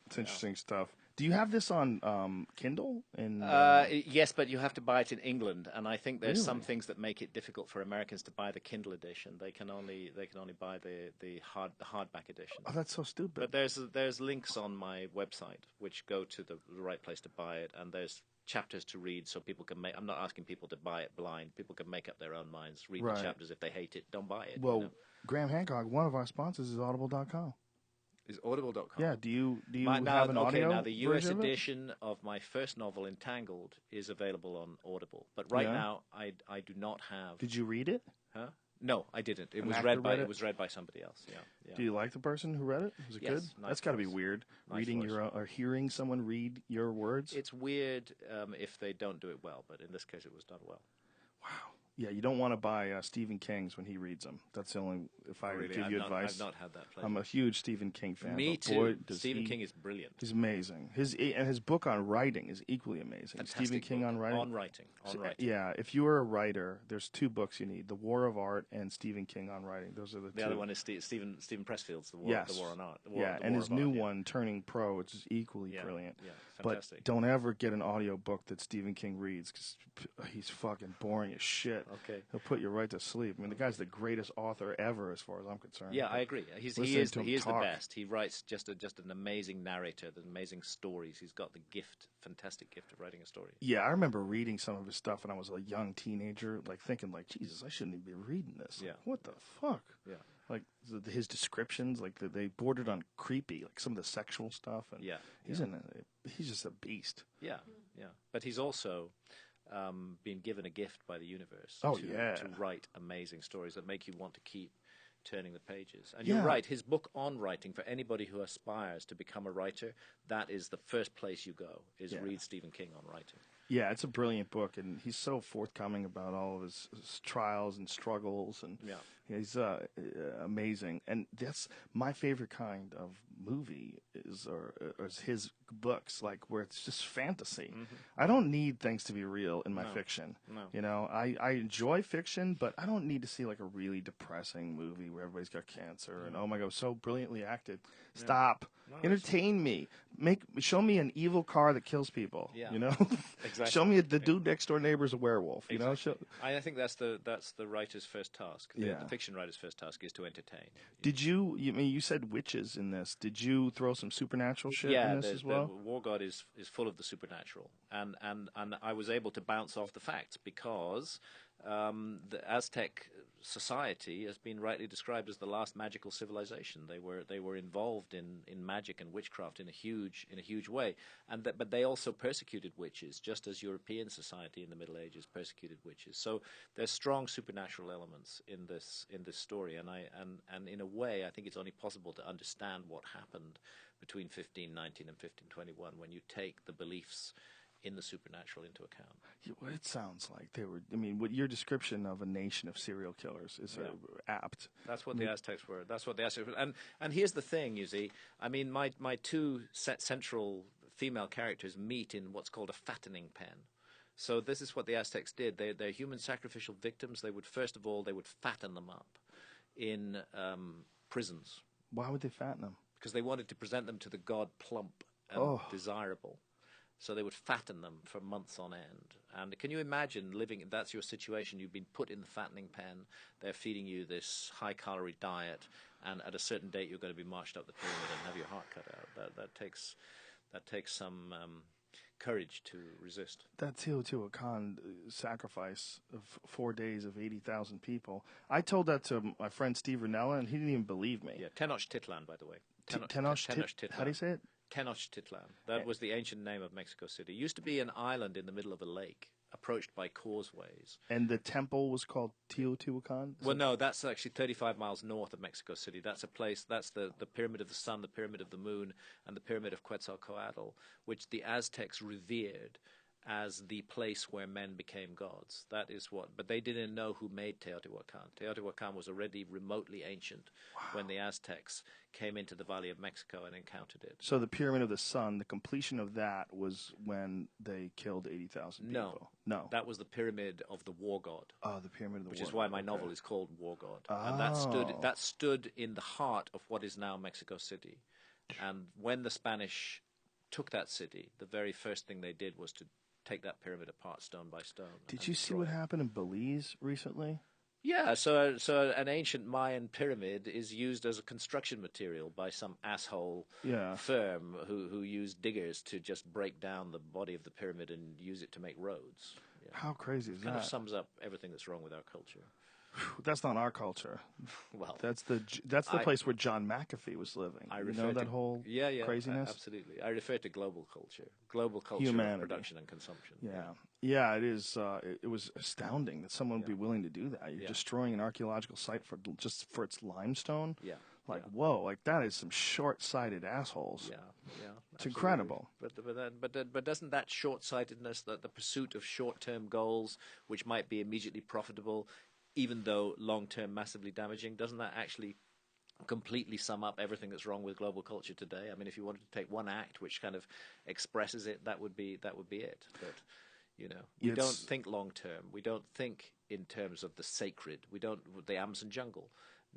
It's interesting stuff. Do you have this on Kindle? Yes, but you have to buy it in England, and I think there's some Really? things that make it difficult for Americans to buy the Kindle edition. They can only buy the hardback edition. Oh, that's so stupid. But there's links on my website which go to the right place to buy it, and there's chapters to read, so people can make. I'm not asking people to buy it blind. People can make up their own minds. Read Right. the chapters. If they hate it, don't buy it. Well, you know? Graham Hancock, one of our sponsors is Audible.com. Is Audible.com. Yeah, do you now, have an audio now the US version of it? edition of my first novel, Entangled, is available on Audible. But right now, I do not have. Did you read it? Huh? No, I didn't. It An was actor read by read it? it was read by somebody else. Yeah. Do you like the person who read it? Was it Yes, good? nice That's got to be voice. weird. Nice Reading voice. your own, or hearing someone read your words. It's weird if they don't do it well, but in this case, it was done well. Wow. Yeah, you don't want to buy Stephen King's when he reads them. That's the only. If I Really, give you I've advice, not had that pleasure. I'm a huge Stephen King fan. Me but too. boy, does Stephen he- King is brilliant. He's amazing. His book on writing is equally amazing. Fantastic Stephen King book. on writing. On writing. Yeah, if you are a writer, there's two books you need: The War of Art and Stephen King on writing. Those are the two. The other one is Stephen Pressfield's The War, Yes. the War on Art. Yeah, and his new one, Turning Pro, which is equally brilliant. Yeah, But fantastic. don't ever get an audio book that Stephen King reads because he's fucking boring as shit. Okay. He'll put you right to sleep. I mean, the guy's the greatest author ever, as far as I'm concerned. Yeah, I agree. He Listening is to him the talk. best. He writes just an amazing narrator, the amazing stories. He's got the fantastic gift of writing a story. Yeah, I remember reading some of his stuff when I was a young teenager, like thinking, like, Jesus, I shouldn't even be reading this. Yeah. Like, what the fuck? Yeah. Like his descriptions, like they bordered on creepy, like some of the sexual stuff. And Yeah, he's he's just a beast. Yeah. But he's also been given a gift by the universe Oh, to, yeah. to write amazing stories that make you want to keep turning the pages. And you're right, his book on writing, for anybody who aspires to become a writer, that is the first place you go, is read Stephen King on writing. Yeah, it's a brilliant book, and he's so forthcoming about all of his trials and struggles, and he's amazing. And that's my favorite kind of movie is his books, like where it's just fantasy. I don't need things to be real in my fiction. No. You know, I enjoy fiction, but I don't need to see like a really depressing movie where everybody's got cancer and oh my god, so brilliantly acted. Stop. No, Entertain me. Show me an evil car that kills people. Yeah. You know, Exactly. Show me the dude next door neighbor's a werewolf. You know, I think that's the writer's first task. The fiction writer's first task is to entertain. Did you said witches in this? Did you throw some supernatural shit in this as well? The War God is full of the supernatural, and I was able to bounce off the facts because the Aztec society has been rightly described as the last magical civilization. They were involved in magic and witchcraft in a huge way, but they also persecuted witches, just as European society in the Middle Ages persecuted witches. So there's strong supernatural elements in this story, and in a way, I think it's only possible to understand what happened between 1519 and 1521 when you take the beliefs in the supernatural into account. Yeah, well, it sounds like they were. I mean, what your description of a nation of serial killers is apt. That's what the Aztecs were. That's what the Aztecs were. And here's the thing, you see. I mean, my two central female characters meet in what's called a fattening pen. So this is what the Aztecs did. They're human sacrificial victims. They would first of all fatten them up in prisons. Why would they fatten them? Because they wanted to present them to the god plump and desirable. So they would fatten them for months on end. And can you imagine that's your situation, you've been put in the fattening pen, they're feeding you this high-calorie diet, and at a certain date you're going to be marched up the pyramid and have your heart cut out. That takes some courage to resist. That Teotihuacan sacrifice of 4 days of 80,000 people, I told that to my friend Steve Ranella, and he didn't even believe me. Yeah, Tenochtitlan, by the way. Tenochtitlan. How do you say it? Tenochtitlan. That was the ancient name of Mexico City. It used to be an island in the middle of a lake, approached by causeways. And the temple was called Teotihuacan? Well, no, that's actually 35 miles north of Mexico City. That's a place, that's the Pyramid of the Sun, the Pyramid of the Moon, and the Pyramid of Quetzalcoatl, which the Aztecs revered as the place where men became gods. That is what, but they didn't know who made Teotihuacan. Teotihuacan was already remotely ancient when the Aztecs came into the Valley of Mexico and encountered it. So the Pyramid of the Sun, the completion of that was when they killed 80,000 people? No. That was the Pyramid of the War God. Oh, the Pyramid of the War God. Which is why my novel is called War God. Oh. And that stood in the heart of what is now Mexico City. And when the Spanish took that city, the very first thing they did was to take that pyramid apart stone by stone. Did you see what happened in Belize recently? Yeah, so an ancient Mayan pyramid is used as a construction material by some asshole firm who used diggers to just break down the body of the pyramid and use it to make roads. Yeah. How crazy is that? Kind of sums up everything that's wrong with our culture. That's not our culture. Well, that's the place where John McAfee was living. I refer that whole craziness. Absolutely. I refer to global culture, Humanity. Of production and consumption. Yeah. It is. It was astounding that someone would be willing to do that. You're destroying an archaeological site for its limestone. Yeah. Whoa! Like that is some short-sighted assholes. Yeah. It's incredible. But doesn't that short-sightedness, that the pursuit of short-term goals, which might be immediately profitable, even though long-term massively damaging, doesn't that actually completely sum up everything that's wrong with global culture today? I mean, if you wanted to take one act which kind of expresses it, that would be it. But we don't think long-term. We don't think in terms of the sacred. We don't. The Amazon jungle.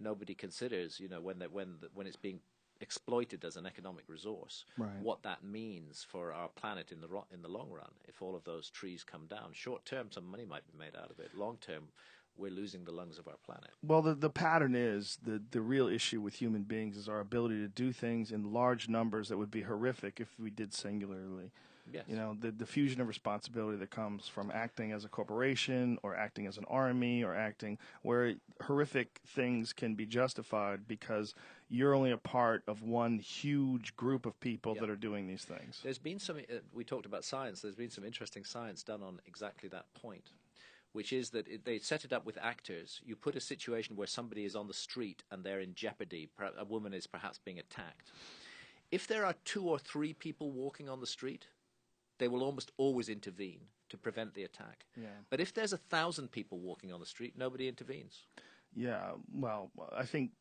Nobody considers, when it's being exploited as an economic resource, what that means for our planet in the long run. If all of those trees come down, short-term, some money might be made out of it. Long-term, we're losing the lungs of our planet. Well, the pattern is the real issue with human beings is our ability to do things in large numbers that would be horrific if we did singularly. Yes. The diffusion of responsibility that comes from acting as a corporation or acting as an army or acting where horrific things can be justified because you're only a part of one huge group of people that are doing these things. There's been some, we talked about science, there's been some interesting science done on exactly that point, which is that they set it up with actors. You put a situation where somebody is on the street and they're in jeopardy. A woman is perhaps being attacked. If there are 2 or 3 people walking on the street, they will almost always intervene to prevent the attack. Yeah. But if there's 1,000 people walking on the street, nobody intervenes. Yeah, well, I think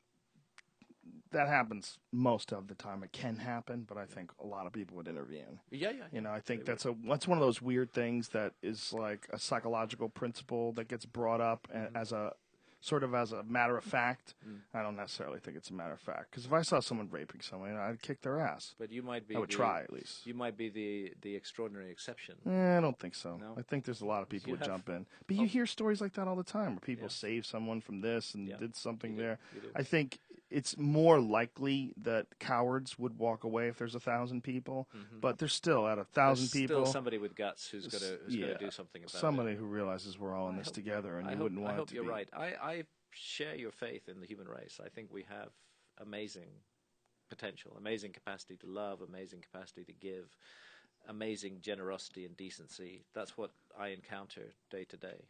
that happens most of the time. It can happen, but I think a lot of people would intervene. Yeah. You know, I think that's one of those weird things that is like a psychological principle that gets brought up as a sort of as a matter of fact. I don't necessarily think it's a matter of fact, because if I saw someone raping someone, I'd kick their ass. But you might be. I would try at least. You might be the extraordinary exception. I don't think so. No? I think there's a lot of people who jump in. But Oh. you hear stories like that all the time, where people saved someone from this and did something there. You do. I think it's more likely that cowards would walk away if there's 1,000 people, but there's still at 1,000 people still somebody with guts who's going to do something about somebody it. who realizes we're all in this together, and you wouldn't want I it hope to you're be. right. I share your faith in the human race. I think we have amazing potential, amazing capacity to love, amazing capacity to give, amazing generosity and decency. That's what I encounter day to day.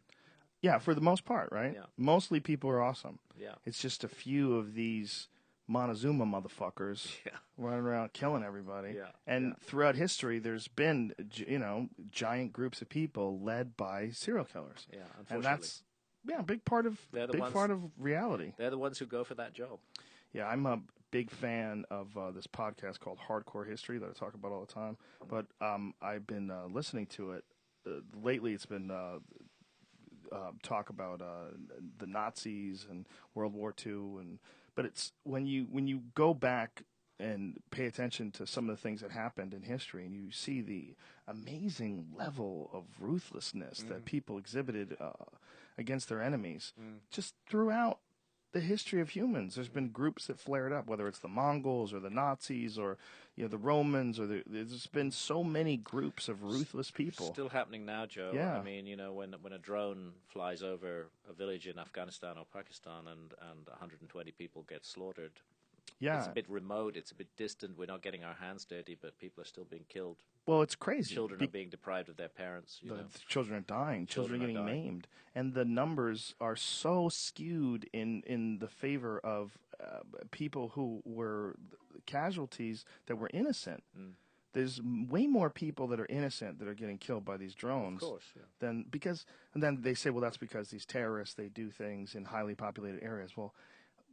Yeah, for the most part, right? Yeah. Mostly people are awesome. Yeah. It's just a few of these Montezuma motherfuckers running around killing everybody. Yeah. And throughout history, there's been, giant groups of people led by serial killers. Yeah, And unfortunately. that's a big part of reality. They're the ones who go for that job. Yeah, I'm a big fan of this podcast called Hardcore History that I talk about all the time. But I've been listening to it. Lately, it's been talk about the Nazis and World War II. But it's when you go back and pay attention to some of the things that happened in history, and you see the amazing level of ruthlessness that people exhibited against their enemies just throughout the history of humans. There's been groups that flared up, whether it's the Mongols or the Nazis or the Romans, or there's been so many groups of ruthless people. Still happening now, Joe. Yeah. I mean, when a drone flies over a village in Afghanistan or Pakistan and 120 people get slaughtered, Yeah. it's a bit remote, it's a bit distant, we're not getting our hands dirty, but people are still being killed. Well, it's crazy. Children are being deprived of their parents. The children are dying. Children are getting dying. maimed. And the numbers are so skewed in the favor of people who were casualties that were innocent. There's way more people that are innocent that are getting killed by these drones. Of course, yeah. And then they say, well, that's because these terrorists, they do things in highly populated areas.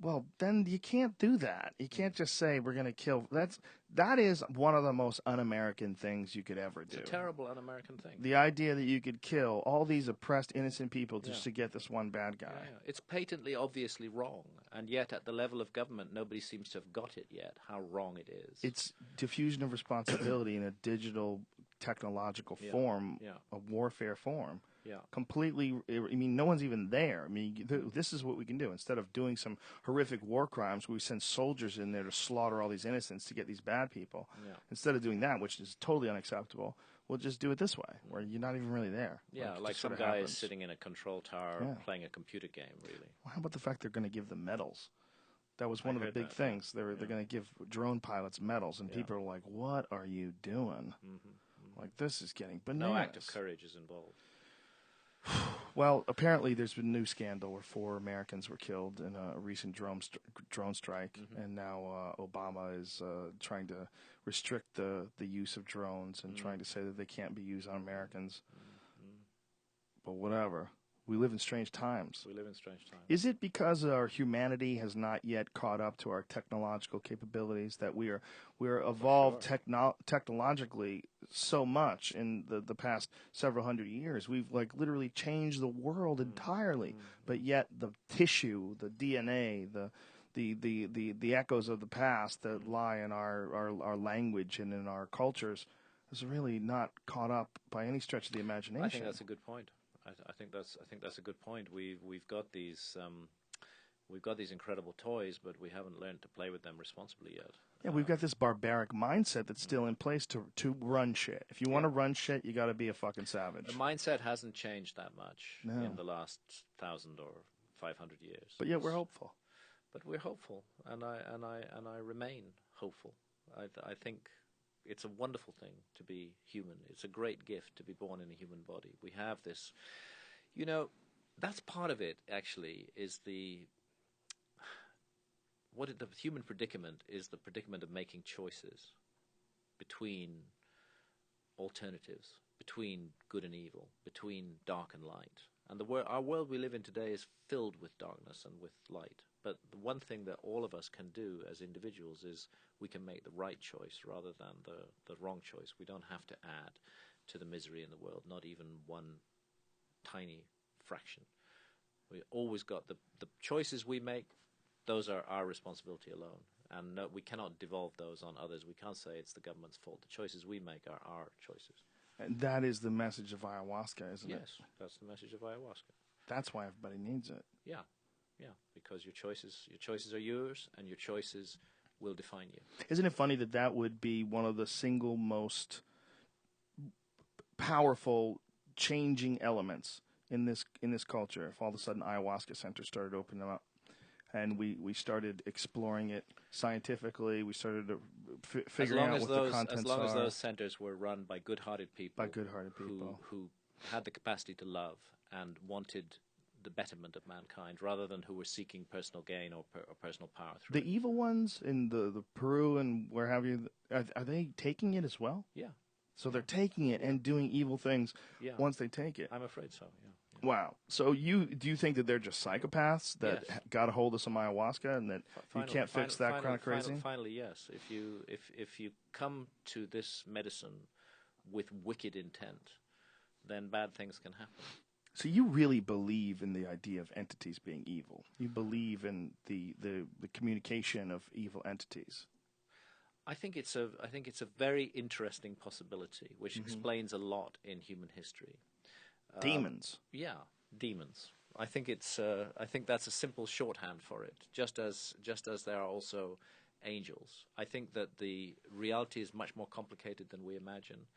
Well, then you can't do that. You can't just say we're going to kill. That is one of the most un-American things you could ever do. It's a terrible un-American thing. The idea that you could kill all these oppressed, innocent people just to get this one bad guy. Yeah. It's patently, obviously wrong, and yet at the level of government, nobody seems to have got it yet, how wrong it is. It's diffusion of responsibility in a digital, technological form, a warfare form. Yeah. Completely, I mean, no one's even there. I mean, this is what we can do. Instead of doing some horrific war crimes where we send soldiers in there to slaughter all these innocents to get these bad people, instead of doing that, which is totally unacceptable, we'll just do it this way, where you're not even really there. Yeah, like some guy is sitting in a control tower playing a computer game, really. Well, how about the fact they're going to give them medals? That was one of the big things. They're going to give drone pilots medals, and people are like, what are you doing? Like, this is getting bananas. No act of courage is involved. Well, apparently there's been a new scandal where 4 Americans were killed in a recent drone strike, and now Obama is trying to restrict the use of drones and trying to say that they can't be used on Americans. But whatever. We live in strange times. We live in strange times. Is it because our humanity has not yet caught up to our technological capabilities that we're evolved technologically so much in the past several hundred years? We've literally changed the world entirely, but yet the tissue, the DNA, the echoes of the past that lie in our language and in our cultures is really not caught up by any stretch of the imagination. I think that's a good point. I think that's a good point. We've got these incredible toys, but we haven't learned to play with them responsibly yet. Yeah, we've got this barbaric mindset that's still in place to run shit. If you want to run shit, you got to be a fucking savage. The mindset hasn't changed that much No. in the last 1,000 or 500 years. But yet we're hopeful. But we're hopeful, and I remain hopeful. I think it's a wonderful thing to be human. It's a great gift to be born in a human body. We have this You know, that's part of it. Actually, is the human predicament is the predicament of making choices between alternatives, between good and evil, between dark and light. And our world we live in today is filled with darkness and with light. But the one thing that all of us can do as individuals is we can make the right choice rather than the wrong choice. We don't have to add to the misery in the world, not even one tiny fraction. We always got the choices we make, those are our responsibility alone. And no, we cannot devolve those on others. We can't say it's the government's fault. The choices we make are our choices. And that is the message of ayahuasca, isn't it? Yes, that's the message of ayahuasca. That's why everybody needs it. Yeah, because your choices are yours, and your choices will define you. Isn't it funny that would be one of the single most powerful changing elements in this culture? If all of a sudden ayahuasca centers started opening up, and we started exploring it scientifically, we started figuring out what the contents are. As long as those centers were run by good-hearted people, who had the capacity to love and wanted the betterment of mankind, rather than who were seeking personal gain or personal power through the evil ones in the Peru and where have you, are they taking it as well? Yeah. So they're taking it and doing evil things once they take it. I'm afraid so. Yeah. Wow. So do you think that they're just psychopaths that got a hold of some ayahuasca and that you can't fix that kind of crazy? Finally, yes. If you come to this medicine with wicked intent, then bad things can happen. So you really believe in the idea of entities being evil? You believe in the communication of evil entities? I think it's a very interesting possibility, which explains a lot in human history. Demons. Demons. I think that's a simple shorthand for it. Just as there are also angels. I think that the reality is much more complicated than we imagine.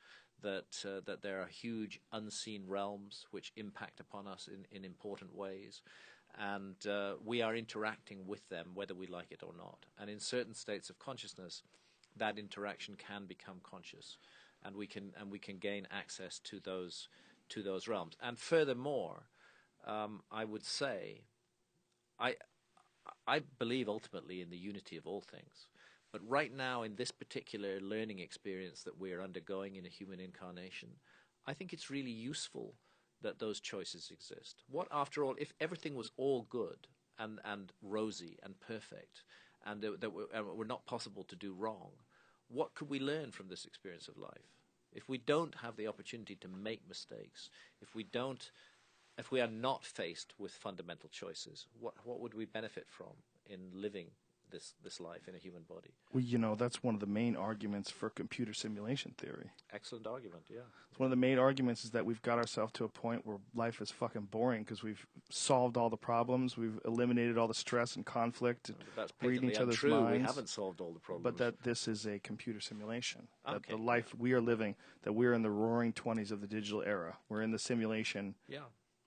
That there are huge unseen realms which impact upon us in important ways, and we are interacting with them whether we like it or not. And in certain states of consciousness, that interaction can become conscious, and we can gain access to those realms. And furthermore, I would say, I believe ultimately in the unity of all things. But right now, in this particular learning experience that we're undergoing in a human incarnation, I think it's really useful that those choices exist. What, after all, if everything was all good and rosy and perfect, and that were not possible to do wrong, what could we learn from this experience of life? If we don't have the opportunity to make mistakes, if we are not faced with fundamental choices, what would we benefit from in living this life in a human body? Well, that's one of the main arguments for computer simulation theory. Excellent argument, yeah. One of the main arguments is that we've got ourselves to a point where life is fucking boring because we've solved all the problems, we've eliminated all the stress and conflict, that's reading each other's untrue. minds. We haven't solved all the problems. But that this is a computer simulation. Okay. That the life we are living, that we're in the roaring 20s of the digital era. We're in the simulation. Yeah.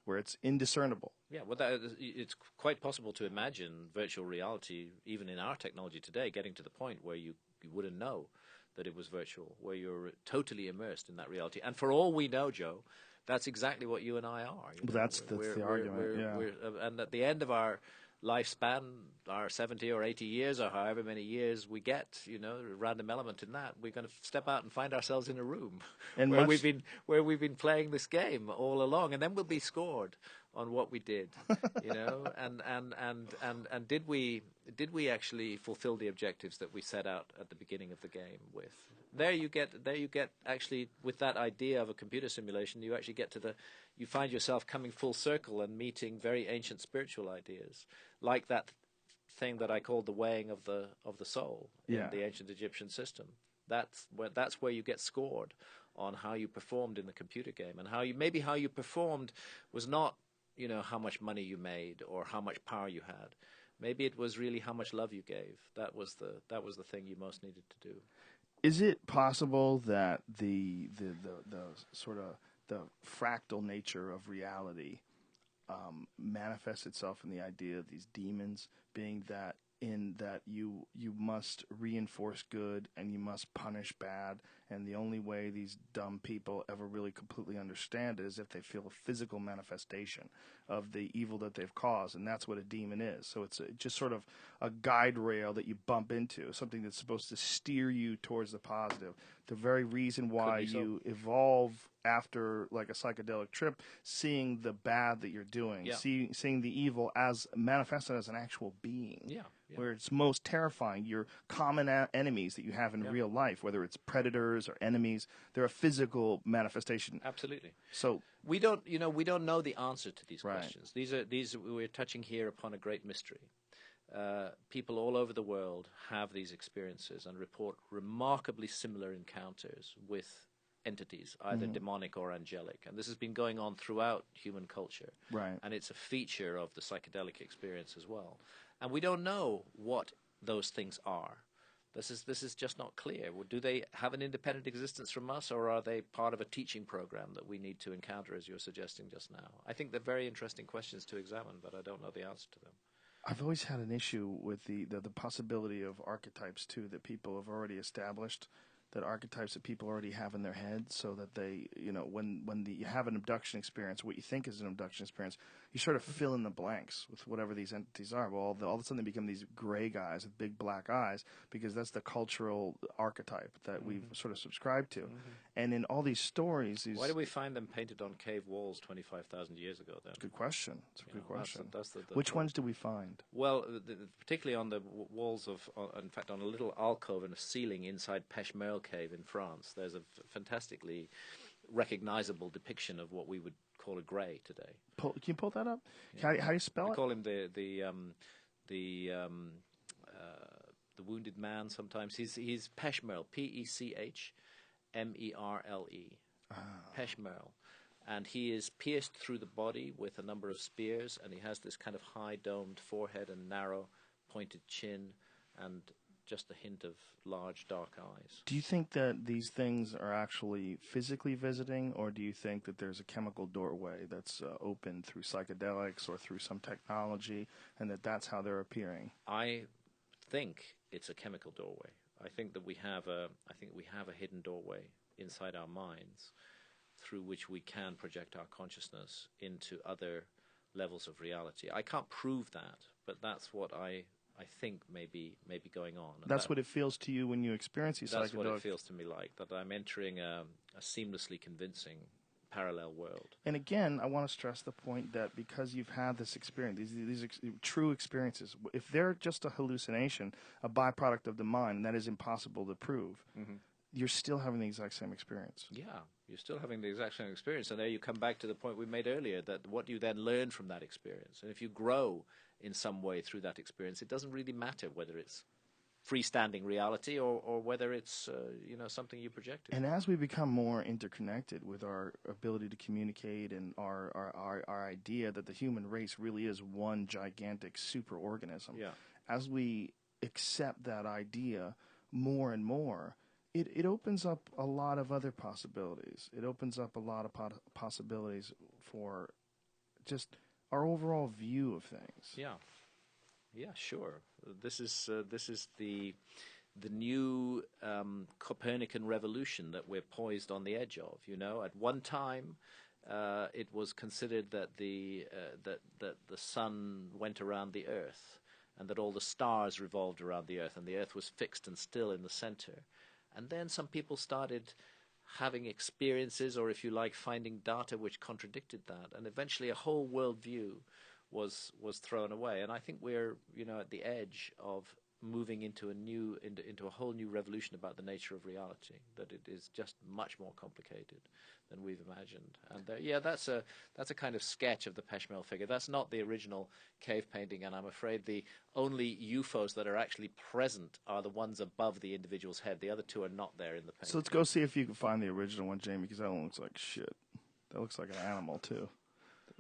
Where it's indiscernible. Yeah, well, it's quite possible to imagine virtual reality, even in our technology today, getting to the point where you wouldn't know that it was virtual, where you're totally immersed in that reality. And for all we know, Joe, that's exactly what you and I are. That's the argument, and at the end of our lifespan, our 70 or 80 years, or however many years we get, a random element in that, we're going to step out and find ourselves in a room and where we've been playing this game all along, and then we'll be scored on what we did, and did we actually fulfill the objectives that we set out at the beginning of the game with? There you get actually, with that idea of a computer simulation, you actually you find yourself coming full circle and meeting very ancient spiritual ideas, like that thing that I called the weighing of the soul in the ancient Egyptian system. That's where you get scored on how you performed in the computer game, and how you performed was not how much money you made or how much power you had. Maybe it was really how much love you gave. That was the thing you most needed to do. Is it possible that the sort of the fractal nature of reality manifests itself in the idea of these demons being that you must reinforce good and you must punish bad, And the only way these dumb people ever really completely understand it is if they feel a physical manifestation of the evil that they've caused. And that's what a demon is. So it's just sort of a guide rail that you bump into, something that's supposed to steer you towards the positive. The very reason why you evolve after like a psychedelic trip, seeing the bad that you're doing, seeing the evil as manifested as an actual being, where it's most terrifying. Your common enemies that you have in real life, whether it's predators or enemies, they're a physical manifestation. Absolutely. So we don't know the answer to these questions. We're touching here upon a great mystery. People all over the world have these experiences and report remarkably similar encounters with entities, either demonic or angelic. And this has been going on throughout human culture. Right. And it's a feature of the psychedelic experience as well. And we don't know what those things are. This is just not clear. Do they have an independent existence from us, or are they part of a teaching program that we need to encounter, as you're suggesting just now? I think they're very interesting questions to examine, but I don't know the answer to them. I've always had an issue with the possibility of archetypes, too, that people have already established, that archetypes that people already have in their head, so that they, when you have an abduction experience, what you think is an abduction experience, you sort of fill in the blanks with whatever these entities are. Well, all of a sudden they become these gray guys with big black eyes, because that's the cultural archetype that we've sort of subscribed to. And in all these stories... Why do we find them painted on cave walls 25,000 years ago, then? Good question. It's a good question. That's Which ones do we find? Well, particularly on the walls of... in fact, on a little alcove in a ceiling inside Peshmerga Cave in France, there's a fantastically recognizable depiction of what we would call a grey today. Can you pull that up? How do you spell it? We call him the wounded man. Sometimes he's Peshmerga, Pechmerle, Peshmerle, and he is pierced through the body with a number of spears, and he has this kind of high domed forehead and narrow pointed chin, and just a hint of large dark eyes. Do you think that these things are actually physically visiting, or do you think that there's a chemical doorway that's open through psychedelics or through some technology, and that's how they're appearing? I think it's a chemical doorway. I think we have a hidden doorway inside our minds through which we can project our consciousness into other levels of reality. I can't prove that, but that's what I think may be going on. And that's what it feels to you when you experience these psychedelics. That's what it feels to me like, that I'm entering a seamlessly convincing parallel world. And again, I want to stress the point that because you've had this experience, these true experiences, if they're just a hallucination, a byproduct of the mind, and that is impossible to prove, you're still having the exact same experience. Yeah, you're still having the exact same experience. And there you come back to the point we made earlier, that what you then learn from that experience. And if you grow in some way through that experience, it doesn't really matter whether it's freestanding reality or whether it's something you projected. And as we become more interconnected with our ability to communicate and our idea that the human race really is one gigantic superorganism, as we accept that idea more and more, it opens up a lot of other possibilities. It opens up a lot of possibilities for just our overall view of things. Yeah, sure. This is the new Copernican revolution that we're poised on the edge of. At one time, it was considered that the sun went around the Earth, and that all the stars revolved around the Earth, and the Earth was fixed and still in the center. And then some people started having experiences, or if you like, finding data which contradicted that, and eventually a whole worldview was thrown away. And I think we're at the edge of moving into a whole new revolution about the nature of reality, that it is just much more complicated than we've imagined. And that's a kind of sketch of the Peshmerga figure. That's not the original cave painting, and I'm afraid the only UFOs that are actually present are the ones above the individual's head. The other two are not there in the painting. So let's go see if you can find the original one, Jamie, because that one looks like shit. That looks like an animal too.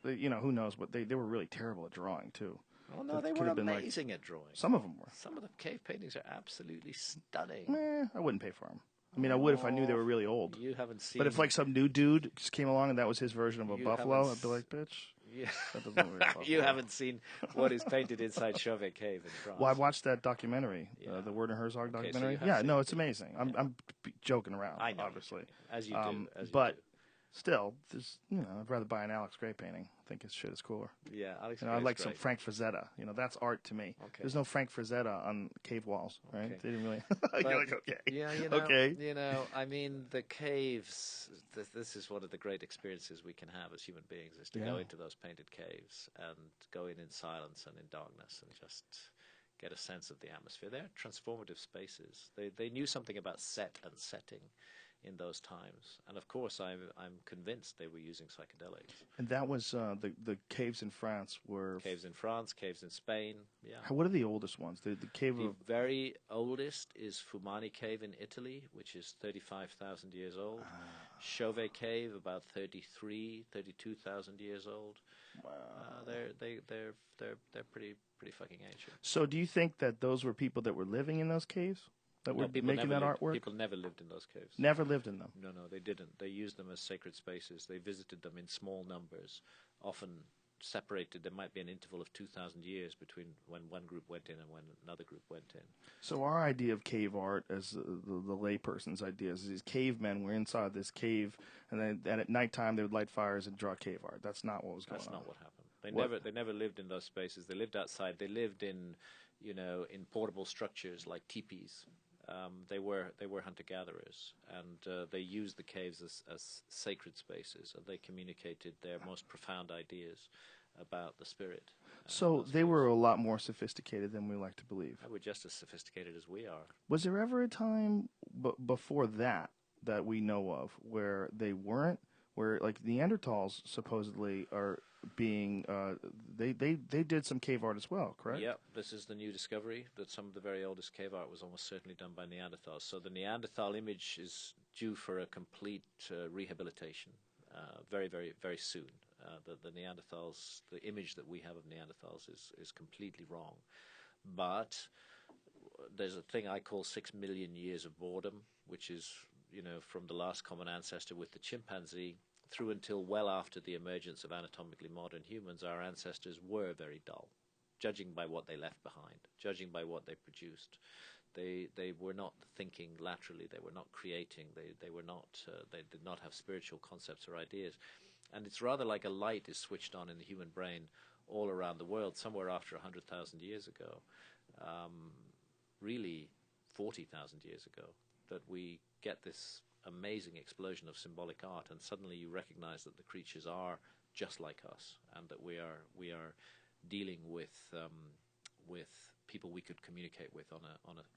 Who knows what they were really terrible at drawing too. Oh no, they were amazing at drawing. Some of them were. Some of the cave paintings are absolutely stunning. I wouldn't pay for them. I mean, I would if I knew they were really old. You haven't seen. But if some new dude just came along and that was his version of a buffalo, I'd be like, bitch. Yeah. That doesn't really involve You horror. haven't seen what is painted inside Chauvet Cave in France. Well, I watched that documentary, Yeah. the Werner Herzog Okay, so documentary. you have Yeah, seen no, it. it's amazing. I'm joking around, I know, obviously. as you do. As you but do. still, there's, I'd rather buy an Alex Gray painting. I think his shit is cooler. Yeah, Alex. I Gray's like some great. Frank Frazetta. That's art to me. Okay. There's no Frank Frazetta on cave walls, right? Okay. They didn't really. But, You're like, okay. Yeah, Okay. I mean, the caves. This is one of the great experiences we can have as human beings: is to go into those painted caves and go in silence and in darkness and just get a sense of the atmosphere. They're transformative spaces. They knew something about set and setting in those times, and of course, I'm convinced they were using psychedelics. And that was the caves in France were Caves in France, caves in Spain. Yeah. What are the oldest ones? The cave The of very oldest is Fumani Cave in Italy, which is 35,000 years old. Chauvet Cave, about 32,000 years old. Wow. They're pretty fucking ancient. So, do you think that those were people that were living in those caves that were making that artwork? People never lived in those caves. Never lived in them. No, they didn't. They used them as sacred spaces. They visited them in small numbers, often separated. There might be an interval of 2,000 years between when one group went in and when another group went in. So our idea of cave art, as the layperson's idea, is these cavemen were inside this cave, and at nighttime they would light fires and draw cave art. That's not what was going on. That's not what happened. They never lived in those spaces. They lived outside. They lived in portable structures like teepees. They were hunter-gatherers, and they used the caves as sacred spaces, and they communicated their most profound ideas about the spirit. So they were a lot more sophisticated than we like to believe. They were just as sophisticated as we are. Was there ever a time before that we know of where they weren't? Where like Neanderthals supposedly are being they did some cave art as well, correct? Yeah, this is the new discovery that some of the very oldest cave art was almost certainly done by Neanderthals. So the Neanderthal image is due for a complete rehabilitation very, very, very soon. The Neanderthals, the image that we have of Neanderthals is completely wrong. But there's a thing I call 6 million years of boredom, which is, from the last common ancestor with the chimpanzee through until well after the emergence of anatomically modern humans. Our ancestors were very dull, judging by what they left behind, judging by what they produced. They were not thinking laterally. They were not creating. They were not. They did not have spiritual concepts or ideas. And it's rather like a light is switched on in the human brain all around the world, somewhere after 100,000 years ago, really 40,000 years ago, that we get this amazing explosion of symbolic art, and suddenly you recognize that the creatures are just like us, and that we are dealing with people we could communicate with on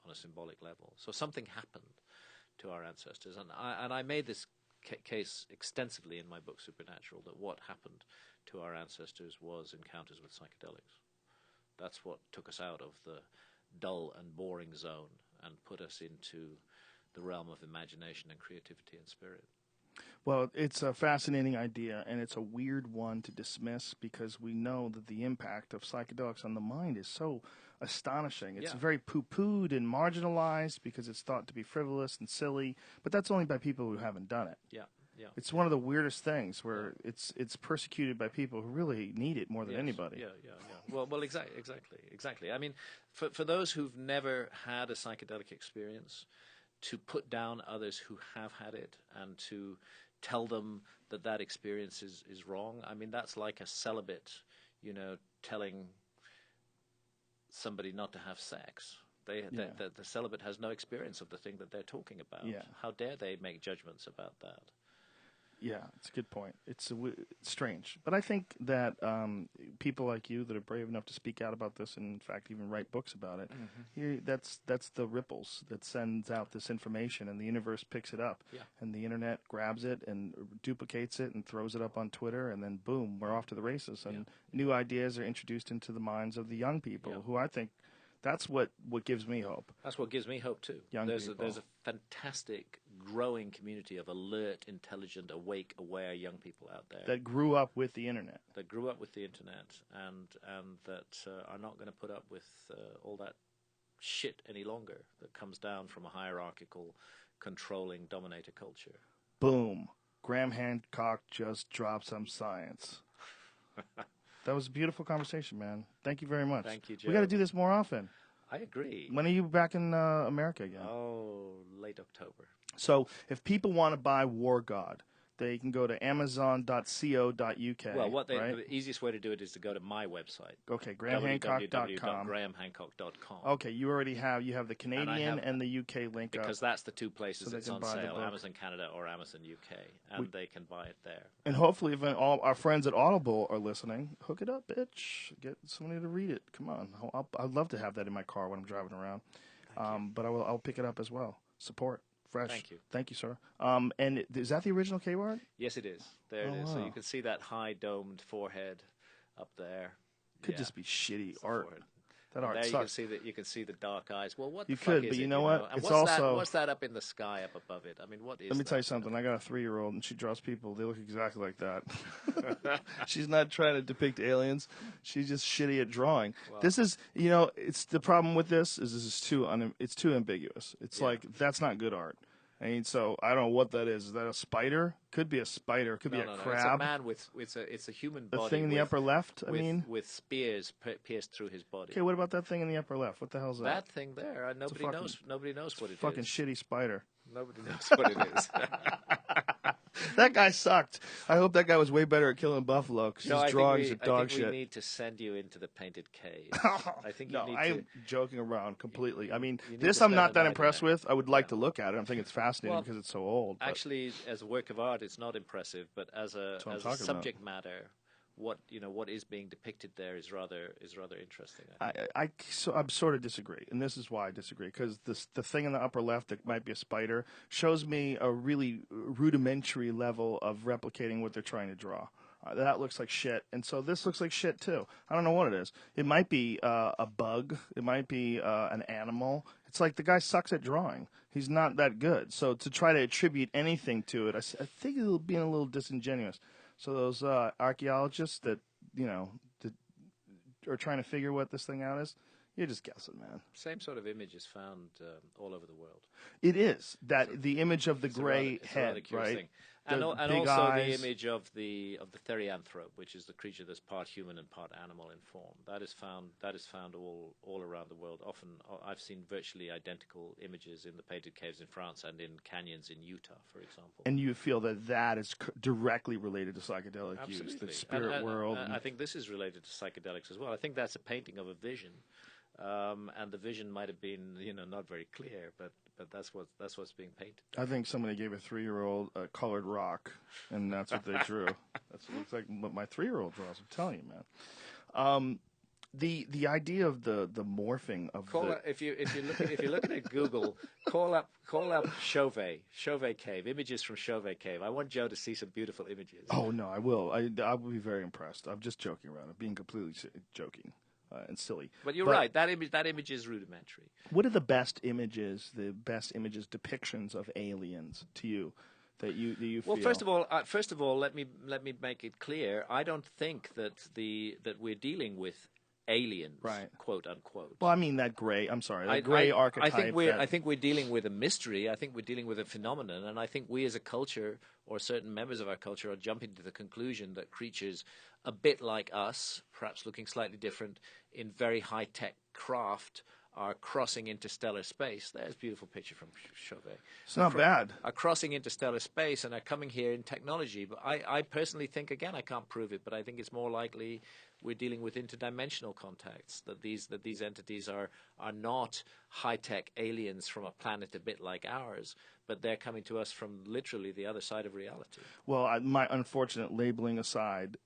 a symbolic level. So something happened to our ancestors, and I made this case extensively in my book Supernatural, that what happened to our ancestors was encounters with psychedelics. That's what took us out of the dull and boring zone and put us into the realm of imagination and creativity and spirit. Well, it's a fascinating idea, and it's a weird one to dismiss because we know that the impact of psychedelics on the mind is so astonishing. It's very poo-pooed and marginalized because it's thought to be frivolous and silly, but that's only by people who haven't done it. Yeah. It's one of the weirdest things where it's persecuted by people who really need it more than anybody. Yeah. Well, exactly. I mean, for those who've never had a psychedelic experience, to put down others who have had it and to tell them that experience is wrong. I mean, that's like a celibate, telling somebody not to have sex. The celibate has no experience of the thing that they're talking about. Yeah. How dare they make judgments about that? Yeah, it's a good point. It's strange. But I think that people like you that are brave enough to speak out about this and, in fact, even write books about it, that's the ripples that sends out this information, and the universe picks it up. Yeah. And the Internet grabs it and duplicates it and throws it up on Twitter, and then, boom, we're off to the races. And new ideas are introduced into the minds of the young people, who I think that's what gives me hope. That's what gives me hope, too. There's a fantastic growing community of alert, intelligent, awake, aware young people out there that grew up with the Internet. That grew up with the Internet and that are not going to put up with all that shit any longer that comes down from a hierarchical, controlling, dominator culture. Boom. Graham Hancock just dropped some science. That was a beautiful conversation, man. Thank you very much. Thank you, Joe. We got to do this more often. I agree. When are you back in America again? Oh, late October. So if people want to buy War God, they can go to amazon.co.uk. Well, right? the easiest way to do it is to go to my website. Okay, grahamhancock.com. www.grahamhancock.com. Okay, you have the Canadian and the UK link because that's the two places so it's on sale: Amazon Canada or Amazon UK, and they can buy it there. And hopefully, if all our friends at Audible are listening, hook it up, bitch. Get somebody to read it. Come on, I'd love to have that in my car when I'm driving around. But I'll pick it up as well. Support. Fresh. Thank you, sir. And is that the original cave art? Yes, it is. There it is. So you can see that high domed forehead up there. Could just be shitty art. Forehead. That art there sucks. you can see the dark eyes. Well, what the you fuck could, is but you it, know what? And it's what's that up in the sky up above it? I mean, what is? Let me tell you something. I got a 3-year-old, and she draws people. They look exactly like that. She's not trying to depict aliens. She's just shitty at drawing. Well, this is, it's the problem with this is it's too ambiguous. It's like that's not good art. I mean, so I don't know what that is. Is that a spider? Could be a spider. Could be a crab. It's a man with it's a human body. The thing in the upper left. With spears pierced through his body. Okay, what about that thing in the upper left? What the hell is that? That thing there. Nobody knows what it is. Fucking shitty spider. Nobody knows what it is. That guy sucked. I hope that guy was way better at killing buffalo because his drawings are dog shit. I think we need to send you into the painted cave. I think I'm joking around completely. I mean, this I'm not that impressed with. I would like to look at it. I think it's fascinating because it's so old. Actually, as a work of art, it's not impressive, but as a subject matter, what is being depicted there is rather interesting. I'm sort of disagree, and this is why I disagree because the thing in the upper left that might be a spider shows me a really rudimentary level of replicating what they're trying to draw. That looks like shit, and so this looks like shit too. I don't know what it is. It might be a bug. It might be an animal. It's like the guy sucks at drawing. He's not that good. So to try to attribute anything to it, I think it'll be a little disingenuous. So those archaeologists that that are trying to figure what this thing out is, you're just guessing, man. Same sort of image is found all over the world. It is the image of the gray head, right? Thing. And also eyes. The image of the therianthrope, which is the creature that's part human and part animal in form. That is found all around the world. Often I've seen virtually identical images in the painted caves in France and in canyons in Utah, for example. And you feel that is directly related to psychedelic use, the spirit world. I think this is related to psychedelics as well. I think that's a painting of a vision. And the vision might have been, not very clear, but that's what's being painted. I think somebody gave a 3-year-old a colored rock, and that's what they drew. That's what it looks like what my 3-year-old draws. I'm telling you, man. The idea of the morphing of if you're looking at Google, call up Chauvet Cave, images from Chauvet Cave. I want Joe to see some beautiful images. Oh no, I will. I will be very impressed. I'm just joking around. I'm being completely joking. And silly. But you're right. That image is rudimentary. What are the best images depictions of aliens to you that you feel? Well, first of all, let me make it clear. I don't think that we're dealing with aliens, right, quote unquote. Well, I mean that gray. I'm sorry, that gray archetype. I think we're dealing with a mystery. I think we're dealing with a phenomenon, and I think we as a culture, or certain members of our culture, are jumping to the conclusion that creatures a bit like us, perhaps looking slightly different, in very high-tech craft, are crossing interstellar space. There's a beautiful picture from Chauvet. It's not bad. Are crossing interstellar space and are coming here in technology. But I personally think, again, I can't prove it, but I think it's more likely we're dealing with interdimensional contacts, that these entities are not high-tech aliens from a planet a bit like ours, but they're coming to us from literally the other side of reality. Well, my unfortunate labeling aside,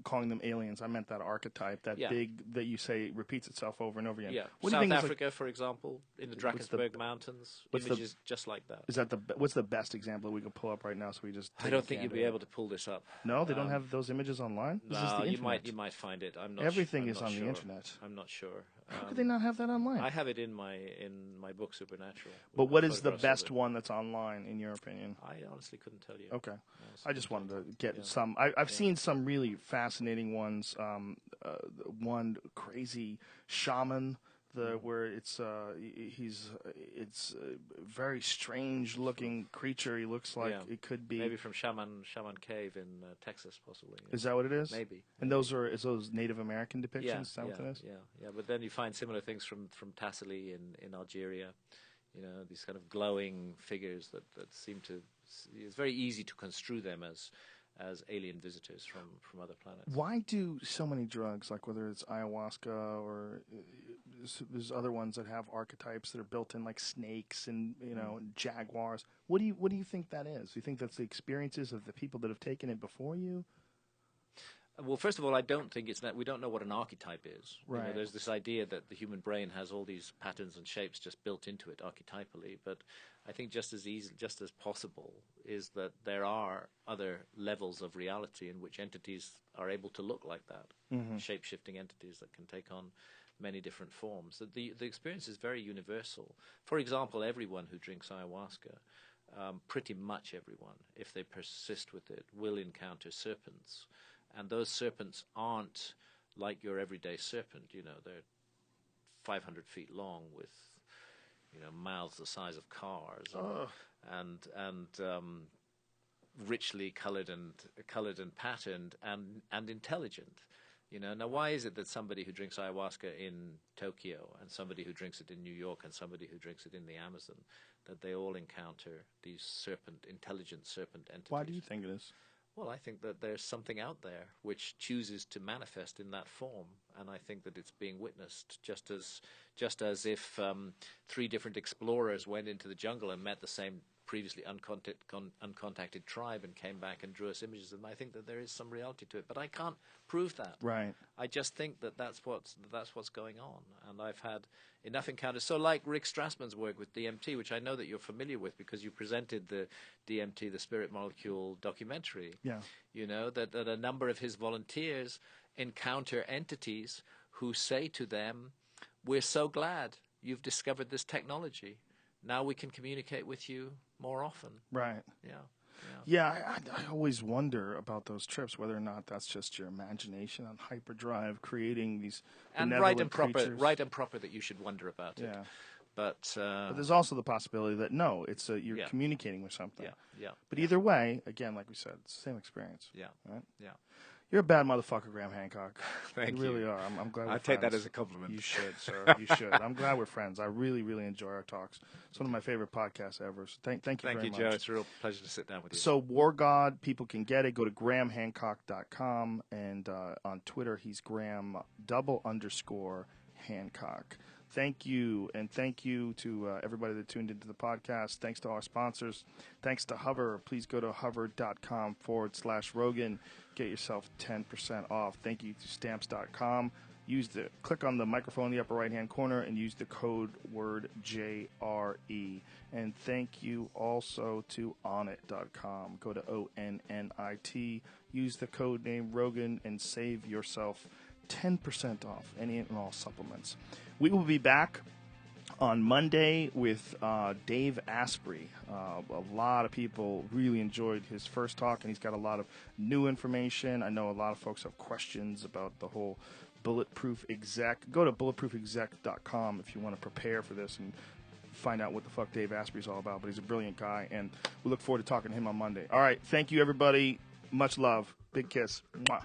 calling them aliens, I meant that archetype, big that you say repeats itself over and over again. Yeah, South Africa, for example, in the Drakensberg Mountains, images just like that. Is that what's the best example we could pull up right now? So we just. I don't think you'd be able to pull this up. No, they don't have those images online. No, you might find it. I'm not. Everything is on the internet. I'm not sure. How could they not have that online? I have it in my book Supernatural. But what is the best one that's online, in your opinion? I honestly couldn't tell you. Okay. I just wanted to get some. I've seen some really fascinating ones. One crazy shaman where it's very strange looking creature. He looks like it could be maybe from Shaman Cave in Texas, possibly. Is that what it is? Maybe. And those Native American depictions? Is that what it is? Yeah. But then you find similar things from Tassili in Algeria. These kind of glowing figures that seem to. It's very easy to construe them as alien visitors from other planets. Why do so many drugs, like whether it's ayahuasca or there's other ones that have archetypes that are built in, like snakes and jaguars? What do you think that is? Do you think that's the experiences of the people that have taken it before you? Well, first of all, I don't think it's that we don't know what an archetype is. Right. There's this idea that the human brain has all these patterns and shapes just built into it archetypally, but I think just as possible is that there are other levels of reality in which entities are able to look like that, shape-shifting entities that can take on many different forms. The experience is very universal. For example, everyone who drinks ayahuasca, pretty much everyone, if they persist with it, will encounter serpents. And those serpents aren't like your everyday serpent. They're 500 feet long with, mouths the size of cars, and richly colored and patterned and intelligent. Now why is it that somebody who drinks ayahuasca in Tokyo and somebody who drinks it in New York and somebody who drinks it in the Amazon, that they all encounter these intelligent serpent entities? Why do you think it is? Well, I think that there's something out there which chooses to manifest in that form, and I think that it's being witnessed just as if 3 different explorers went into the jungle and met the same previously uncontacted tribe and came back and drew us images of them. I think that there is some reality to it, but I can't prove that. Right. I just think that that's what's going on, and I've had enough encounters. So, like Rick Strassman's work with DMT, which I know that you're familiar with because you presented the DMT, the Spirit Molecule documentary. Yeah. That a number of his volunteers encounter entities who say to them, "We're so glad you've discovered this technology. Now we can communicate with you more often." Right. Yeah. I always wonder about those trips, whether or not that's just your imagination on hyperdrive creating these benevolent creatures. Right and proper that you should wonder about it. Yeah. But there's also the possibility that no, it's you're communicating with something. Yeah. But either way, again, like we said, it's the same experience. Yeah. Right? Yeah. You're a bad motherfucker, Graham Hancock. Thank you. You really are. I'm glad we're I friends. take that as a compliment. You should, sir. You should. I'm glad we're friends. I really, really enjoy our talks. It's one of my favorite podcasts ever. So thank you very much. Thank you, Joe. It's a real pleasure to sit down with you. So War God, people can get it. Go to grahamhancock.com, and on Twitter, he's Graham _Hancock. Thank you, and thank you to everybody that tuned into the podcast. Thanks to our sponsors. Thanks to Hover. Please go to hover.com/Rogan. Get yourself 10% off. Thank you to Stamps.com. Click on the microphone in the upper right-hand corner and use the code word JRE. And thank you also to Onnit.com. Go to ONNIT. Use the code name Rogan and save yourself 10% off any and all supplements. We will be back on Monday with Dave Asprey. A lot of people really enjoyed his first talk, and he's got a lot of new information. I know a lot of folks have questions about the whole Bulletproof Exec. Go to bulletproofexec.com if you want to prepare for this and find out what the fuck Dave Asprey is all about. But he's a brilliant guy, and we look forward to talking to him on Monday. All right, thank you, everybody. Much love. Big kiss. Mwah.